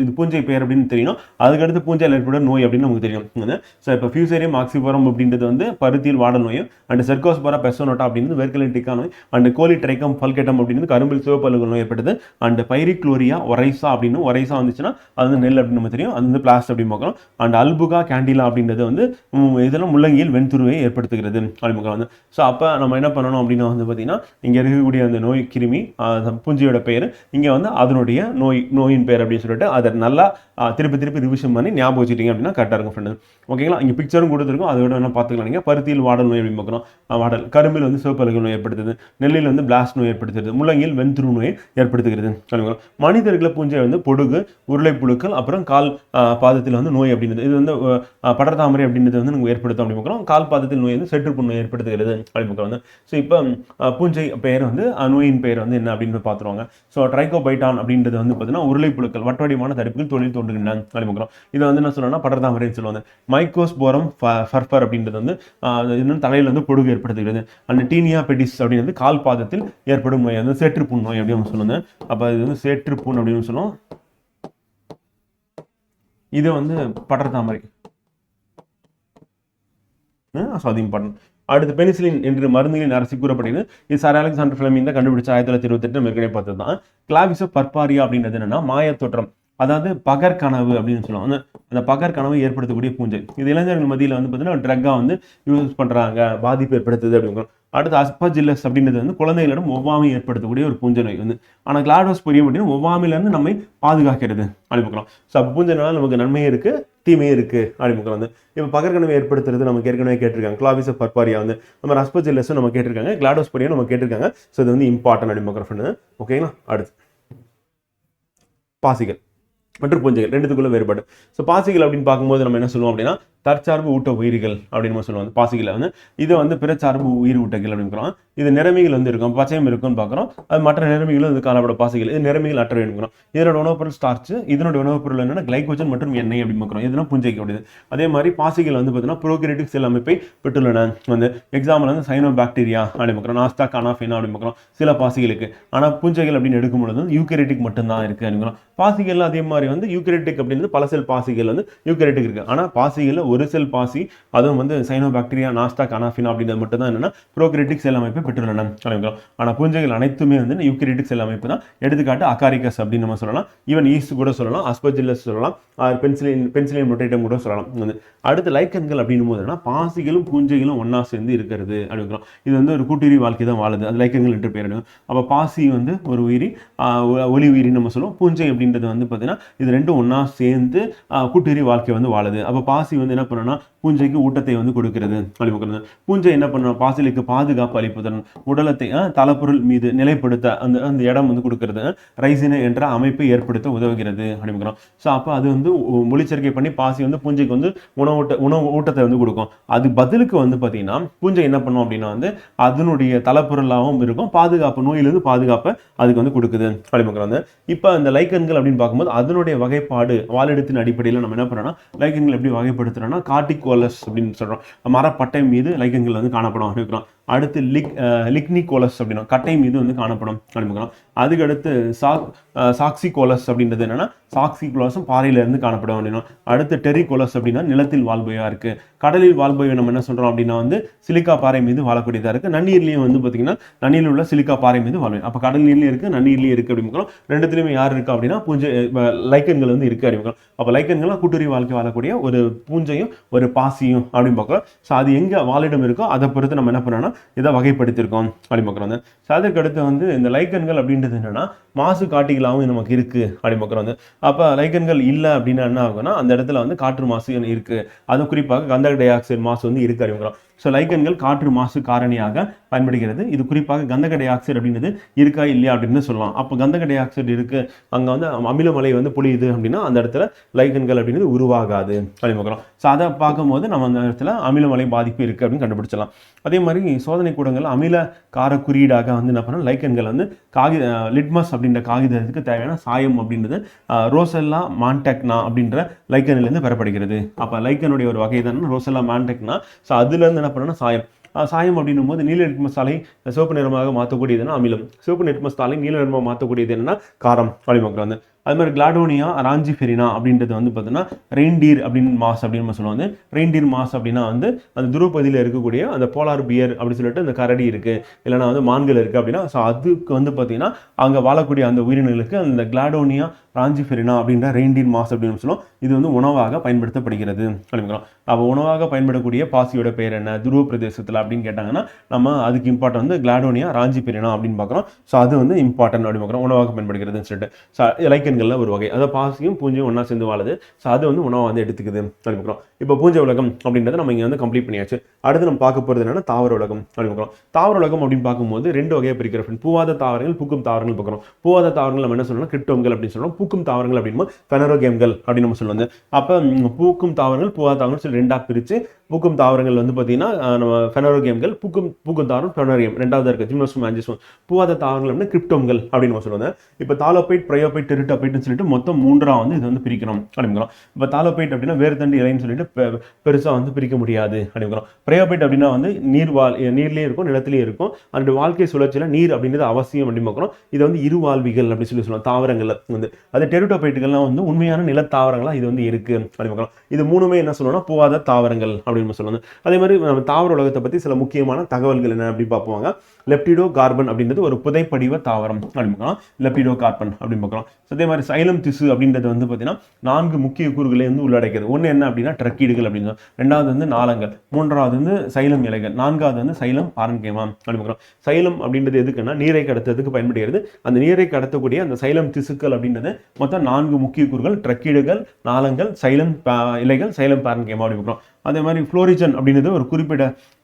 இது பூஞ்சை பெயர் அப்படின்னு தெரியணும். அதுக்கடுத்து பூஞ்சையில் ஏற்படும் நோய் அப்படின்னு நமக்கு தெரியும். ஸோ இப்போ ஃபியூசேரியம் ஆக்சிஃபோரம் அப்படின்றது வந்து பருத்தியில் வாடல் நோயும், அண்ட் செர்கோஸ்போரா பெர்சோனோட்டா அப்படின்றது வேர்க்கடலில் டிக்கா நோய், அண்ட் கோலிட்ரைக்கம் ஃபல்கேட்டம் அப்படின்றது கரும்பில் சிவப்பு அழுகு நோய் ஏற்படுது. அண்ட் பைரிக்ளோரியா ஒரைசா அப்படின்னு ஒரைசா வந்துச்சுன்னா அது வந்து நெல் அப்படின்னு நம்ம தெரியும். அது வந்து பிளாஸ்ட் அப்படின்னு பார்க்குறோம். அண்ட் அல்புகா கேண்டிலா அப்படின்றது வந்து இதெல்லாம் முள்ளங்கியில் வெண்துருவை ஏற்படுத்துகிறது அப்படின்னு பார்க்கலாம். வந்து ஸோ அப்போ நம்ம என்ன பண்ணணும் அப்படின்னா வந்து பார்த்தீங்கன்னா இங்கே இருக்கக்கூடிய அந்த நோய் கிருமி பூஞ்சையோட பெயர், இங்கே வந்து அதனுடைய நோயின் பெயர் அப்படின்னு சொல்லிட்டு அதை நல்லா திருப்பி ரிவிஷன் பண்ணி ஞாபகம் வச்சுட்டீங்க அப்படின்னா கரெக்டாக இருக்கும் ஃப்ரெண்டு. ஓகேங்களா? இங்கே பிக்சரும் கொடுத்துருக்கோம், அதோட என்ன பார்த்துக்கலாம். நீங்கள் பருத்தியில் வாடல் நோய் அப்படின்னு பார்க்குறோம். வாடல் கரும்பில் வந்து சிவப்பு அழுகு நோய் ஏற்படுத்துது. நெல்லில் வந்து பிளாஸ்ட் நோய் ஏற்படுத்துறது. முள்ளங்கியில் வெண்துரு நோயை ஏற்படுத்துகிறது. மனிதர்களை பூஞ்சை வந்து பொடுகு, உருளைப்புழுக்கள், அப்புறம் கால் பாதத்தில் வந்து நோய் அப்படின்றது இது வந்து படர்தாமரை அப்படின்றது வந்து நமக்கு ஏற்படுத்தும் அப்படி பார்க்குறோம். கால் பாதத்தில் நோய் வந்து செற்றுப்புண் நோய் ஏற்படுத்துகிறது அப்படி பார்க்குறோம். வந்து ஸோ இப்போ பூஞ்சை பெயர் வந்து நோயின் பெயர் வந்து என்ன அப்படின்னு பார்த்துருவாங்க. ஸோ ட்ரைகோபைட்டான் அப்படின்றது வந்து பார்த்தீங்கன்னா உருளைப்புழுக்கள் வட்டவடிவான தடுப்புகள் தொழில் தோன்றுகின்றன அப்படி பார்க்குறோம். இதை வந்து என்ன சொல்லணும்னா படர்தாமரைன்னு சொல்லுவாங்க. மைக்கோஸ்போரம் ஃபர்ஃபர் அப்படின்றது வந்து இன்னும் தலையில் வந்து பொடுகு ஏற்படுத்துகிறது. அந்த டீனியா பெடிஸ் அப்படின்றது கால் பாதத்தில் ஏற்படும் நோய் வந்து சேற்றுப்புண் நோய் அப்படின்னு சொல்லுவாங்க. அப்போ இது வந்து சேற்றுப்புண் அப்படின்னு சொல்லுவோம். இது வந்து படர்தாமரை. அது இம்பார்ட்டன்ட். அடுத்து பெனிசிலின் என்று மருந்துகளின் அரசு கூறப்படுகிறது. இது சார் அலெக்சாண்டர் ஃபிளமிங் தான் கண்டுபிடிச்ச 1928 ஏற்கனவே பார்த்தது தான். கிளாவிசோ பர்பாரியா அப்படின்றது என்னன்னா மாயத்தோற்றம், அதாவது பகற்கனவு அப்படின்னு சொல்லுவாங்க. அந்த பகற்கனவு ஏற்படுத்தக்கூடிய பூஞ்சை இது இளைஞர்கள் மத்தியில் வந்து பார்த்தீங்கன்னா ட்ரக்காக வந்து யூஸ் பண்ணுறாங்க, பாதிப்பு ஏற்படுத்துது அப்படிங்கிறோம். அடுத்து அஸ்பர்ஜில்லஸ் அப்படின்றது வந்து குழந்தைகளிடம் ஒவ்வாமை ஏற்படுத்தக்கூடிய ஒரு பூஞ்சை நோய் வந்து. ஆனால் கிளாடோஸ்போரியம் அப்படின்னு ஒவ்வாமையிலேருந்து நம்மை பாதுகாக்கிறது அனுப்பிக்கலாம். ஸோ அப்போ பூஞ்சைனால நமக்கு நன்மையே இருக்குது தீமையே இருக்குது அனுப்பிக்கலாம். வந்து இப்போ பகற்கனவை ஏற்படுத்துறது நமக்கு ஏற்கனவே கேட்டிருக்காங்க. கிளாவிசோ பர்பாரியா வந்து நம்ம அஸ்பர்ஜில்லஸும் நம்ம கேட்டிருக்காங்க, கிளாடோஸ்போரியம் நம்ம கேட்டிருக்காங்க. ஸோ இது வந்து இம்பார்ட்டன்ட் அனுப்பிக்கிறோம். ஓகேங்களா? அடுத்து பாசிகள். மற்றும் பூஞ்சைகள் ரெண்டுத்துக்குள்ள வேறுபாடு. ஸோ பாசிகள் அப்படின்னு பார்க்கும்போது நம்ம என்ன சொல்லுவோம் அப்படின்னா தற்சார்பு ஊட்ட உயிரிகள் அப்படின்னு நம்ம சொல்லுவோம். பாசிகளை வந்து இது வந்து பிறச்சார்பு உயிர் ஊட்டங்கள் அப்படிங்கிறோம். இது நிறமிகள் வந்து இருக்கும், பச்சையம் இருக்கும்னு பார்க்குறோம். அது மற்ற நிறமிகளும் இது காணப்படும் பாசிகள். இது நிறமிகள் அற்ற வேணுங்கிறோம். இதனோட உணவுப் பொருள் ஸ்டார்ச், இதனோட உணவுப் பொருள் என்னன்னா கிளைகோஜன் மற்றும் எண்ணெய் அப்படின்னு பார்க்குறோம். இதெல்லாம் பூஞ்சைக்கு அப்படிது. அதே மாதிரி பாசிகள் வந்து பார்த்தீங்கன்னா ப்ரோகேரியோட்டிக் செல் அமைப்பை பெற்றுள்ளன. வந்து எக்ஸாம்பிள் வந்து சைனோ பாக்டீரியா அப்படின்னு பார்க்குறோம், நாஸ்டா கனாஃபினா அப்படின்னு பார்க்குறோம் சில பாசிகளுக்கு. ஆனால் பூஞ்சைகள் அப்படின்னு எடுக்கும் பொழுது யூகேரியோட்டிக் மட்டும்தான் இருக்கு அப்படிங்கிறோம். பாசிகள் அதே மாதிரி வந்து யூகேரியோட்டிக் அப்படின்றது பல செல் பாசிகள் வந்து யூகேரியோட்டிக் இருக்கு. ஆனால் பாசிகளில் ஒரு செல் பாசி, அதுவும் வந்து சைனோ பாக்டீரியா நாஸ்டா கனாஃபினா அப்படின்றது மட்டும் தான் என்னன்னா ப்ரோகேரியோட்டிக் செல் அமைப்பை பெற்றுள்ளன அப்படிங்கிறோம். ஆனால் பூஞ்சைகள் அனைத்துமே வந்து யூகேரியோட்டிக் செல் அமைப்பு தான். எடுத்துக்காட்டு அகாரிகஸ் அப்படின்னு நம்ம சொல்லலாம், ஈவன் ஈஸ்ட் கூட சொல்லலாம், அஸ்பர்ஜில்லஸ் சொல்லலாம், பென்சிலின் ரொட்டேட்டம் கூட சொல்லலாம். வந்து அடுத்து லைக்கன்கள் அப்படின்னும் போதுன்னா பாசிகளும் பூஞ்சைகளும் ஒன்னா சேர்ந்து இருக்கிறது அப்படிங்கிறோம். இது வந்து ஒரு கூட்டுயிரி வாழ்க்கை தான் வாழுது, அது லைக்கன்கள் என்று பேர். அப்போ பாசி வந்து ஒரு உயிரி, ஒளி உயிரி நம்ம சொல்லுவோம். பூஞ்சை அப்படின்றது வந்து பார்த்தீங்கன்னா இது ரெண்டும் ஒன்னா சேர்ந்து கூட்டுயிரி வாழ்க்கை வந்து வாழுது. அப்போ பாசி வந்து என்ன பண்ணணும்னா பூஞ்சைக்கு ஊட்டத்தை வந்து கொடுக்கிறது அப்படிங்கிறது. பூஞ்சை என்ன பண்ணணும், பாசிலுக்கு பாதுகாப்பு அளிப்பதன், உடலத்தை தலைப்பொருள் மீது நிலைப்படுத்த அந்த அந்த இடம் வந்து கொடுக்கிறது, ரைசினை என்ற அமைப்பை ஏற்படுத்த உதவுகிறது அப்படிங்கிறோம். ஸோ அப்போ அது வந்து ஒளிச்சேர்க்கை பண்ணி பாசி வந்து பூஞ்சைக்கு வந்து உணவு ஊட்டத்தை வந்து கொடுக்கும். அது பதிலுக்கு வந்து பார்த்தீங்கன்னா பூஞ்சை என்ன பண்ணும் அப்படின்னா வந்து அதனுடைய தலைப்பொருளாகவும் இருக்கும், பாதுகாப்பு நோயிலிருந்து பாதுகாப்பை அதுக்கு வந்து கொடுக்குது அப்படிங்கிறது. இப்போ இந்த லைக்கன்கள் அப்படின்னு பார்க்கும்போது அதனுடைய வகைப்பாடு வாழிடத்தின் அடிப்படையில் நம்ம என்ன பண்ணோம்னா லைக்கன்கள் எப்படி வகைப்படுத்துறோம்னா கார்டிகோலஸ் அப்படின்னு சொல்றோம். மரப்பட்டை மீது லைக்கன்கள் வந்து காணப்படும் அப்படிங்கிறோம். அடுத்து லிக்னிகோலஸ் அப்படின்னா கட்டை மீது வந்து காணப்படும் அப்படிங்கிறோம். அதுக்கு அடுத்து சாக்சிகோலஸ் அப்படின்றது என்னன்னா சாக்சிகோலஸும் பாறையில இருந்து காணப்படும் அப்படின்னா. அடுத்து டெரிகோலஸ் அப்படின்னா நிலத்தில் வாழ்பவையா இருக்கு. கடலில் வாழ்பவை நம்ம என்ன சொல்றோம் அப்படின்னா வந்து சிலிக்கா பாறை மீது வாழக்கூடியதா இருக்கு. நன்னீர்லயும் வந்து பாத்தீங்கன்னா நன்னீரில் உள்ள சிலிக்கா பாறை மீது வாழ்வை. அப்ப கடல் நீர்லயும் இருக்கு, நன்னீர்லயும் இருக்கு அப்படிங்கிறோம். ரெண்டுத்திலுமே யார் இருக்கு அப்படின்னா பூஞ்சை லைக்கன்கள் வந்து இருக்கு அப்படிங்கிறோம். அப்ப லைக்கன்கள்லாம் கூட்டுறி வாழ்க்கை வாழக்கூடிய ஒரு பூஞ்சையும் ஒரு பாசியும் அப்படின்னு பார்க்கிறோம். ஸோ அது எங்க வாழிடம் இருக்கோ அதை பொறுத்து நம்ம என்ன பண்ணோம்னா இதை வகைப்படுத்தியிருக்கோம் அப்படின்னு பார்க்குறோம். ஸோ அதுக்கு அடுத்து வந்து இந்த லைக்கன்கள் அப்படின்றது என்னன்னா மாசு காட்டிகளாகவும் நமக்கு இருக்கு அப்படின்னு பார்க்குறோம். அப்போ லைக்கன்கள் இல்லை அப்படின்னா என்ன ஆகும்னா அந்த இடத்துல வந்து காற்று மாசு இருக்கு, அது குறிப்பாக கந்தக டை ஆக்சைடு மாசு வந்து இருக்கு அப்படிங்கிறோம். ஸோ லைக்கன்கள் காற்று மாசு காரணியாக பயன்படுகிறது. இது குறிப்பாக கந்தக டை ஆக்சைடு அப்படின்றது இருக்கா இல்லையா அப்படின்னு சொல்லலாம். அப்போ கந்தக டை ஆக்சைடு இருக்கு, அங்கே வந்து அமிலமலை வந்து பொழியுது அப்படின்னா அந்த இடத்துல லைக்கன்கள் அப்படின்றது உருவாகாது அப்படின்னு பார்க்குறோம். ஸோ அதை பார்க்கும்போது நம்ம அந்த இடத்துல அமிலமலை பாதிப்பு இருக்கு அப்படின்னு கண்டுபிடிச்சலாம். அதே மாதிரி சோதனை கூடங்கள் அமில கார குறியீடாக வந்து என்ன பண்ணணும் லைக்கன்கள் வந்து லிட்மஸ் அப்படின்ற காகிதத்துக்கு தேவையான சாயம் அப்படின்றது ரோசெல்லா மான்டெக்னா அப்படின்ற லைக்கனிலிருந்து பெறப்படுகிறது. அப்போ லைக்கனுடைய ஒரு வகை தானே ரோசெல்லா மான்டெக்னா. ஸோ அதுலேருந்து என்ன பண்ணணும்னா சாயம் அப்படின்னும் போது நீல லிட்மஸ் தாளை சிவப்பு நிறமாக மாற்றக்கூடியதுன்னா அமிலம், சிவப்பு லிட்மஸ் தாளை நீல நிறமாக மாற்றக்கூடியது என்னன்னா காரம் அப்படிங்கிறது வந்து. அது மாதிரி கிளாடோனியா ராஞ்சிஃபெரினா அப்படின்றது வந்து பார்த்தீங்கன்னா ரெயின்டீர் அப்படின்னு மாஸ் அப்படின்னு நம்ம சொல்லுவாங்க. ரெயின்டீர் மாஸ் அப்படின்னா வந்து அந்த துருவப்பகுதியில் இருக்கக்கூடிய அந்த போலார் பியர் அப்படின்னு சொல்லிட்டு அந்த கரடி இருக்கு, இல்லைனா வந்து மான்கள் இருக்கு அப்படின்னா ஸோ அதுக்கு வந்து பார்த்தீங்கன்னா அங்கே வாழக்கூடிய அந்த உயிரினங்களுக்கு அந்த கிளாடோனியா ராஞ்சிஃபெரினா அப்படின்ற ரெயின்டீர் மாஸ் அப்படின்னு சொல்லுவோம். இது வந்து உணவாக பயன்படுத்தப்படுகிறது அப்படிங்கிறோம். அப்போ உணவாக பயன்படக்கூடிய பாசியோட பேர் என்ன துருவ பிரதேசத்தில் அப்படின்னு கேட்டாங்கன்னா நம்ம அதுக்கு இம்பார்ட்டன் வந்து கிளாடோனியா ராஞ்சிஃபெரினா அப்படின்னு பார்க்குறோம். ஸோ அது வந்து இம்பார்ட்டன் அப்படின்னு பார்க்குறோம், உணவாக பயன்படுகிறதுன்னு சொல்லிட்டு. ஸோ லைக்கன்கள்ல ஒரு வகை, அதை பாசியும் பூஞ்சையும் ஒன்னா சேர்ந்து வாழுது. ஸோ அது வந்து உணவை வந்து எடுத்துக்குது அப்படிங்கிறோம். இப்போ பூஞ்சை உலகம் அப்படின்றத நம்ம இங்கே வந்து கம்ப்ளீட் பண்ணியாச்சு. அடுத்து நம்ம பார்க்க போகிறது என்னன்னா தாவர உலகம் அப்படிங்கிறோம். தாவர உலகம் அப்படின்னு பார்க்கும்போது ரெண்டு வகையை பிரிக்கிற பூவாத தாவரங்கள் பூக்கும் தாவரங்கள் பார்க்குறோம். பூவாத தாவரங்கள் நம்ம என்ன சொல்லணும் கிரிப்டோம்கள் அப்படின்னு சொல்றோம். பூக்கும் தாவரங்கள் அப்படின்னு ஃபெனரோகேம்கள் அப்படின்னு நம்ம சொல்லுவாங்க. அப்போ பூக்கும் தாவரங்கள் பூவாத தாவரங்கள் சொல்லி ரெண்டா பிரிச்சு பூக்கும் தாவரங்கள் வந்து பார்த்தீங்கன்னா நம்ம ஃபெனரோகேம்கள், பூக்கும் தாவரம் ஃபெனரோகியம் ரெண்டாவது இருக்கு ஜிம்னோஸ்பர்ம் ஆஞ்சியோஸ்பர்ம். பூவாத தாவரங்கள் அப்படின்னா கிரிப்டோம்கள் அப்படின்னு நம்ம சொல்லுவாங்க. இப்போ தாலோபைட் பிரயோபைட் டெரிட்டோபைட்னு சொல்லிட்டு மொத்தம் மூன்றா வந்து இது வந்து பிரிக்கணும் அப்படிங்கிறோம். இப்போ தாலோபைட் அப்படின்னா வேர்த்தண்டு இலைன்னு சொல்லிட்டு பெருசா வந்து பிரிக்க முடியாது அப்படிங்கிறோம். பிரயோபைட் அப்படின்னா வந்து நீர்லயே இருக்கும் நிலத்திலேயே இருக்கும், அதனுடைய வாழ்க்கை சுழற்சியில நீர் அப்படின்றது அவசியம் அப்படின்னு பார்க்குறோம். இது வந்து இருவாழ்விகள் அப்படின்னு சொல்லுவோம் தாவரங்கள்ல வந்து. அது டெரிட்டோபைட்டுகள்லாம் வந்து உண்மையான நிலத்தாவரங்களா இது வந்து இருக்கு அப்படின்னு பார்க்குறோம். இது மூணுமே என்ன சொல்லணும்னா பூவாத தாவரங்கள் அப்படின்னு சொல்லுவாங்க. அதே மாதிரி நம்ம தாவர உலகத்தை பத்தி சில முக்கியமான தகவல்கள் என்ன அப்படி பார்ப்போங்க. லெப்டிடோ கார்பன் அப்படின்றது ஒரு புதைப்படிவ தாவரம் அப்படின்னு பார்க்கலாம். லெப்டிடோ கார்பன் அப்படின்னு பார்க்கலாம். அதே மாதிரி சைலம் திசு அப்படின்றது வந்து பார்த்தீங்கன்னா 4 முக்கிய கூறுகளை வந்து உள்ளடக்கியது. ஒன்று என்ன அப்படின்னா ட்ரக்கீடுகள் அப்படின்னு, ரெண்டாவது வந்து நாளங்கள், மூன்றாவது வந்து சைலம் இலைகள், நான்காவது வந்து சைலம் பாரன்கேமா அப்படின்னு பார்க்கலாம். சைலம் அப்படின்றது எதுக்குன்னா நீரை கடத்துறதுக்கு பயன்படுகிறது. அந்த நீரை கடத்தக்கூடிய அந்த சைலம் திசுக்கள் அப்படின்றது மொத்தம் 4 முக்கிய கூறுகள் ட்ரக்கீடுகள், நாளங்கள், சைலம் இலைகள், சைலம் பாரன்கேமா அப்படின்னு பார்க்கலாம். அதே மாதிரி ஃப்ளோரிஜன் அப்படின்றது ஒரு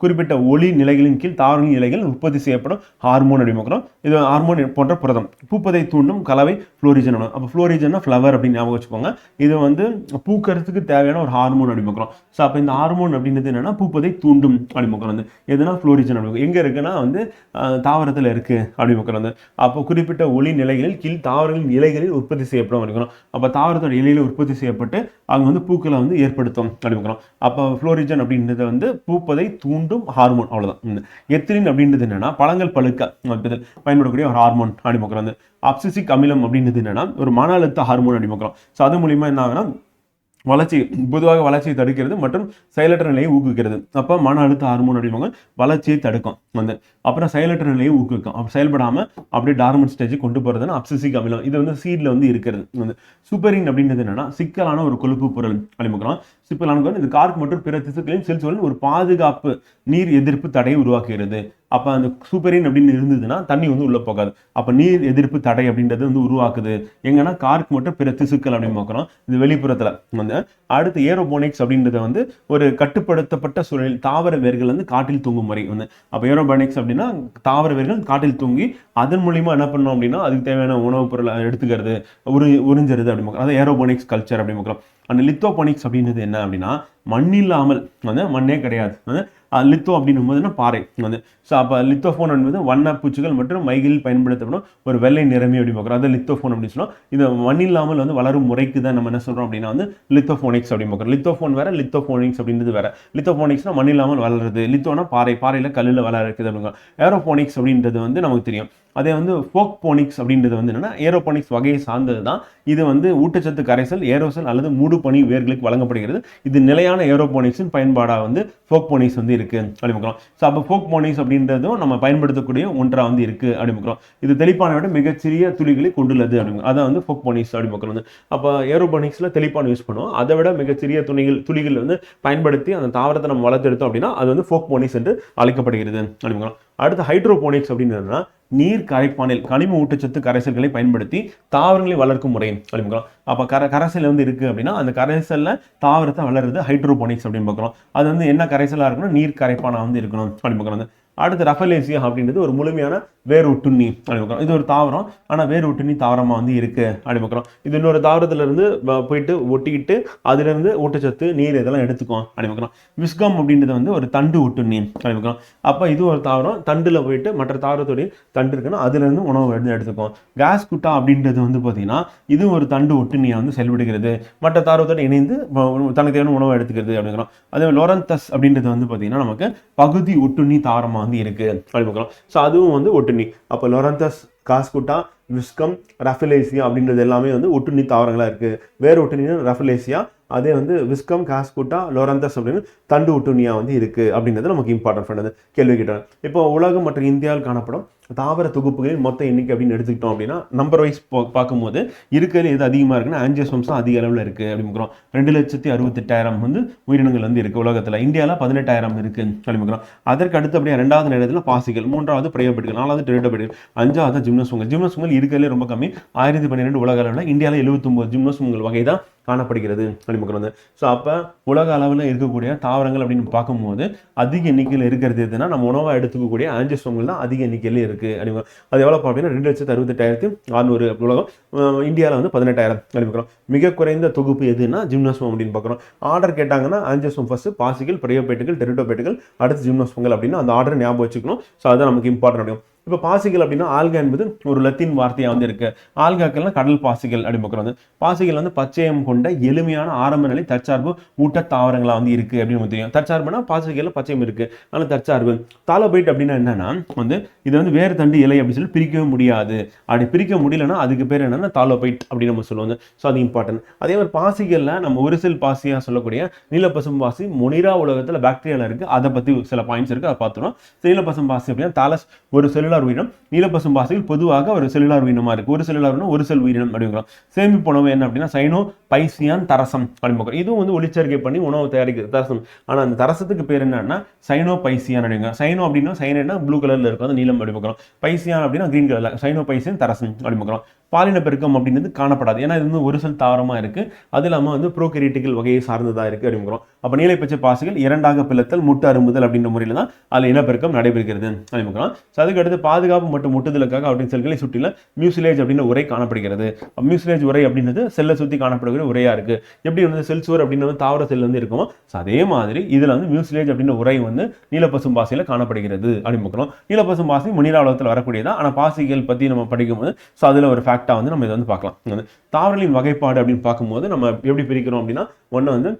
குறிப்பிட்ட ஒளி நிலைகளின் கீழ் தாவரங்களின் இலைகள் உற்பத்தி செய்யப்படும் ஹார்மோன் அப்படின்னு பார்க்குறோம். இது ஹார்மோன் போன்ற புரதம் பூப்பதை தூண்டும் கலவை ஃப்ளோரிஜன். அப்போ ஃப்ளோரிஜன்னா ஃப்ளவர் அப்படின்னு ஞாபகம் வச்சுக்கோங்க. இது வந்து பூக்கறதுக்கு தேவையான ஒரு ஹார்மோன் அப்படின்னு பார்க்குறோம். ஸோ அப்போ இந்த ஹார்மோன் அப்படின்றது என்னன்னா பூப்பதை தூண்டும் அப்படின்னு பார்க்குறோம். வந்து எதுனா ஃப்ளோரிஜன் அப்படி எங்கே இருக்குன்னா வந்து தாவரத்தில் இருக்கு அப்படின்னு பார்க்குறோம். அப்போ குறிப்பிட்ட ஒளி நிலைகளில் கீழ் தாவரங்களின் இலைகளில் உற்பத்தி செய்யப்படும் அப்படிங்கிறோம். அப்போ தாவரத்தோட இலையில உற்பத்தி செய்யப்பட்டு அங்கே வந்து பூக்களை வந்து ஏற்படுத்தும் அப்படிங்கிறோம். அப்போ ஃப்ளோரிஜன் அப்படின்றது வந்து பூப்பதை தூண்டும் ஹார்மோன், அவ்வளோதான். எத்திலின் அப்படின்றது என்னன்னா பழங்கள் பழுக்க பயன்படக்கூடிய ஒரு ஹார்மோன் அப்படி பார்க்குறோம். அப்சிசிக் அமிலம் அப்படின்றது என்னன்னா ஒரு மன அழுத்த ஹார்மோன் அப்படி பார்க்குறோம். ஸோ அது மூலியமா என்ன ஆகுனா பொதுவாக வளர்ச்சியை தடுக்கிறது மற்றும் செயலற்ற நிலையை ஊக்குவிக்கிறது. அப்போ மன அழுத்த ஹார்மோன் அப்படிம்பாங்க வளர்ச்சியை தடுக்கும் வந்து. அப்புறம் செயலற்ற நிலையை ஊக்குவிக்கும். அப்போ செயல்படாமல் அப்படியே டார்மன் ஸ்டேஜ் கொண்டு போகிறதுனா அப்சிசிக் அமிலம். இது வந்து சீட்ல வந்து இருக்கிறது வந்து. சூப்பரின் அப்படின்றது என்னன்னா சிக்கலான ஒரு கொழுப்பு பொருள் அப்படிங்கிறோம். சிக்கலான இது கார்க் மற்றும் பிற திசுக்களின் செல்களின் ஒரு பாதுகாப்பு நீர் எதிர்ப்பு தடையை உருவாக்குகிறது. அப்போ அந்த சூப்பரின் அப்படின்னு இருந்ததுன்னா தண்ணி வந்து உள்ள போகாது. அப்போ நீர் எதிர்ப்பு தடை அப்படின்றது வந்து உருவாக்குது எங்கன்னா கார்க் மற்றும் பிற திசுக்கள் அப்படின்னு பார்க்குறோம். இது வெளிப்புறத்தில் வந்து. அடுத்து ஏரோபோனிக்ஸ் அப்படின்றத வந்து ஒரு கட்டுப்படுத்தப்பட்ட சூழலில் தாவர வேர்கள் வந்து காட்டில் தூங்கும் முறை வந்து. அப்போ ஏரோபோனிக்ஸ் அப்படின்னா தாவர வேர்கள் காட்டில் தூங்கி அதன் மூலியமா என்ன பண்ணோம் அப்படின்னா அதுக்கு தேவையான உணவுப் பொருளை எடுத்துக்கிறது உறிஞ்சுறது அப்படின்னு பார்க்குறோம். அது ஏரோபோனிக்ஸ் கல்ச்சர் அப்படின்னு பார்க்குறோம். அந்த லித்தோபோனிக்ஸ் அப்படின்றது என்ன அப்படின்னா மண்ணில்லாமல் வந்து மண்ணே கிடையாது வந்து லித்தோ அப்படின்னும் போதுன்னா பாறை வந்து. ஸோ அப்போ லித்தோஃபோன் என்பது வண்ணப்பூச்சிகள் மற்றும் மைகளில் பயன்படுத்தப்படும் ஒரு வெள்ளை நிறமி அப்படின்னு பார்க்குறோம். அதை லித்தோஃபோன் அப்படின்னு சொல்லுவோம். இது மண்ணில்லாமல் வந்து வளரும் முறைக்கு தான் நம்ம என்ன சொல்கிறோம் அப்படின்னா வந்து லித்தோஃபோனிக்ஸ் அப்படின்னு பார்க்குறோம். லித்தோஃபோன் வேற, லித்தோஃபோனிக்ஸ் அப்படின்றது வேற. லித்தோஃபோனிக்ஸ்னா மண்ணில்லாமல் வளருது, லித்தோனா பாறையில் கல்லில் வளர இருக்குது அப்படிங்க. ஏரோபோனிக்ஸ் அப்படின்றது வந்து நமக்கு தெரியும். அதே வந்து ஃபோக் போனிக்ஸ் அப்படின்றது வந்து என்னன்னா ஏரோபோனிக்ஸ் வகையை சார்ந்தது தான். இது வந்து ஊட்டச்சத்து கரைசல், ஏரோசல் அல்லது மூடுபனி வேர்களுக்கு வழங்கப்படுகிறது. இது நிலையான ஏரோபோனிக்ஸின் பயன்பாடாக வந்து ஃபோக் போனிக்ஸ் வந்து இருக்கு அப்படிங்கிறோம். ஸோ அப்போ ஃபோக் போனிக்ஸ் அப்படின்றதும் நம்ம பயன்படுத்தக்கூடிய ஒன்றா வந்து இருக்கு அப்படிங்கிறோம். இது தெளிப்பானை விட மிகச்சிறிய துளிகளை கொண்டுள்ளது அப்படிங்க. அதான் வந்து ஃபோக் போனிக்ஸ் அப்படிங்கிறது. அப்போ ஏரோபோனிக்ஸ்ல தெளிப்பான் யூஸ் பண்ணுவோம். அதை விட மிகச்சிறிய துளிகள் வந்து பயன்படுத்தி அந்த தாவரத்தை நம்ம வளர்த்தெடுத்தோம் அப்படின்னா அது வந்து ஃபோக் போனிக்ஸ் என்று அழைக்கப்படுகிறது அப்படிங்கிறோம். அடுத்து ஹைட்ரோபோனிக்ஸ் அப்படின்னு நீர் கரைப்பானில் கனிம ஊட்டச்சத்து கரைசல்களை பயன்படுத்தி தாவரங்களை வளர்க்கும் முறை அப்படிங்கிறோம். அப்போ கரைசல் வந்து இருக்கு அப்படின்னா அந்த கரைசல்ல தாவரத்தை வளருது ஹைட்ரோபோனிக்ஸ் அப்படின்னு பார்க்குறோம். அது வந்து என்ன கரைசலாக இருக்கணும், நீர் கரைப்பானா வந்து இருக்கணும் அப்படின்னு பார்க்குறோம். அடுத்து ரஃபலேசியா அப்படின்றது ஒரு முழுமையான வேர் ஒட்டுண்ணி அப்படின்னு. இது ஒரு தாவரம், ஆனால் வேர் ஒட்டுண்ணி தாவரமாக வந்து இருக்கு அப்படின்னு. இது இன்னொரு தாவரத்துல இருந்து போயிட்டு ஒட்டிக்கிட்டு அதுல இருந்து ஊட்டச்சத்து நீர் இதெல்லாம் எடுத்துக்கும் அப்படின்னு. விஸ்கம் அப்படின்றது வந்து ஒரு தண்டு ஒட்டுண்ணி அப்படின்னு. அப்போ இது ஒரு தாவரம், தண்டுல போயிட்டு மற்ற தாவரத்துடைய தண்டு இருக்குன்னா அதுல இருந்து உணவு எடுத்துக்கும். கேஸ் குட்டா அப்படின்றது வந்து பார்த்தீங்கன்னா இது ஒரு தண்டு ஒட்டுண்ணியை வந்து செயல்படுகிறது, மற்ற தாவரத்தோடு இணைந்து தனக்கு தேவையான உணவை எடுத்துக்கிறது அப்படிங்கிறோம். அதே லோரந்தஸ் அப்படின்றது வந்து பார்த்தீங்கன்னா நமக்கு பகுதி ஒட்டுண்ணி தாவரமாக வந்து இருக்கு அப்படின்னு. ஸோ அதுவும் வந்து ஒட்டுண்ணி. அப்போ லோரந்தஸ், காஸ்குட்டா, விஸ்கம், ரஃபலேசியா அப்படின்றது எல்லாமே வந்து ஒட்டுண்ணி தாவரங்களா இருக்கு. வேறு ஒட்டுண்ணி ரஃபலேசியா, அதே வந்து விஸ்கம், காஸ்குட்டா, லோரந்தஸ் அப்படின்னு தண்டு ஒட்டுண்ணியா வந்து இருக்கு அப்படின்றது நமக்கு இம்பார்ட்டன்ட் பண்ணது கேள்வி கேட்டாங்க. இப்போ உலகம் மற்றும் இந்தியாவில் காணப்படும் தாவர தொகுப்புகளின் மொத்த எண்ணிக்கை அப்படின்னு எடுத்துக்கிட்டோம் அப்படின்னா நம்பர் வைஸ் பார்க்கும்போது இருக்கிறது எது அதிகமாக இருக்குன்னா ஆஞ்சியோஸ்பர்ம்ஸ் தான் அதிக அளவில் இருக்குது அப்படிங்கிறோம். 2,68,000 வந்து உயிரினங்கள் வந்து இருக்குது உலகத்தில். இந்தியாவில் 18,000 இருக்குது அப்படிங்கிறோம். அதற்கு அடுத்து அப்படியே 2வது நேரத்தில் பாசிகள், 3வது பிரயோபெட்டுகள், 4வது டெரிடோபெட்டுகள், 5வது ஜிம்னோஸ்பர்ம்கள். ஜிம்னோஸ்பர்ம்கள் இருக்கிறதுலே ரொம்ப கம்மி, 1012 உலக அளவில். இந்தியாவில் 79 ஜிம்னோஸ்பர்ம்கள் வகை தான் காணப்படுகிறது அப்படிங்கிறது. ஸோ அப்போ உலக அளவில் இருக்கக்கூடிய தாவரங்கள் அப்படின்னு பார்க்கும்போது அதிக எண்ணிக்கையில் இருக்கிறது எதுனா நம்ம உணவாக எடுத்துக்கக்கூடிய ஆஞ்சியோஸ்பர்ம்கள் தான் அதிக எண்ணிக்கையில் இருக்குது அப்படிங்கிறோம். அது எவ்வளோ பார்த்தீங்கன்னா 2,68,600 உலகம். இந்தியாவில் வந்து 18,000 அப்படிங்கிறோம். மிக குறைந்த தொகுப்பு எதுனா ஜிம்னோஸ்பர்ம் அப்படின்னு பார்க்குறோம். ஆர்டர் கேட்டாங்கன்னா ஆஞ்சியோஸ்பர்ம் ஃபர்ஸ்ட், பாசிகள், பிரயோபெட்டுகள், டெரிடோபெட்டுகள், அடுத்து ஜிம்னோஸ்பர்ம்கள் அப்படின்னு அந்த ஆர்டர் ஞாபகம் வச்சுக்கணும். ஸோ அதுதான் நமக்கு இம்பார்ட்டன்ட் அப்படிங்க. இப்போ பாசிகள் அப்படின்னா ஆல்கா என்பது ஒரு லத்தீன் வார்த்தையாக வந்து இருக்கு. ஆல்காக்கள்லாம் கடல் பாசிகள் அப்படின்னு பார்க்குறது. பாசிகள் வந்து பச்சையம் கொண்ட எளிமையான ஆரம்ப நிலை தற்சார்பு ஊட்ட தாவரங்களா வந்து இருக்கு அப்படின்னு தெரியும். தற்சார்புனா பாசிகள்ல பச்சையம் இருக்கு, அதனால தற்சார்பு. தாலோபைட் அப்படின்னா என்னன்னா வந்து இது வந்து வேறு தண்டு இலை அப்படின்னு சொல்லி பிரிக்கவே முடியாது. அப்படி பிரிக்க முடியலன்னா அதுக்கு பேர் என்னன்னா தாலோபைட் அப்படின்னு நம்ம சொல்லுவாங்க. ஸோ அது இம்பார்ட்டன்ட். அதே மாதிரி பாசிகள்ல நம்ம ஒரு செல் பாசியா சொல்லக்கூடிய நீலப்பசும் பாசி மொனிரா உலகத்துல பாக்டீரியால இருக்கு. அதை பத்தி சில பாயிண்ட்ஸ் இருக்கு, அதை பார்த்துரும். நீலப்பசும் பாசி அப்படின்னா தாலஸ் ஒரு செல்லுலார் உயிரினம். நீலப்பசும் பாசிகள் பொதுவாக ஒரு செல்லுலார் உயிரினமா இருக்கு. ஒரு செல்லுலார் உயிரினம் ஒரு செல் உயிரினம் அப்படிங்கிறோம். சேமிப்பு உணவு என்ன அப்படின்னா சைனோ பைசியான் தரசம் அப்படின்னு. இதுவும் வந்து ஒளிச்சேர்க்கை பண்ணி உணவு தயாரிக்கிறது தரசம். ஆனா அந்த தரசத்துக்கு பேர் என்னன்னா சைனோ பைசியான் அப்படிங்க. சைனோ அப்படின்னா சைனா ப்ளூ கலர்ல இருக்கும், அந்த நீலம் அப்படி பார்க்குறோம். பைசியான் அப்படின்னா கிரீன் கலர்ல, சைனோ பைசியன் தரசம் அப்படி பார்க்குறோம். பாலின பெருக்கம் அப்படின்றது காணப்படாது. ஏன்னா இது வந்து ஒரு செல் தாவரமா இருக்கு. அது இல்லாம வந்து ப்ரோகேரியோட்டிக்கல் வகையை சார்ந்ததா இருக்கு அப்படிங்கிறோம். அப்ப நீலைப்பச்சை பாசிகள் இரண்டாக பிளத்தல் முட்டு அரும்புதல் அப்படின்ற முறையில தான் அதுல இனப்பெருக்கம் நடைபெறுகிறது அப்படிங்கிறோம். அதுக்கு அடுத்து பாதுகாப்பு மற்றும் முட்டுதலுக்காக அப்படின்னு செல்களை சுற்றில மியூசிலேஜ் அப்படின்னு உரை காணப்படுகிறது. மியூசிலேஜ் உரை அப்படின்றது செல்லை சுத்தி காணப்படுகிற உரையா இருக்கு. எப்படி வந்து செல் சுவர் அப்படின்னு வந்து தாவர செல் வந்து இருக்குமோ அதே மாதிரி இதுல வந்து மியூசிலேஜ் அப்படின்ற உரை வந்து நீலப்பசும் பாசியில காணப்படுகிறது அப்படின்னு நீலப்பசும் பாசி முன்னில உலகத்தில் வரக்கூடியதா. ஆனா பாசிகள் பத்தி நம்ம படிக்கும்போது ஸோ அதுல ஒரு ஃபேக்டா வந்து நம்ம இதை வந்து பார்க்கலாம். தாவரங்களின் வகைப்பாடு அப்படின்னு பார்க்கும்போது நம்ம எப்படி பிரிக்கிறோம் அப்படின்னா ஒன்று வந்து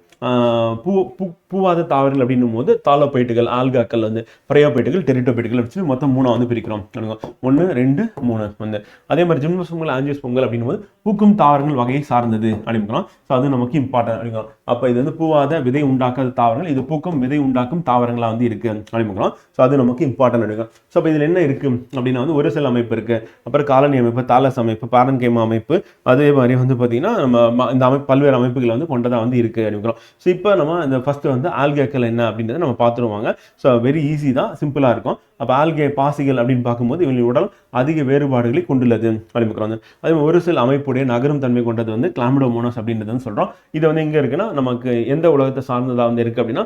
பூவாத தாவரங்கள் அப்படின்னும் போது தாலோபைட்டுகள், ஆல்காக்கள் வந்து பிரயோபைட்டுகள், டெரிட்டோபைட்டுகள் வச்சு மொத்தம் 3 வந்து பிரிக்கிறோம். 1 2 3 வந்து அதே மாதிரி ஜிம்னோஸ்போம்கள், ஆஞ்சியோஸ்போம்கள் அப்படின்னும் போது பூக்கும் தாவரங்கள் வகையை சார்ந்தது அப்படிங்கிறோம். ஸோ அது நமக்கு இம்பார்ட்டன்ட் அப்படிங்கிறோம். அப்போ இது வந்து பூவாத விதை உண்டாக்காத தாவரங்கள், இது பூக்கும் விதை உண்டாக்கும் தாவரங்களா வந்து இருக்கு அப்படிங்கிறோம். ஸோ அது நமக்கு இம்பார்ட்டன்ட் அப்படிங்கிறோம். ஸோ இப்போ இதில் என்ன இருக்கு அப்படின்னா வந்து ஒரு செல் அமைப்பு இருக்கு, அப்புறம் காலனி அமைப்பு, தாலஸ் அமைப்பு, பாரன்கைமா அமைப்பு, அதே மாதிரி வந்து பார்த்தீங்கன்னா நம்ம இந்த அமைப்பு பல்வேறு அமைப்புகளை வந்து கொண்டதாக வந்து இருக்கு அப்படிங்கிறோம். ஸோ இப்போ நம்ம இந்த ஃபர்ஸ்ட் வந்து ஆல்கேக்கள் என்ன அப்படின்றத நம்ம பார்த்துருவாங்க. ஸோ வெரி ஈஸி தான், சிம்பிளாக இருக்கும். அப்போ ஆல்கே பாசிகள் அப்படின்னு பார்க்கும்போது இவங்க உடல் அதிக வேறுபாடுகளை கொண்டுள்ளது அப்படிங்கிறோம். அதே ஒரு செல் அமைப்புடைய நகரும் தன்மை கொண்டது வந்து கிளாமிடோமோனாஸ் அப்படின்றது வந்து சொல்கிறோம். இது வந்து எங்கே இருக்குன்னா நமக்கு எந்த உலகத்தை சார்ந்ததாக வந்து இருக்குது அப்படின்னா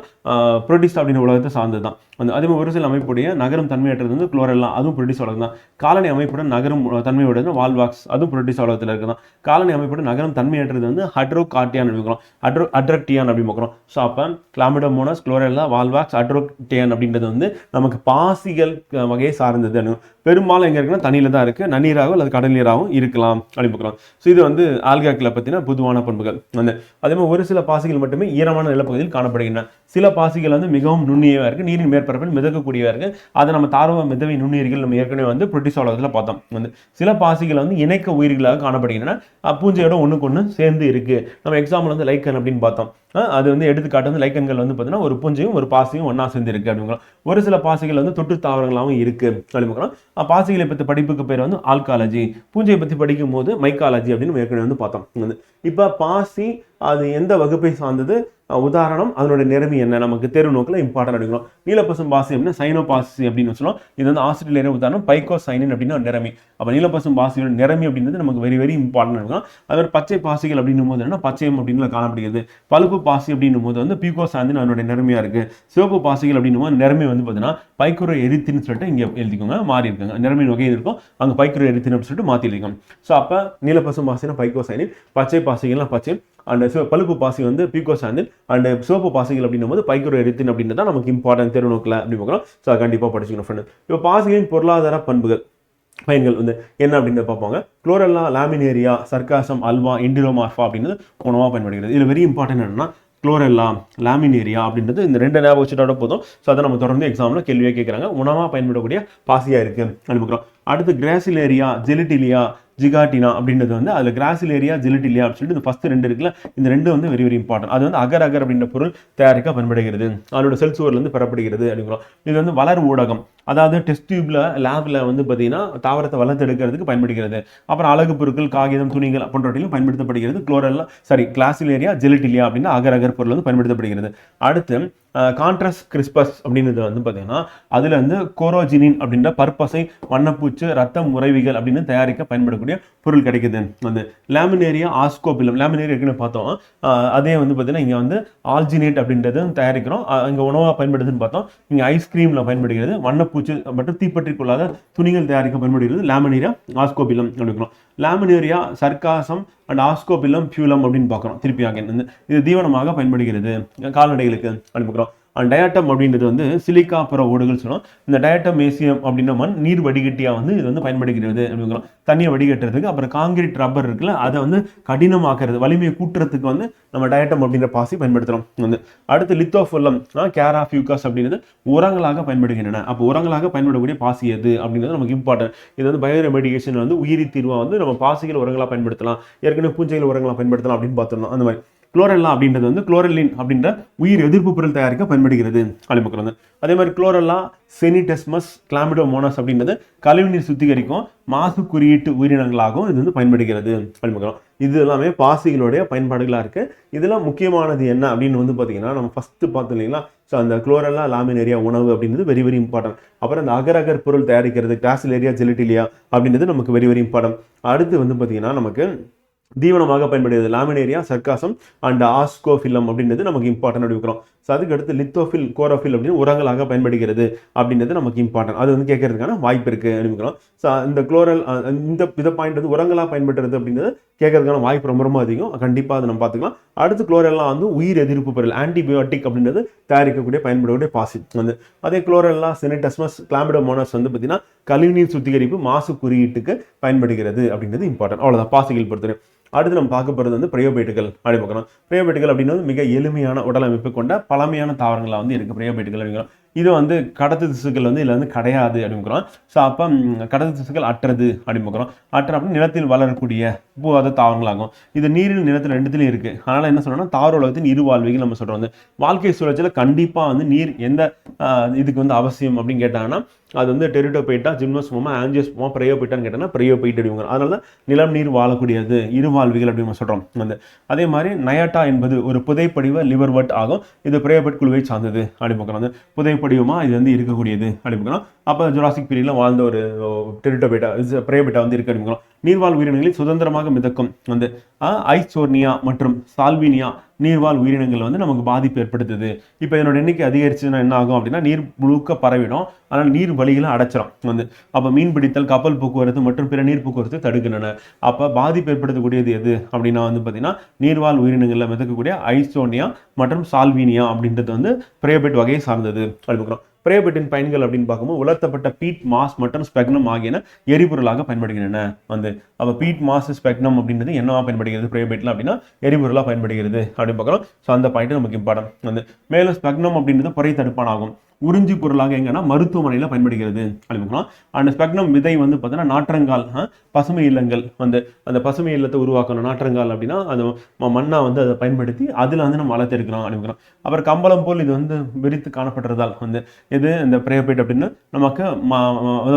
புரோட்டிஸ்ட் அப்படின்ற உலகத்தை சார்ந்தது தான். அதே மாதிரி ஒரு சில அமைப்புடைய நகரும் தன்மையற்றது வந்து குளோரெல்லா, அதுவும் புரோட்டிஸ்ட் உலகம் தான். காலனி அமைப்புடன் நகரும் தன்மையுடையது வால்வாக்ஸ், அதுவும் புரோட்டிஸ்ட் உலகத்தில் இருக்குது தான். காலனி அமைப்புடன் நகரும் தன்மையற்றது வந்து ஹைட்ரோகார்டியான் அப்படிங்கிறோம், அட்ரக்டியான் அப்படிங்கிறோம். ஸோ அப்போ கிளாமிடோமோனாஸ், குளோரெல்லா, வால்வாக்ஸ், அட்ரோக்டியான் அப்படின்றது வந்து நமக்கு பாசிகள் வகையை சார்ந்தது. பெரும்பாலும் எங்க இருக்குன்னா தண்ணியில தான் இருக்கு, நன்னீராகவும் அல்லது கடல் நீராகவும் இருக்கலாம் அப்படின்னு. ஸோ இது வந்து ஆல்காக்களை பத்தின பொதுவான பண்புகள். அதே மாதிரி ஒரு சில பாசிகள் மட்டுமே ஈரமான நிலப்பகுதியில் காணப்படுகின்றன. சில பாசிகள் வந்து மிகவும் நுண்ணியவா இருக்கு, நீரின் மேற்பரப்பில் மிதக்கக்கூடியவா இருக்கு. அதை நம்ம தார்வ மிதவை நுண்ணுயிர்கள் நம்ம ஏற்கனவே வந்து புரோட்டிஸ்ட் உலகத்தில் பார்த்தோம். சில பாசிகள் வந்து இணைக்க உயிர்களாக காணப்படுகின்றன, பூஞ்சையோட ஒண்ணுக்கு ஒன்று சேர்ந்து இருக்கு. நம்ம எக்ஸாம்பிள் வந்து லைக்கன் அப்படின்னு பார்த்தோம். அது வந்து எடுத்துக்காட்டு வந்து லைக்கன்கள் வந்து பார்த்தீங்கன்னா ஒரு பூஞ்சையும் ஒரு பாசியும் ஒன்னா சேர்ந்து இருக்கு அப்படிங்கிறோம். ஒரு சில பாசிகள் வந்து தொற்று தாவரங்களாகவும் இருக்கு அப்படிங்கிறோம். பாசிகளை பற்றி படிப்புக்கு பேர் வந்து ஆல்காலஜி, பூஞ்சையை பற்றி படிக்கும் போது மைக்காலஜி அப்படின்னு ஏற்கனவே வந்து பார்த்தோம். இப்போ பாசி அது எந்த வகுப்பை சார்ந்தது, உதாரணம் அதனுடைய நிறமி என்ன, நமக்கு தேர்வு நோக்கில் இம்பார்ட்டன் அப்படிங்கிறோம். நீலப்பசும் பாசி அப்படின்னா சைனோபாசி அப்படின்னு சொல்லுவோம். இது வந்து ஆஸ்திரேலியா உதாரணம் பைக்கோசைனின் அப்படின்னா நிறமி. அப்போ நீலப்பசும் பாசியோட நிறமி அப்படின்றது நமக்கு வெரி வெரி இம்பார்ட்டன் இருக்கும். அது மாதிரி பச்சை பாசிகள் அப்படின்னும் போது என்ன பச்சையம் அப்படின்னு காணப்படுகிறது. பழுப்பு பாசி அப்படின்னும் போது வந்து பீகோசாந்தின் அதனுடைய நிறமையா இருக்கு. சிவப்பு பாசிகள் அப்படின்னும் போது நிறமி வந்து பார்த்தீங்கன்னா பைக்குரோ எரித்தின்னு சொல்லிட்டு இங்கே எழுதிக்கோங்க, மாறி இருக்காங்க. நிறமின் வகை இருக்கும், அங்கே பைக்குரோ எரித்தின் அப்படின்னு சொல்லிட்டு மாற்றி எழுதிக்கோங்க. ஸோ அப்போ நீலப்பசும் பாசினா பைக்கோசைனின், பச்சை பாசிகள்லாம் பச்சை, அண்ட் பழுப்பு பாசி வந்து பீகோசாந்தின், அண்ட் சிவப்பு பாசிகள் அப்படின்னும் போது பைக்குரோ எரித்தின் அப்படின்றது தான் நமக்கு இம்பார்ட்டன்ட் தேர்வு நோக்கில் அப்படி பார்க்கலாம். ஸோ கண்டிப்பாக படிச்சுக்கணும் ஃப்ரெண்ட். இப்போ பாசிகளின் பொருளாதார பண்புகள் பயன்கள் வந்து என்ன அப்படின்னு பார்ப்பாங்க. குளோரெல்லா, லாமினேரியா, சர்க்காசம், அல்வா, என்டிரோமார்ஃபா அப்படின்றது உணவாக பயன்படுகிறது. இதில் வெரி இம்பார்ட்டன்ட் என்னன்னா குளோரெல்லா, லாமினேரியா அப்படின்றது இந்த 2 ஞாபகம் வச்சுட்டோட போதும். ஸோ அதை நம்ம தொடர்ந்து எக்ஸாமில் கேள்வியாக கேட்குறாங்க. உணவாக பயன்படக்கூடிய பாசியாக இருக்கு அனுப்புகிறோம். அடுத்து கிராசிலேரியா, ஜெலிட்டிலியா, ஜிகாட்டினா அப்படின்றது வந்து அதில் கிராசிலேரியா, ஜெலிட்டிலியா அப்படின்னு சொல்லிட்டு இந்த ஃபர்ஸ்ட் 2 இருக்குல்ல, இந்த 2 வந்து வெரி வெரி இம்பார்ட்டன்ட். அது வந்து அகர் அகர் அப்படின்ற பொருள் தயாரிக்க பயன்படுகிறது, அதோட செல் சுவர்லேருந்து பெறப்படுகிறது அப்படிங்கிறோம். இது வந்து வளர் ஊடகம், அதாவது டெஸ்ட் டியூப்ல லேப்ல வந்து பார்த்தீங்கன்னா தாவரத்தை வளர்த்தெடுக்கிறதுக்கு பயன்படுகிறது. அப்புறம் அழகு பொருட்கள், காகிதம், துணிகள் போன்றவற்றிலும் பயன்படுத்தப்படுகிறது. குளோரெல்லா கிளாசிலேரியா, ஜெலிட்டிலியா அப்படின்னு அகர் அகர் பொருள் வந்து பயன்படுத்தப்படுகிறது. அடுத்து கான்ட்ராஸ்ட் கிறிஸ்பஸ் அப்படின்றது வந்து பார்த்தீங்கன்னா அதில் வந்து கோரோஜினின் அப்படின்ற பற்பசை, வண்ணப்பூச்சு, ரத்தம், முறைவிகள் அப்படின்னு தயாரிக்க பயன்படக்கூடிய பொருள் கிடைக்குது. வந்து லேமினேரியா, ஆஸ்கோபிலம், லேமினேரியா இருக்குன்னு பார்த்தோம். அதே வந்து பார்த்தீங்கன்னா இங்கே வந்து ஆல்ஜினேட் அப்படின்றது தயாரிக்கிறோம், இங்கே உணவாக பயன்படுதுன்னு பார்த்தோம். இங்கே ஐஸ்கிரீமில் பயன்படுகிறது. வண்ணப்பூச்சு மற்றும் தீப்பற்றிக் கொள்ளாத துணிகள் தயாரிக்க பயன்படுகிறது. லேமினேரியா, ஆஸ்கோபிலம் அப்படிங்கிறோம். லேமினேரியா, சர்க்காசம் அண்ட் ஆஸ்கோபிலம், பியூலம் அப்படின்னு பார்க்குறோம். திருப்பி இது தீவனமாக பயன்படுகிறது கால்நடைகளுக்கு அனுப்புகிறோம். டயாட்டம் அப்படின்றது வந்து சிலிக்கா புற ஓடுகள் சொல்லுவோம். இந்த டயாட்டம் மேசியம் அப்படின்ற மண் நீர் வடிகட்டியா வந்து இது வந்து பயன்படுகிறது அப்படிங்கிறோம், தண்ணியை வடிகட்டுறதுக்கு. அப்புறம் காங்கிரீட் ரப்பர் இருக்குல்ல, அதை வந்து கடினமாக்குறது, வலிமையை கூட்டுறதுக்கு வந்து நம்ம டயாட்டம் அப்படின்ற பாசி பயன்படுத்துகிறோம். வந்து அடுத்து லித்தோஃபுல்லம், கேரா ஃபியூகஸ் அப்படின்றது உரங்களாக பயன்படுகின்றன. அப்போ உரங்களாக பயன்படக்கூடிய பாசி எது அப்படின்றது நமக்கு இம்பார்ட்டன்ட். இது வந்து பயோரெமெடிகேஷன் வந்து உயிரி தீர்வாக வந்து நம்ம பாசிகள் உரங்களாக பயன்படுத்தலாம், ஏற்கனவே பூஞ்சைகள் உரங்களாக பயன்படுத்தலாம் அப்படின்னு பார்த்துருந்தோம். அந்த மாதிரி குளோரெல்லா அப்படின்றது வந்து குளோரெல்லின் அப்படின்ற உயிர் எதிர்ப்பு பொருள் தயாரிக்க பயன்படுகிறது அப்படின்னு பார்க்குறோம். அதே மாதிரி குளோரெல்லா செனிடெஸ்மஸ் கிளாமிடோமோனாஸ் அப்படின்றது கழிவுநீர் சுத்திகரிக்கும் மாசு குறியீட்டு உயிரினங்களாகவும் இது வந்து பயன்படுகிறது அப்படின்னு பார்க்குறோம். இது எல்லாமே பாசிகளுடைய பயன்பாடுகளாக இருக்கு. இதெல்லாம் முக்கியமானது என்ன அப்படின்னு வந்து பார்த்தீங்கன்னா, நம்ம ஃபர்ஸ்ட் பார்த்தோம் இல்லைங்களா, ஸோ அந்த குளோரெல்லா லாமினேரியா உணவு அப்படின்றது வெரி வெரி இம்பார்ட்டன்ட். அப்புறம் அந்த அகர் அகர் பொருள் தயாரிக்கிறது கிளாசிலேரியா ஜெலிட்டிலியா அப்படின்றது நமக்கு வெரி வெரி இம்பார்ட்டன்ட். அடுத்து வந்து பார்த்தீங்கன்னா நமக்கு தீவனமாக பயன்படுகிறது லாமினேரியா சர்க்காசம் அண்ட் ஆஸ்கோஃபிலம் அப்படின்றது நமக்கு இம்பார்ட்டன் அப்படிக்கிறோம். ஸோ அதுக்கு அடுத்து லித்தோஃபில் கோரோஃபில் அப்படின்னு உரங்களாக பயன்படுகிறது அப்படின்றது நமக்கு இம்பார்ட்டன். அது வந்து கேட்கறதுக்கான வாய்ப்பு இருக்கு அப்படிங்கிறோம். ஸோ இந்த குளோரல் இதை பாயிண்ட் வந்து உரங்களாக பயன்படுறது அப்படின்றது கேட்கறதுக்கான வாய்ப்பு ரொம்ப ரொம்ப அதிகம். கண்டிப்பாக அதை நம்ம பார்த்துக்கலாம். அடுத்து குளோரெல்லாம் வந்து உயிர் எதிர்ப்பு பொருள் ஆன்டிபயோட்டிக் அப்படின்றது தயாரிக்கக்கூடிய பயன்படக்கூடிய பாசி வந்து. அதே குளோரெல்லா செனிடெஸ்மஸ் கிளாமிடோமோனாஸ் வந்து பார்த்தீங்கன்னா கழிவுநீர் சுத்திகரிப்பு மாசு குறியீட்டுக்கு பயன்படுகிறது அப்படின்றது இம்பார்ட்டன். அவ்வளோதான் பாசிகள் பொறுத்தவரை. அடுத்து நம்ம பார்க்க போகிறது வந்து பிரயோபைட்டுகள் அப்படி பார்க்குறோம். பிரயோபைட்டுகள் அப்படின்றது மிக எளிமையான உடலமைப்பு கொண்ட பழமையான தாவரங்களாக வந்து இருக்குது பிரயோபைட்டுகள் அப்படிங்கிறோம். இது வந்து கடத்து திசுக்கள் வந்து இதில் வந்து கிடையாது அப்படிங்கிறோம். ஸோ அப்போ கடத்து திசுக்கள் அற்றது அப்படின்னு பார்க்குறோம். அப்படின்னு நிலத்தில் வளரக்கூடிய பூவாத தாவரங்களாகும். இது நீரில் நிலத்தில் ரெண்டுத்திலையும் இருக்குது. அதனால் என்ன சொல்கிறோம்னா தாவர உலகத்தின் இருவாழ்விகள் நம்ம சொல்கிறோம். வந்து வாழ்க்கை சுழற்சியில் கண்டிப்பாக வந்து நீர் எந்த இதுக்கு வந்து அவசியம் அப்படின்னு கேட்டாங்கன்னா அது வந்து டெரிடோபைட்டா ஜிம்னோஸ்போமா ஆஞ்சியோஸ்போமா பிரயோபைட்டான்னு கேட்டாங்கன்னா பிரயோபைட் அப்படிங்க. அதனால தான் நிலம் நீர் வாழக்கூடியது இருவாழ்விகள் அப்படின்னு நம்ம சொல்கிறோம். வந்து அதே மாதிரி நயாட்டா என்பது ஒரு புதைப்படிவ லிவர்வட் ஆகும். இது பிரயோபைட் குழுவை சார்ந்தது அப்படின்னு பார்க்குறோம். வந்து புதைப்படிவமாக இது வந்து இருக்கக்கூடியது அப்படின்னு பார்க்குறோம். அப்போ ஜுராசிக் பீரியடில் வாழ்ந்த ஒரு டெரிடோபைட்டா பிரயோபைட்டா வந்து இருக்கு அப்படின்னு. நீர்வாழ் உயிரினங்களில் சுதந்திரமாக மிதக்கும் வந்து ஐசோர்னியா மற்றும் சால்வினியா நீர்வாழ் உயிரினங்கள் வந்து நமக்கு பாதிப்பு ஏற்படுத்துது. இப்போ இதனோட எண்ணிக்கை அதிகரிச்சுன்னா என்ன ஆகும் அப்படின்னா நீர் முழுக்க பரவிடும். ஆனால் நீர் வழிகளை அடைச்சிடும் வந்து. அப்போ மீன் பிடித்தல் கப்பல் போக்குவரத்து மற்றும் பிற நீர் போக்குவரத்து தடுக்கின்றன. அப்போ பாதிப்பு ஏற்படுத்தக்கூடியது எது அப்படின்னா வந்து பார்த்தீங்கன்னா நீர்வாழ் உயிரினங்களில் மிதக்கக்கூடிய ஐசோனியா மற்றும் சால்வினியா அப்படின்றது வந்து பிரயோபைட் வகையை சார்ந்தது அப்படிங்கிறோம். பிரயோபைட்டின் பயன்கள் அப்படின்னு பார்க்கும்போது உலர்த்தப்பட்ட பீட் மாஸ் மற்றும் ஸ்பெக்னம் ஆகியன எரிபொருளாக பயன்படுகின்றன வந்து. அப்போ பீட் மாஸ் ஸ்பெக்னம் அப்படின்றது என்னவா பயன்படுகிறது பிரயோபைட்ல அப்படின்னா எரிபொருளாக பயன்படுகிறது அப்படின்னு பார்க்குறோம். ஸோ அந்த பாயிண்ட் நமக்கு இம்பார்ட்டன்ட் வந்து. மேலும் ஸ்பெக்னம் அப்படின்றது பொறை தடுப்பான் ஆகும். உறிஞ்சி பொருளாக எங்கன்னா மருத்துவமனையில் பயன்படுகிறது அப்படின்னு. அந்த ஸ்பெக்னம் விதை வந்து பார்த்தீங்கன்னா நாற்றங்கால் பசுமை இல்லங்கள் வந்து அந்த பசுமை இல்லத்தை உருவாக்கணும் நாற்றங்கால் அப்படின்னா அது மண்ணா வந்து அதை பயன்படுத்தி அதில் வந்து நம்ம வளர்த்தெடுக்கிறோம் அப்படிங்கிறோம். அப்புறம் கம்பளம் போல் இது வந்து விரித்து காணப்படுறதால் வந்து இது இந்த பிரயோபைட் அப்படின்னு நமக்கு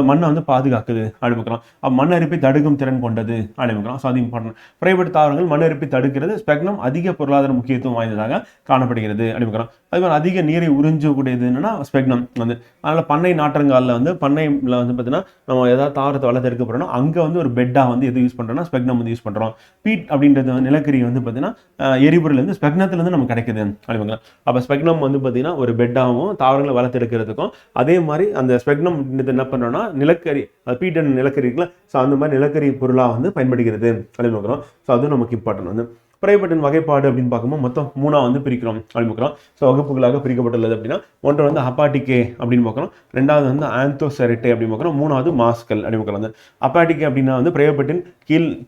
மண்ணை வந்து பாதுகாக்குது அப்படிங்கிறோம். மண் அரிப்பை தடுக்கும் திறன் கொண்டது அப்படிங்கிறோம். ஸோ அது இம்பார்ட்டன்ட். பிரயோபைட் தாவரங்கள் மண் அரிப்பை தடுக்கிறது. ஸ்பெக்னம் அதிக பொருளாதார முக்கியத்துவம் வாய்ந்ததாக காணப்படுகிறது அப்படிங்கிறோம். அதே மாதிரி அதிக நீரை உறிஞ்சக்கூடியது என்னன்னா ஸ்பெக்னம் வந்து. அதனால பண்ணை நாற்றங்காலில் வந்து பண்ணையில் வந்து பார்த்தீங்கன்னா நம்ம ஏதாவது தாவரத்தை வளர்த்தெடுக்க போறோம்னா அங்கே வந்து ஒரு பெட்டாக வந்து எது யூஸ் பண்ணுறோம்னா ஸ்பெக்னம் வந்து யூஸ் பண்ணுறோம். பீட் அப்படின்றது நிலக்கரி வந்து பார்த்தீங்கன்னா எரிபொருள் வந்து ஸ்பெக்னத்துலேருந்து நமக்கு கிடைக்குது அப்படிங்க. அப்போ ஸ்பெக்னம் வந்து பார்த்தீங்கன்னா ஒரு பெட்டாகவும் தாவரங்களை வளர்த்தெடுக்கிறதுக்கும் அதே மாதிரி அந்த ஸ்பெக்னம் என்ன பண்ணுறோம்னா நிலக்கரி பீட் அண்ட் நிலக்கரி இருக்குல்ல, ஸோ அந்த மாதிரி நிலக்கரி பொருளாக வந்து பயன்படுகிறது அப்படின்னு பார்க்குறோம். ஸோ அதுவும் நமக்கு இம்பார்ட்டன்ட் வந்து. பிரயோபைட்டின் வகைப்பாடு அப்படின்னு பார்க்கும்போது மொத்தம் 3 வந்து பிரிக்கிறோம் அப்படின்னு பார்க்குறோம். ஸோ வகுப்புகளாக பிரிக்கப்பட்டுள்ளது அப்படின்னா ஒன்று வந்து அப்பாட்டிகே அப்படின்னு பார்க்குறோம். ரெண்டாவது வந்து ஆந்தோசெரிட்டே அப்படின்னு பார்க்குறோம். மூணாவது மாஸ்கல் அப்படின்னு பார்க்குறோம். அப்பாட்டிகே அப்படின்னா வந்து பிரயோபைட்டின்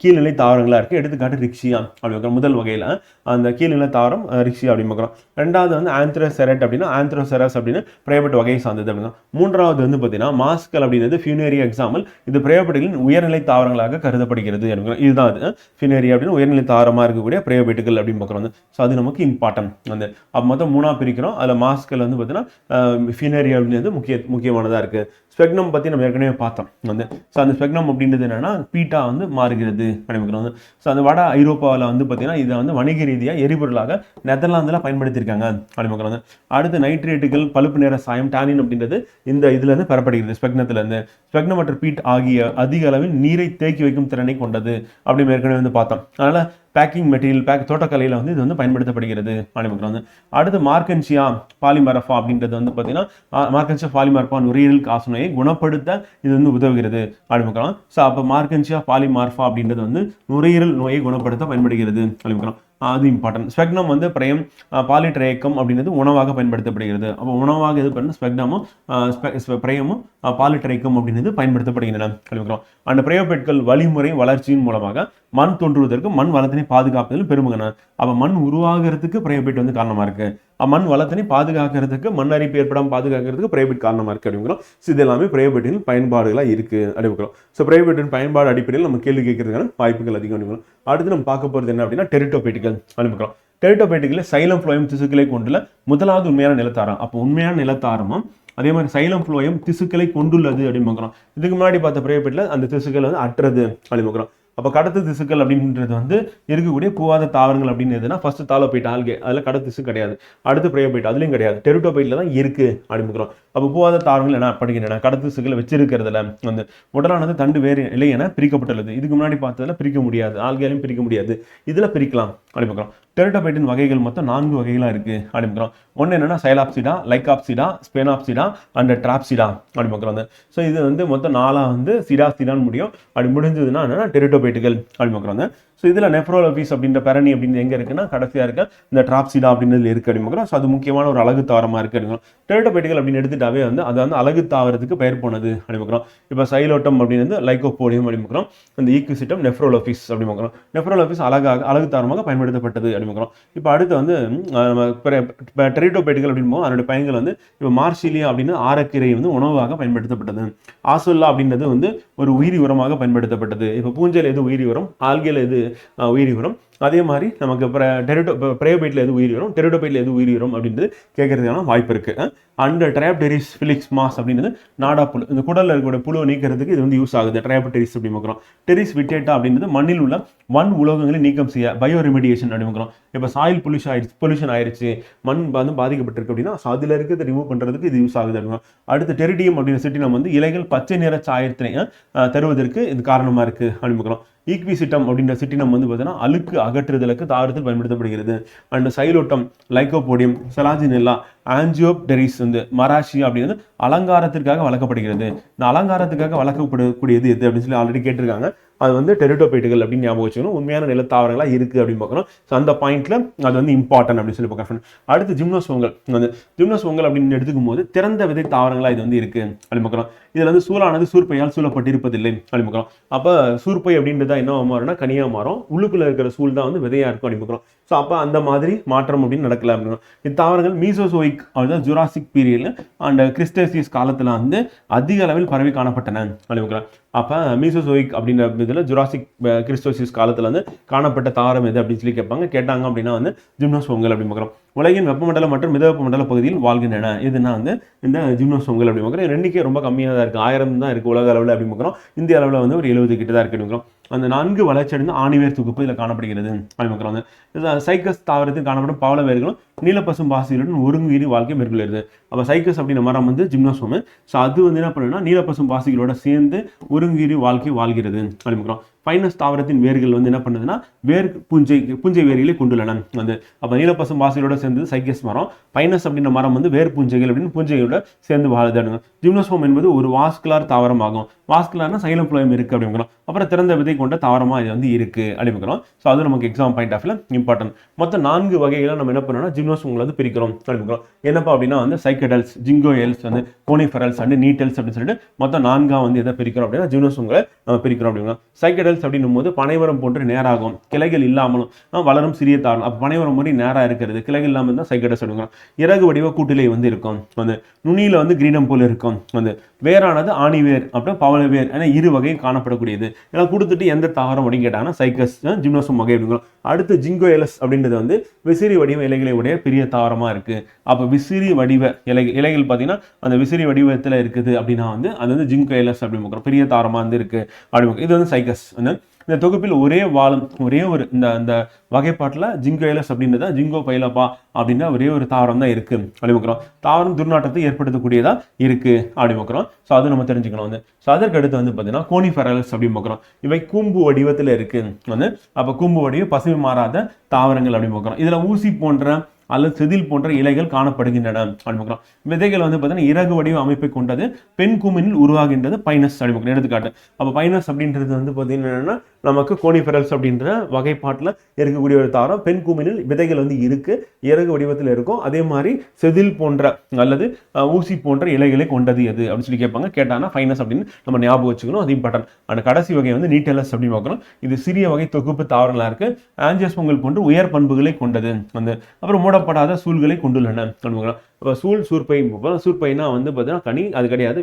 கீழ்நிலை தாவரங்களாக இருக்குது. எடுத்துக்காட்டு ரிக்ஷியா அப்படின்னு பார்க்குறோம். முதல் வகையில் அந்த கீழ்நிலை தாவரம் ரிக்ஷியா அப்படின்னு பார்க்குறோம். ரெண்டாவது வந்து ஆந்த்ரோசெரட் அப்படின்னா ஆந்த்ரோசெரஸ் அப்படின்னு பிரயோபைட் வகையை சார்ந்தது அப்படின்னா. மூன்றாவது வந்து பார்த்தீங்கன்னா மாஸ்கல் அப்படின்றது ஃபியூனேரியா எக்ஸாம்பிள். இது பிரயோபைட்டின் உயர்நிலை தாவரங்களாக கருதப்படுகிறது அப்படிங்கிறோம். இதுதான் அது ஃபியூனேரியா அப்படின்னு உயர்நிலை தாவரமாக இருக்கக்கூடிய பிரயோபைட்டுகள் அப்படின்னு பார்க்குறோம். ஸோ அது நமக்கு இம்பார்ட்டன்ட் வந்து. அப்போ மொத்தம் 3 பிரிக்கிறோம். அதில் மாஸ்கல் வந்து பார்த்தீங்கன்னா ஃபியூனேரியா அப்படின்றது முக்கியமானதாக இருக்குது. ஸ்பெக்னம் பற்றி நம்ம ஏற்கனவே பார்த்தோம் வந்து. ஸோ அந்த ஸ்பெக்னம் அப்படின்றது என்னன்னா பீட்டா வந்து மாறுகிறது அப்படிங்கிறோம். ஸோ அந்த வட ஐரோப்பாவில் வந்து பார்த்தீங்கன்னா இதை வந்து வணிக ரீதியாக எரிபொருளாக நெதர்லாந்தில் பயன்படுத்தியிருக்காங்க அப்படிங்கிறோம். அடுத்து நைட்ரேட்டுகள் பழுப்பு நிற சாயம் டானின் அப்படின்றது இந்த இதுலேருந்து பெறப்படுகிறது ஸ்பெக்னத்துலேருந்து. ஸ்பெக்னம் மற்றும் பீட் ஆகிய அதிக அளவில் நீரை தேக்கி வைக்கும் திறனை கொண்டது அப்படின்னு ஏற்கனவே வந்து பார்த்தோம். அதனால் பேக்கிங் மெட்டீரியல் தோட்டக்கலையில் வந்து இது வந்து பயன்படுத்தப்படுகிறது அப்படின்னு வந்து. அடுத்து மார்க்கன்சியா பாலிமரஃபா அப்படின்றது வந்து பார்த்தீங்கன்னா மார்க்கன்சியா பாலிமரஃபா நுரையீரல் காசநோயை குணப்படுத்த இது வந்து உதவுகிறது அப்படின்னு. ஸோ அப்போ மார்க்கன்சியா பாலிமார்ஃபா அப்படின்றது வந்து நுரையீரல் நோயை குணப்படுத்த பயன்படுகிறது அப்படின்னு. அது இம்பார்ட்டன்ட். ஸ்பெக்னம் வந்து பாலிட்ரேக்கம் அப்படின்றது உணவாக பயன்படுத்தப்படுகிறது. அப்போ உணவாக இது பண்ண ஸ்பெக்னமும் பிரயமும் பாலிட்ரேக்கம் அப்படின்றது பயன்படுத்தப்படுகின்றன அப்படிங்கிறோம். அந்த பிரயோபைட்கள் வழிமுறை வளர்ச்சியின் மூலமாக மண் தோன்றுவதற்கு மண் வளத்தினை பாதுகாப்பதில் பெருமகன. அப்போ மண் உருவாகிறதுக்கு பிரயோபைட் வந்து காரணமாக இருக்கு. மண் வளத்தினை பாதுகாக்கிறதுக்கு மண் அரிப்பு ஏற்படாமல் பாதுகாக்கிறதுக்கு பிரயோபைட் காரணமாக இருக்குது அப்படிங்கிறோம். ஸோ இது எல்லாமே பிரயோபைட்டின் பயன்பாடுகளாக இருக்குது அப்படிங்கிறோம். ஸோ பிரயோபைட்டின் பயன்பாடு அடிப்படையில் நம்ம கேள்வி கேட்கறதுக்கான வாய்ப்புகள் அதிகம் அப்படிங்கிறோம். அடுத்து நம்ம பார்க்க போகிறது என்ன அப்படின்னா டெரிடோபைட்டுகள் அப்படிங்கிறோம். டெரிட்டோபைட்டுகளில் சைலம் ஃப்ளோயம் திசுக்களை கொண்டுள்ள முதலாவது உண்மையான நிலத்தாரம். அப்போ உண்மையான நிலத்தாரமும் அதே மாதிரி சைலம் ஃப்ளோயம் திசுக்களை கொண்டுள்ளது அப்படின்னு பார்க்குறோம். இதுக்கு முன்னாடி பார்த்த பிரயோகப்பைட்டில் அந்த திசுக்கள் வந்து அற்றது அப்படின்னு பார்க்குறோம். அப்போ கடத்து திசுக்கள் அப்படின்றது வந்து இருக்கக்கூடிய பூவாத தாவரங்கள் அப்படின்னு எதுனா ஃபர்ஸ்ட் தாலோபைட் ஆல்கே, அதில் கடத்து திசு கிடையாது. அடுத்து பிரயோபைட், அதுலையும் கிடையாது. டெரிட்டோபைட்டில் தான் இருக்கு அப்படின்னு. அப்போ பூவாத தாவரங்கள் என்ன படிக்கின்றன, கடத்து திசுக்களை வச்சிருக்கிறதுல வந்து உடலானது தண்டு வேறு இலை என பிரிக்கப்பட்டுள்ளது. இதுக்கு முன்னாடி பார்த்ததுல பிரிக்க முடியாது, ஆல்கேலையும் பிரிக்க முடியாது, இதுல பிரிக்கலாம் அப்படின்னு. டெரிட்டோபைட்டின் வகைகள் மொத்தம் 4 வகைகளா இருக்கு அப்படின்னு. ஒன்று என்னன்னா சைலாப்சிடா, லைகாப்சிடா, ஸ்பெனாப்சிடா அண்ட் டிராப்சிடா அப்படின்னு பார்க்குறோம். ஸோ இது வந்து மொத்தம் 4 வந்து சிடாஸ்டிடான்னு முடியும். அப்படி முடிஞ்சதுன்னா என்னன்னா டெரிட்டோபைட்டுகள் அப்படின்னு பார்க்குறாங்க. ஸோ இதில் நெஃப்ரோலோபிஸ் அப்படின்ற பெரணி அப்படின்னு எங்கே இருக்குன்னா கடைசியாக இருக்க இந்த டிராப்சிடா அப்படின்றது இருக்கு அப்படிங்கிறோம். ஸோ அது முக்கியமான ஒரு அழகு தாவரமாக இருக்கு அப்படிங்கிறோம். டெரிட்டோபைட்டுகள் அப்படின்னு எடுத்துட்டாவே வந்து அது வந்து அழகு தாவரத்துக்கு பெயர் போனது அப்படிங்கிறோம். இப்போ சைலோட்டம் அப்படின்னு லைகோபோடியம் அப்படிங்கிறோம். இந்த ஈக்குசிட்டம் நெஃப்ரோலோபிஸ் அப்படிங்கிறோம். நெஃப்ரோலோபிஸ் அழகு தாவரமாக பயன்படுத்தப்பட்டது அப்படிங்கிறோம். இப்போ அடுத்து வந்து டெரிட்டோபைட்டுகள் அப்படின்போது அதனுடைய பயன்கள் வந்து இப்போ மார்சிலியா அப்படின்னு ஆரக்கீரை வந்து உணவாக பயன்படுத்தப்பட்டது. ஆசோல்லா அப்படின்றது வந்து ஒரு உயிரி உரமாக பயன்படுத்தப்பட்டது. இப்போ பூஞ்சையில் எது உயிரி உரம், ஆல்கேல எது உயிரி உரம், அதே மாதிரி நமக்கு பிரயோபைட்டில் எது உயிரி வரும், டெரிட்டோபைட்டில் எது உயிரி வரும் அப்படின்றது கேட்கறதுக்கான வாய்ப்பு இருக்கு. அண்ட் ட்ரையாப்டெரிஸ் ஃபிலிக்ஸ் மாஸ் அப்படின்றது நாடா புழு, இந்த குடலில் இருக்கக்கூடிய புழுவை நீக்கிறதுக்கு இது வந்து யூஸ் ஆகுது. ட்ரையாப்டெரிஸ் அப்படி பார்க்குறோம். டெரிஸ் விட்டேட்டா அப்படின்றது மண்ணில் உள்ள உலோகங்களை நீக்கம் செய்ய பயோ ரெமிடியேஷன் அப்படி பார்க்குறோம். இப்போ சாயில் பொல்யூஷன் ஆயிடுச்சு, மண் வந்து பாதிக்கப்பட்டிருக்கு அப்படின்னா அதில் இருக்கிறத ரிமூவ் பண்ணுறதுக்கு இது யூஸ் ஆகுது அப்படின்னா. அடுத்து டெரிடியம் அப்படின்னு சிட்டினம் வந்து இலைகள் பச்சை நிற சாயத்தினை தருவதற்கு இது காரணமாக இருக்கு அப்படின்னு பார்க்குறோம். ஈக்விசிட்டம் அப்படின்ற சிட்டினம் வந்து பார்த்தீங்கன்னா அழுக்கு அகற்றுதலுக்கு தாவரத்தில் பயன்படுத்தப்படுகிறது. அண்ட் சைலோட்டம், லைகோபோடியம், செலாஜினெல்லா, ஆஞ்சியோப்டெரிஸ் வந்து மராஷியா அப்படிங்கிறது அலங்காரத்திற்காக வளர்க்கப்படுகிறது. இந்த அலங்காரத்துக்காக வளர்க்கப்படக்கூடியது எது அப்படின்னு சொல்லி ஆல்ரெடி கேட்டிருக்காங்க. அது வந்து டெரிட்டோபைட்டுகள் அப்படின்னு ஞாபகம் வச்சுக்கணும். உண்மையான நிலத்தாவரங்களா இருக்கு அப்படின்னு பார்க்கணும். ஸோ அந்த பாயிண்ட்ல அது வந்து இம்பார்ட்டன்ட் அப்படின்னு சொல்லி பார்க்கணும். அடுத்து ஜிம்னோஸ்போங்கல் வந்து ஜிம்னோஸ்போங்கல் அப்படின்னு எடுத்துக்கும் போது திறந்த விதை தாவரங்களா இது வந்து இருக்கு அப்படின்னு பார்க்கணும். இதுல வந்து சூழானது சூர்பையால் சூழப்பட்டிருப்பதில்லை அப்படின்னு பார்க்கணும். அப்போ சூர்பை அப்படின்றதா என்ன மாறும்னா கனியா மாறும், உள்ளுக்குள்ள இருக்கிற சூழ் தான் வந்து விதையா இருக்கும் அப்படின்னு பார்க்கணும். ஸோ அப்போ அந்த மாதிரி மாற்றம் அப்படின்னு நடக்கல அப்படின்னு. இந்த தாவரங்கள் மீசோசோயிக் அதாவது ஜுராசிக் பீரியட்ல அண்ட் கிறிஸ்டேசியஸ் காலத்துல வந்து அதிக அளவில் பரவி காணப்பட்டன அப்படின்னு. அப்போ மீசோசோயிக் அப்படின்ற இதில் ஜுராசிக் கிறிஸ்டோசியஸ் காலத்தில் வந்து காணப்பட்ட தாவரம் எது அப்படின்னு சொல்லி கேட்டாங்க அப்படின்னா வந்து ஜிம்னோஸ்போங்கல் அப்படின்னு பார்க்குறோம். உலகின் வெப்பமண்டல மற்றும் மித வெப்பமண்டல பகுதியில் வாழ்கின்றன. இதுனா வந்து இந்த ஜிம்னோஸ்போங்கல் அப்படின்னு பார்க்குறோம். எண்ணிக்கை ரொம்ப கம்மியாக தான் இருக்குது, 1000 தான் இருக்குது உலக அளவில் அப்படின்னு பார்க்குறோம். இந்திய அளவில் வந்து ஒரு 70 கிட்ட தான் இருக்குன்னு பார்க்குறோம். அந்த 4 வளர்ச்சியடைந்த ஆணிவேர் தொகுப்பு இதில் காணப்படுகிறது அப்படின்னு பார்க்குறோம். சைக்கஸ் தாவரத்தில் காணப்படும் பவள வேர்களும் நீலப்பசும் பாசிகளுடன் ஒருங்குயிரி வாழ்க்கை மேற்கொள்கிறது. அப்போ சைக்கஸ் அப்படின்ற மரம் வந்து ஜிம்னோஸ்போம். ஸோ அது வந்து என்ன பண்ணுன்னா நீலப்பசும் பாசிகளோட சேர்ந்து ஒருங்குயிரி வாழ்க்கை வாழ்கிறது அப்படின்னு பார்க்குறோம். பைனஸ் தாவரத்தின் வேர்கள் வந்து என்ன பண்ணுதுன்னா பூஞ்சை வேர்களை கொண்டுள்ளன வந்து. அப்போ நீலப்பசும் பாசிகளோட சேர்ந்து சைக்கஸ் மரம், பைனஸ் அப்படின்ற மரம் வந்து வேர் பூஞ்சைகள் அப்படின்னு பூஞ்சைகளோட சேர்ந்து வாழுது. ஜிம்னோஸ்போம் என்பது ஒரு வாஸ்குலார் தாவரம் ஆகும். வாஸ்குலார்னா சைலம் ஃப்ளோயம் இருக்கு அப்படிங்கிறோம். அப்புறம் திறந்த விதை கொண்ட தாவரமா இது வந்து இருக்கு அப்படிங்கிறோம். ஸோ அது நமக்கு எக்ஸாம் பாயிண்ட் ஆஃப்ல இம்பார்ட்டன்ட். மொத்தம் 4 வகைகளை நம்ம என்ன பண்ணோம்னா ஜிம்னோஸ்போம்ல வந்து பிரிக்கிறோம் அப்படிங்கிறோம். என்னப்பா அப்படின்னா வந்து சைக்கடல்ஸ், ஜிங்கோயல்ஸ் வந்து கோனிஃபெரல்ஸ் அண்ட் நீட்டல்ஸ் அப்படின்னு சொல்லிட்டு மொத்தம் 4 வந்து எதை பிரிக்கிறோம் அப்படின்னா ஜிம்னோஸ்போம்களை நம்ம பிரிக்கிறோம் அப்படிங்கிறோம். சைக்கடல்ஸ் அப்படின்னும் போது பனைமரம் போன்று நேராகும், கிளைகள் இல்லாமலும் வளரும் சிறிய தாவரம். அப்போ பனைமரம் மாதிரி நேராக இருக்கிறது, கிளைகள் இல்லாமல் இருந்தால் சைக்கடல்ஸ் அப்படிங்கிறோம். இறகு வடிவ கூட்டிலை வந்து இருக்கும் வந்து. நுனியில வந்து கிரீடம் போல இருக்கும் வந்து. வேரானது ஆணிவேர் அப்புறம் பவளவேர் என 2 வகை காணப்படக்கூடியது. இதெல்லாம் கொடுத்துட்டு எந்த தாவரம் அப்படின்னு கேட்டாங்கன்னா சைக்கஸ் ஜிம்னோஸ்போம் வகை அப்படிங்கிறோம். அடுத்து ஜிங்கோயலஸ் அப்படின்றது வந்து விசிறி வடிவ இலைகளை உடைய பெரிய தாவரமா இருக்கு. அப்போ விசிறி வடிவ இலைகள் பார்த்தீங்கன்னா அந்த விசிறி வடிவத்தில் இருக்குது அப்படின்னா வந்து அது வந்து ஜிங்கோயலஸ் அப்படின்னு பார்க்குறோம். பெரிய தாவரமா வந்து இருக்கு அப்படின்னு. இது வந்து சைக்கஸ் வந்து. இந்த தொகுப்பில் ஒரே ஒரு இந்த வகைப்பாட்டில் ஜிங்கோயலஸ் அப்படின்றத ஜிங்கோ பைலப்பா அப்படின்னா ஒரே ஒரு தாவரம் தான் இருக்கு அப்படி பார்க்குறோம். தாவரம் துர்நாற்றத்தை ஏற்படுத்தக்கூடியதா இருக்கு அப்படி பார்க்குறோம். ஸோ அது நம்ம தெரிஞ்சுக்கணும் வந்து. ஸோ அதற்கு அடுத்து வந்து பார்த்தீங்கன்னா கோனிஃபெரல்ஸ் அப்படின்னு பார்க்குறோம். இவை கூம்பு வடிவத்தில் இருக்கு வந்து. அப்போ கூம்பு வடிவம் பசுமை மாறாத தாவரங்கள் அப்படின்னு பார்க்குறோம். இதுல ஊசி போன்ற அல்லது செதில் போன்ற இலைகள் காணப்படுகின்றன அப்படின்னு. விதைகள் வந்து பார்த்தீங்கன்னா இறகு வடிவ அமைப்பை கொண்டது. பெண் கூமினில் உருவாகின்றது பைனஸ் அப்படின்னு எடுத்துக்காட்டு. அப்போ பைனஸ் அப்படின்றது வந்து பார்த்தீங்கன்னா நமக்கு கோனிஃபெரல்ஸ் அப்படின்ற வகைப்பாட்டில் இருக்கக்கூடிய ஒரு தாவரம். பெண் கூமினில் விதைகள் வந்து இருக்கு, இறகு வடிவத்தில் இருக்கும். அதே மாதிரி செதில் போன்ற அல்லது ஊசி போன்ற இலைகளை கொண்டது எது அப்படின்னு சொல்லி கேட்பாங்க. கேட்டாங்கன்னா பைனஸ் அப்படின்னு நம்ம ஞாபகம் வச்சுக்கணும். அது இம்பார்ட்டன்ட். அந்த கடைசி வகை வந்து நீட்டலஸ் அப்படின்னு பார்க்குறோம். இது சிறிய வகை தொகுப்பு தாவரங்களா இருக்கு. ஆஞ்சியோஸ்போங்கல் போன்று உயர் பண்புகளை கொண்டது வந்து. அப்புறம் மூடப்படாத சூழ்களை கொண்டுள்ளன. அப்போ சூர்பை, சூர்பைனா வந்து பார்த்தீங்கன்னா கனி, அது கிடையாது,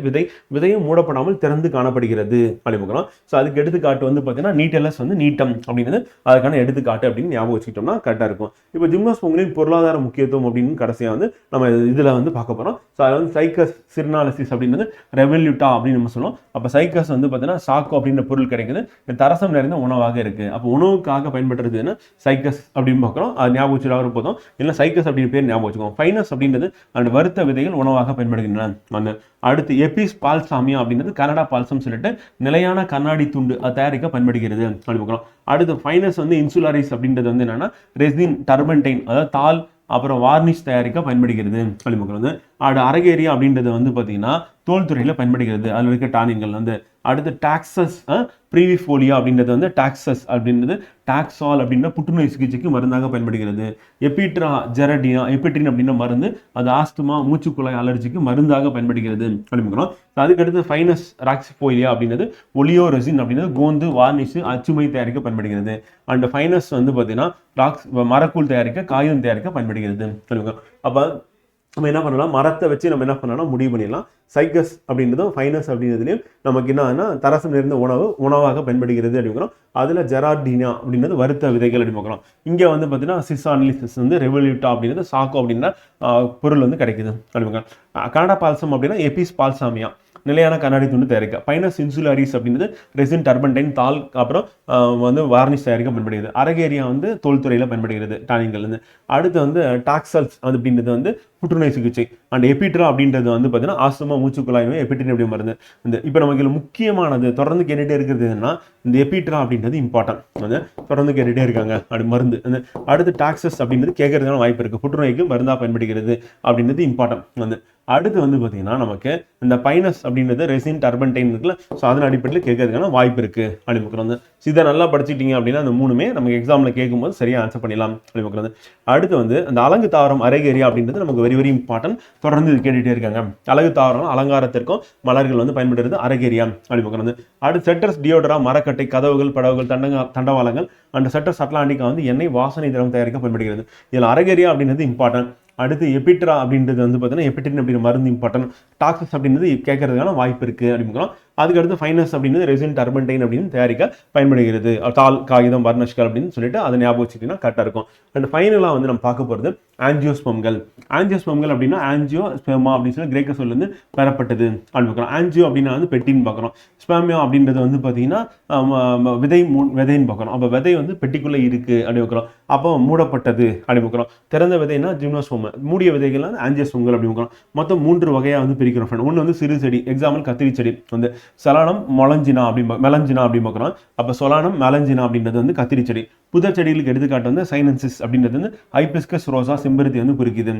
விதையும் மூடப்படாமல் திறந்து காணப்படுகிறது அப்படின்னு பார்க்குறோம். ஸோ அதுக்கு எடுத்துக்காட்டு வந்து பார்த்தீங்கன்னா நீட்டலஸ் வந்து நீட்டம் அப்படிங்கிறது அதுக்கான எடுத்துக்காட்டு அப்படின்னு ஞாபகம் வச்சுக்கிட்டோம்னா கரெக்டாக இருக்கும். இப்போ ஜிம்னோஸ்பர்ம்களின் பொருளாதார முக்கியத்துவம் அப்படின்னு கடைசியாக வந்து நம்ம இதில் வந்து பார்க்க போகிறோம். ஸோ அது வந்து சைக்கஸ் சிர்னாலிசிஸ் அப்படின்றது ரெவல்யூட்டா அப்படின்னு நம்ம சொல்லுவோம். அப்போ சைக்கஸ் வந்து பார்த்தீங்கன்னா சாக்கோ அப்படின்ற பொருள் கிடைக்குது, தரசம் நிறைந்த உணவாக இருக்குது. அப்போ உணவுக்காக பயன்படுறதுன்னு சைக்கஸ் அப்படின்னு பார்க்குறோம். அது ஞாபகம் வச்சுட்டு போதும், இல்லை சைக்கஸ் அப்படின்னு பேர் ஞாபகம் வச்சுக்கோங்க. ஃபைனஸ் அப்படின்றது அந்த வறுத்த விதைகள் உணவாக பயன்படுகின்றன. அந்த அடுத்து எபிஸ் பால்சாமியா அப்படின்றது கனடா பால்சம் சொல்லிட்டு நிலையான கண்ணாடி துண்டு அது தயாரிக்க பயன்படுகிறது அப்படின்னு பார்க்குறோம். அடுத்து ஃபைனஸ் வந்து இன்சுலாரிஸ் அப்படின்றது வந்து என்னன்னா ரெசின் டர்பன்டைன், அதாவது தாள் அப்புறம் வார்னிஷ் தயாரிக்க பயன்படுகிறது அப்படின்னு பார்க்குறோம். அரகேரியா அப்படின்றது வந்து பார்த்தீங்கன்னா தோல் துறையில் பயன்படுகிறது, அதில் இருக்க டானின்கள் வந்து. அடுத்து டாக்ஸஸ் ப்ரீவிஃபோலியா அப்படின்றது வந்து டாக்ஸஸ் அப்படின்றது டாக்ஸால் அப்படின்ற புற்றுநோய் சிகிச்சைக்கு மருந்தாக பயன்படுகிறது. எபிட்ரின் அப்படின்ற மருந்து அது ஆஸ்துமா மூச்சுக்குழாய் அலர்ஜிக்கு மருந்தாக பயன்படுகிறது அப்படிங்கிறோம். அதுக்கடுத்து ஃபைனஸ் ராக்சிஃபோலியா அப்படின்றது ஒலியோ ரெசின் அப்படின்றது கோந்து வார்னிஷ் அச்சுமை தயாரிக்க பயன்படுகிறது. அண்ட் ஃபைனஸ் வந்து பார்த்தீங்கன்னா மரக்கூழ் தயாரிக்க காகிதம் தயாரிக்க பயன்படுகிறது. அப்போ நம்ம என்ன பண்ணலாம், மரத்தை வச்சு நம்ம என்ன பண்ணலாம் முடிவு பண்ணிடலாம். சைக்கஸ் அப்படின்றதும் ஃபைனஸ் அப்படின்றதுலையும் நமக்கு என்னன்னா தரசம் நிறைந்த உணவாக பயன்படுகிறது அப்படிங்கிறோம். அதில் ஜெரார்டினா அப்படின்றது வறுத்த விதைகள் அப்படின்னு பார்க்குறோம். இங்கே வந்து பார்த்தீங்கன்னா சிசானிலிசிஸ் வந்து ரெவல்யூட்டா அப்படின்றது சாக்கோ அப்படின்ற பொருள் வந்து கிடைக்குது அப்படிங்க. கனடா பால்சம் அப்படின்னா எபிஸ் பால்சாமியா நிலையான கண்ணாடி துண்டு தயாரிக்க. பைனஸ் இன்சுலாரிஸ் அப்படின்றது ரெசின் டர்பன்டைன் தாள் அப்புறம் வந்து வார்னிஷ் தயாரிக்க பயன்படுகிறது. அரகேரியா வந்து தோல்துறையில் பயன்படுகிறது டானின்கள் வந்து. அடுத்து வந்து டாக்ஸல்ஸ் அது அப்படின்றது வந்து புற்றுநோய் சிகிச்சை. அண்ட் எபிட்ரா அப்படின்றது வந்து பார்த்தீங்கன்னா ஆஸ்துமா மூச்சுக்குழாய்மை எபிட்ரின் அப்படி மருந்து. இந்த இப்போ நமக்கு இதில் முக்கியமானது தொடர்ந்து கேட்டுகிட்டே இருக்கிறது என்னன்னா இந்த எபிட்ரா அப்படின்றது இம்பார்ட்டன்ட், வந்து தொடர்ந்து கேட்டுகிட்டே இருக்காங்க அப்படி மருந்து. அடுத்து டாக்ஸஸ் அப்படின்றது கேட்கறதுக்கான வாய்ப்பு இருக்குது, புற்றுநோய்க்கு மருந்தாக பயன்படுகிறது அப்படின்றது இம்பார்ட்டன்ட் வந்து. அடுத்து வந்து பார்த்தீங்கன்னா நமக்கு இந்த பைனஸ் அப்படின்றது ரெசின் டர்பன்டைன் இருக்குல்ல, ஸோ அதன் அடிப்படையில் கேட்கறதுக்கான வாய்ப்பு இருக்குது அப்படின்னு வந்து. இதை நல்லா படிச்சுட்டீங்க அப்படின்னா அந்த மூணுமே நமக்கு எக்ஸாமில் கேட்கும்போது சரியாக ஆன்சர் பண்ணிடலாம் அப்படின்னு. அடுத்து வந்து அந்த அலங்கு தாவரம் அரகேரியா அப்படின்றது நமக்கு வெரி வெரி இம்பார்ட்டன்ட், தொடர்ந்து இது கேட்டுகிட்டே இருக்காங்க. அலகு தாவரம் அலங்காரத்திற்கும் மலர்கள் வந்து பயன்படுறது அரகேரியா அப்படின்னு. அடுத்து செட்டர்ஸ் டியோடரா மரக்கட்டை கதவுகள் படவுகள் தண்டவாளங்கள் அண்ட் செட்டர்ஸ் அட்லாண்டிகா வந்து எண்ணெய் வாசனை திரவம் தயாரிக்க பயன்படுகிறது. இதில் அரகேரியா அப்படின்றது இம்பார்ட்டன்ட். அடுத்து எபிட்ரா அப்படின்றது வந்து பார்த்தீங்கன்னா எபிட்ரின் அப்படிங்கிற மருந்து இம்பார்ட்டன்ட். டாக்ஸஸ் அப்படின்றது கேட்கறதுக்கான வாய்ப்பு இருக்குது அப்படிங்கிறோம். அதுக்கடுத்து ஃபைனஸ் அப்படின்றது ரெசின் டர்பன்டைன் அப்படின்னு தயாரிக்க பயன்படுகிறது. தாள் காகிதம் வர்ணஷ்கள் அப்படின்னு சொல்லிட்டு அதை ஞாபகம் வச்சுக்கிட்டீங்கன்னா கரெக்டாக இருக்கும். அண்ட் ஃபைனலாக வந்து நம்ம பார்க்க போகிறது ஆஞ்சியோஸ்பெர்ம்கள். ஆஞ்சியோஸ்பெர்ம்கள் அப்படின்னா ஆஞ்சியோ ஸ்பெர்மா அப்படின்னு சொல்லி கிரேக்க சொல்லேருந்து பெறப்பட்டது அப்படின்னு பார்க்குறோம். ஆஞ்சியோ அப்படின்னா வந்து பெட்டின்னு பார்க்குறோம். ஸ்பெர்மியா அப்படின்றது வந்து பார்த்தீங்கன்னா விதைன்னு பார்க்குறோம். அப்போ விதை வந்து பெட்டிக்குள்ளே இருக்குது அப்படி பார்க்குறோம். அப்போ மூடப்பட்டது அப்படி பார்க்குறோம். திறந்த விதைனா ஜிம்னோஸ்பெர்ம், மூடிய விதைகள் வந்து ஆஞ்சியோஸ்பெர்ம்கள் அப்படி பார்க்குறோம். மொத்தம் 3 வகையாக வந்து பிரிக்கிறோம். ஒன்று வந்து சிறு செடி, எக்ஸாம்பிள் கத்திரி செடி வந்து சலானம் மெலஞ்சினா அப்படின்னு பார்க்குறோம். அப்போ சொலானம் மெலஞ்சினா அப்படின்றது வந்து கத்திரி செடி. புதர் செடிகளுக்கு எடுத்துக்காட்டு வந்து சைனன்சிஸ் அப்படின்றது வந்து ஹைபிஸ்கஸ் ரோசா செம்பருத்தி வந்து குறிக்குது.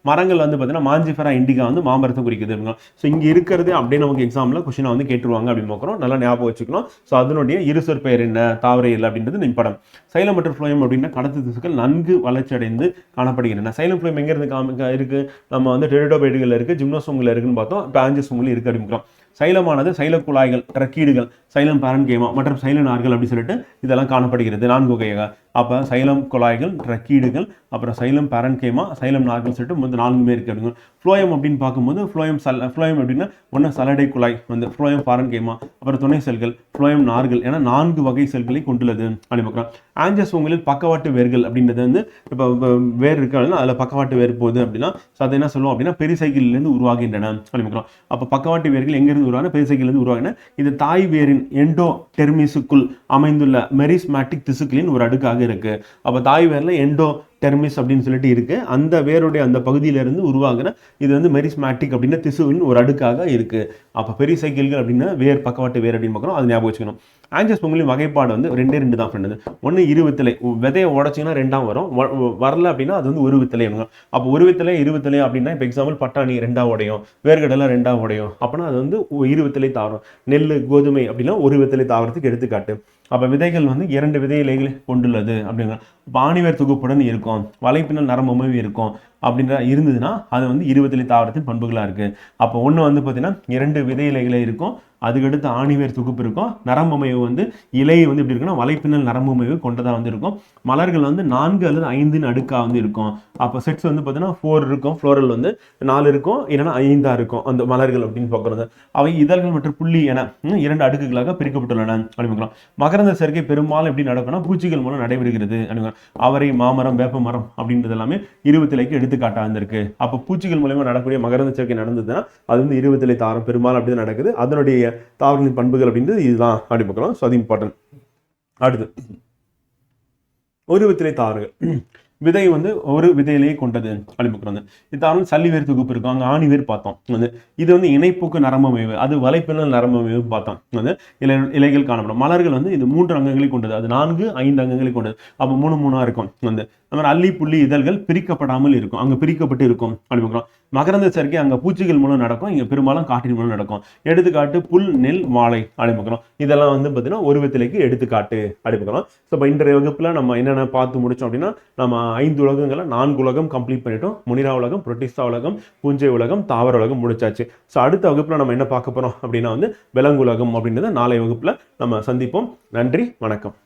மரங்கள் வந்து பார்த்தீங்கன்னா மாஞ்சிஃபெரா இண்டிகா வந்து மாமரத்தை குறிக்குது. ஸோ இங்கே இருக்கிறது அப்படியே நமக்கு எக்ஸாமில் கொஸ்டினாக வந்து கேட்டுருவாங்க அப்படின்னு பார்க்குறோம். நல்லா ஞாபகம் வச்சுக்கணும். ஸோ அதனுடைய இருசொற் பெயர் என்ன, தாவரையில் அப்படின்றது இம்பார்ட்டன்ட். சைலம் மற்றும் ஃப்ளோயம் அப்படின்னா கடத்து திசுக்கள் நன்கு வளர்ச்சி அடைந்து காணப்படுகின்றன. சைலம் ஃப்ளோயம் எங்கேருந்து இருக்குது, நம்ம வந்து டெரிடோபைடுகள் இருக்குது, ஜிம்னோஸ்பெர்ம்கள் இருக்குன்னு பார்த்தோம். இப்போ ஆஞ்சியோஸ்பெர்ம்கள் இருக்குது அப்படிங்கிறோம். சைலமானது சைல குழாய்கள், ட்ரக்கீடுகள், சைலம் பாரன்கேமா மற்றும் சைல நார்கள் அப்படி சொல்லிட்டு இதெல்லாம் காணப்படுகிறது 4 வகையாக. அப்போ சைலம் குழாய்கள், ட்ரக்கீடுகள், அப்புறம் சைலம் பாரன்கேமா, சைலம் நார்கள் சொல்லிட்டு மொத்தம் 4 இருக்குது அப்படிங்க. ஃப்ளோயம் அப்படின்னு பார்க்கும்போது ஃப்ளோயம் அப்படின்னா ஒன்று சலடை குழாய் வந்து ஃப்ளோயம் பாரன்கேமா, அப்புறம் துணை செல்கள் ஃப்ளோயம் நார்கள் என 4 வகை செல்களை கொண்டுள்ளது அப்படின்னு பார்க்குறோம். ஆஞ்சியோஸ்பெர்ம்களில் பக்கவாட்டு வேர்கள் அப்படின்றது வந்து இப்போ வேர் இருக்கு அப்படின்னா அதில் பக்கவாட்டு வேர் போகுது அப்படின்னா ஸோ அதை என்ன சொல்லுவோம் அப்படின்னா பெரிசைக்கிளிலிருந்து உருவாகின்றன அப்படின்னு பார்க்குறோம். அப்போ பக்கவாட்டு வேர்கள் எங்கேருந்து உருவாகின, பெரிசைக்கிளிலிருந்து உருவாகின. இது தாய் வேரின் எண்டோடெர்மிஸுக்குள் அமைந்துள்ள மெரிஸ்மேட்டிக் திசுக்களின் ஒரு அடுக்காக இருக்கு. அப்போ தாய் வேர்ல எண்டோடெர்மிஸ் அப்படின்னு சொல்லிட்டு இருக்கு. அந்த வேருடைய அந்த பகுதியிலிருந்து உருவாகின இது வந்து மெரிஸ்மேட்டிக் அப்படின்னா திசுவின் ஒரு அடுக்காக இருக்கு. அப்போ பெரிசைக்கிள்கள் அப்படின்னா வேர் பக்கவாட்டு வேர் அப்படின்னு பார்க்குறோம். அது ஞாபகம் வச்சுக்கணும். ஆஞ்சியோஸ்பெர்ம்களின் வகைப்பாடு வந்து 2 தான் ஃப்ரெண்டு. ஒன்று இருவித்தலை, விதையை உடச்சிங்கன்னா 2ஆம் வரும், வரல அப்படின்னா அது வந்து ஒரு வித்தலை. அப்போ ஒரு வித்தலை இருவித்தலை அப்படின்னா இப்போ எக்ஸாம்பிள் பட்டாணி 2ஆக உடையும், வேர்கடலை 2ஆக உடையும். அப்படின்னா அது வந்து இருவித்தலை தாவரம். நெல் கோதுமை அப்படின்னா ஒரு வித்தலை தாவரத்துக்கு எடுத்துக்காட்டு. அப்போ விதைகள் வந்து 2 விதை இலைகளை கொண்டுள்ளது அப்படிங்கிற. ஆணிவேர் தொகுப்புடன் இருக்கும், வலைப்பின்னல் நரம்பு அமைவு இருக்கும், அப்படின்ற இருந்ததுன்னா அது வந்து இருபத்திலை தாவரத்தின் பண்புகளாக இருக்குது. அப்போ ஒன்று வந்து பார்த்தீங்கன்னா 2 விதை இலைகளே இருக்கும், அதுக்கடுத்து ஆணிவேர் தொகுப்பு இருக்கும், நரம்பமைவு வந்து இலை வந்து எப்படி இருக்குன்னா வலைப்பின்னல் நரம்பமைவு கொண்டதாக வந்து இருக்கும், மலர்கள் வந்து 4 அல்லது 5 அடுக்காக வந்து இருக்கும். அப்போ செட்ஸ் வந்து பார்த்தீங்கன்னா 4 இருக்கும், ஃப்ளோரல் வந்து 4 இருக்கும், இல்லைன்னா 5 இருக்கும் அந்த மலர்கள் அப்படின்னு பார்க்குறது. அவை இதழ்கள் மற்றும் புள்ளி என 2 அடுக்குகளாக பிரிக்கப்பட்டுள்ளன அப்படிங்கிறோம். மகரந்த சேர்க்கை பெரும்பாலும் எப்படி நடக்கும்னா பூச்சிகள் மூலம் நடைபெறுகிறது அப்படிங்கிறோம். அவரை, மாமரம், வேப்ப மரம் அப்படின்றது எல்லாமே இருபத்திலைக்கு எடுத்துக்காட்டாக இருந்திருக்கு. அப்போ பூச்சிகள் மூலமா நடக்கக்கூடிய மகரந்த சேர்க்கை நடந்ததுன்னா அது வந்து இருபத்திலை தாவரம் பெரும்பாலும் அப்படி தான் நடக்குது. அதனுடைய தாவரங்களின் பண்புகள் அப்படின்றது இதுதான் அப்படி பார்க்கலாம். ஸோ அது இம்பார்ட்டன்ட். அடுத்து ஒரு வித்திலை தாவரங்கள் விதை வந்து ஒரு விதையிலேயே கொண்டது அப்படி பார்க்குறாங்க. இது தாவரம் சல்லிவேர் தொகுப்பு இருக்கும், அங்கே ஆணிவேர் பார்த்தோம். வந்து இது வந்து இணைப்போக்கு நரம்பமைவு, அது வலைப்பின்னல் நரம்பமைவு பார்த்தோம். வந்து இலைகள் காணப்படும். மலர்கள் வந்து இது 3 அங்கங்களை கொண்டது, அது 4, 5 அங்கங்களை கொண்டது. அப்போ 3 3 இருக்கும். வந்து அந்த மாதிரி அள்ளி புள்ளி இதழ்கள் பிரிக்கப்படாமல் இருக்கும், அங்கே பிரிக்கப்பட்டு இருக்கும் அப்படி பார்க்குறோம். மகரந்த சேர்க்கை அங்கே பூச்சிகள் மூலம் நடக்கும், இங்கே பெரும்பாலும் காற்றின் மூலம் நடக்கும். எடுத்துக்காட்டு புல், நெல், வாழை அப்படி பார்க்குறோம். இதெல்லாம் வந்து பார்த்தீங்கன்னா ஒரு வித்திலைக்கு எடுத்துக்காட்டு அப்படி பார்க்குறோம். ஸோ இப்போ இன்றைய வகுப்பில் நம்ம என்னென்ன பார்த்து முடிச்சோம் அப்படின்னா நம்ம 5 உலகங்களை 4 உலகம் கம்ப்ளீட் பண்ணிட்டோம். முனிரா உலகம், புரோட்டிஸ்டா உலகம், பூஞ்சை உலகம், தாவர உலகம் முடிச்சாச்சு. ஸோ அடுத்த வகுப்பில் நம்ம என்ன பார்க்க போகிறோம் அப்படின்னா வந்து விலங்கு உலகம் அப்படின்றத நாளைய வகுப்பில் நம்ம சந்திப்போம். நன்றி, வணக்கம்.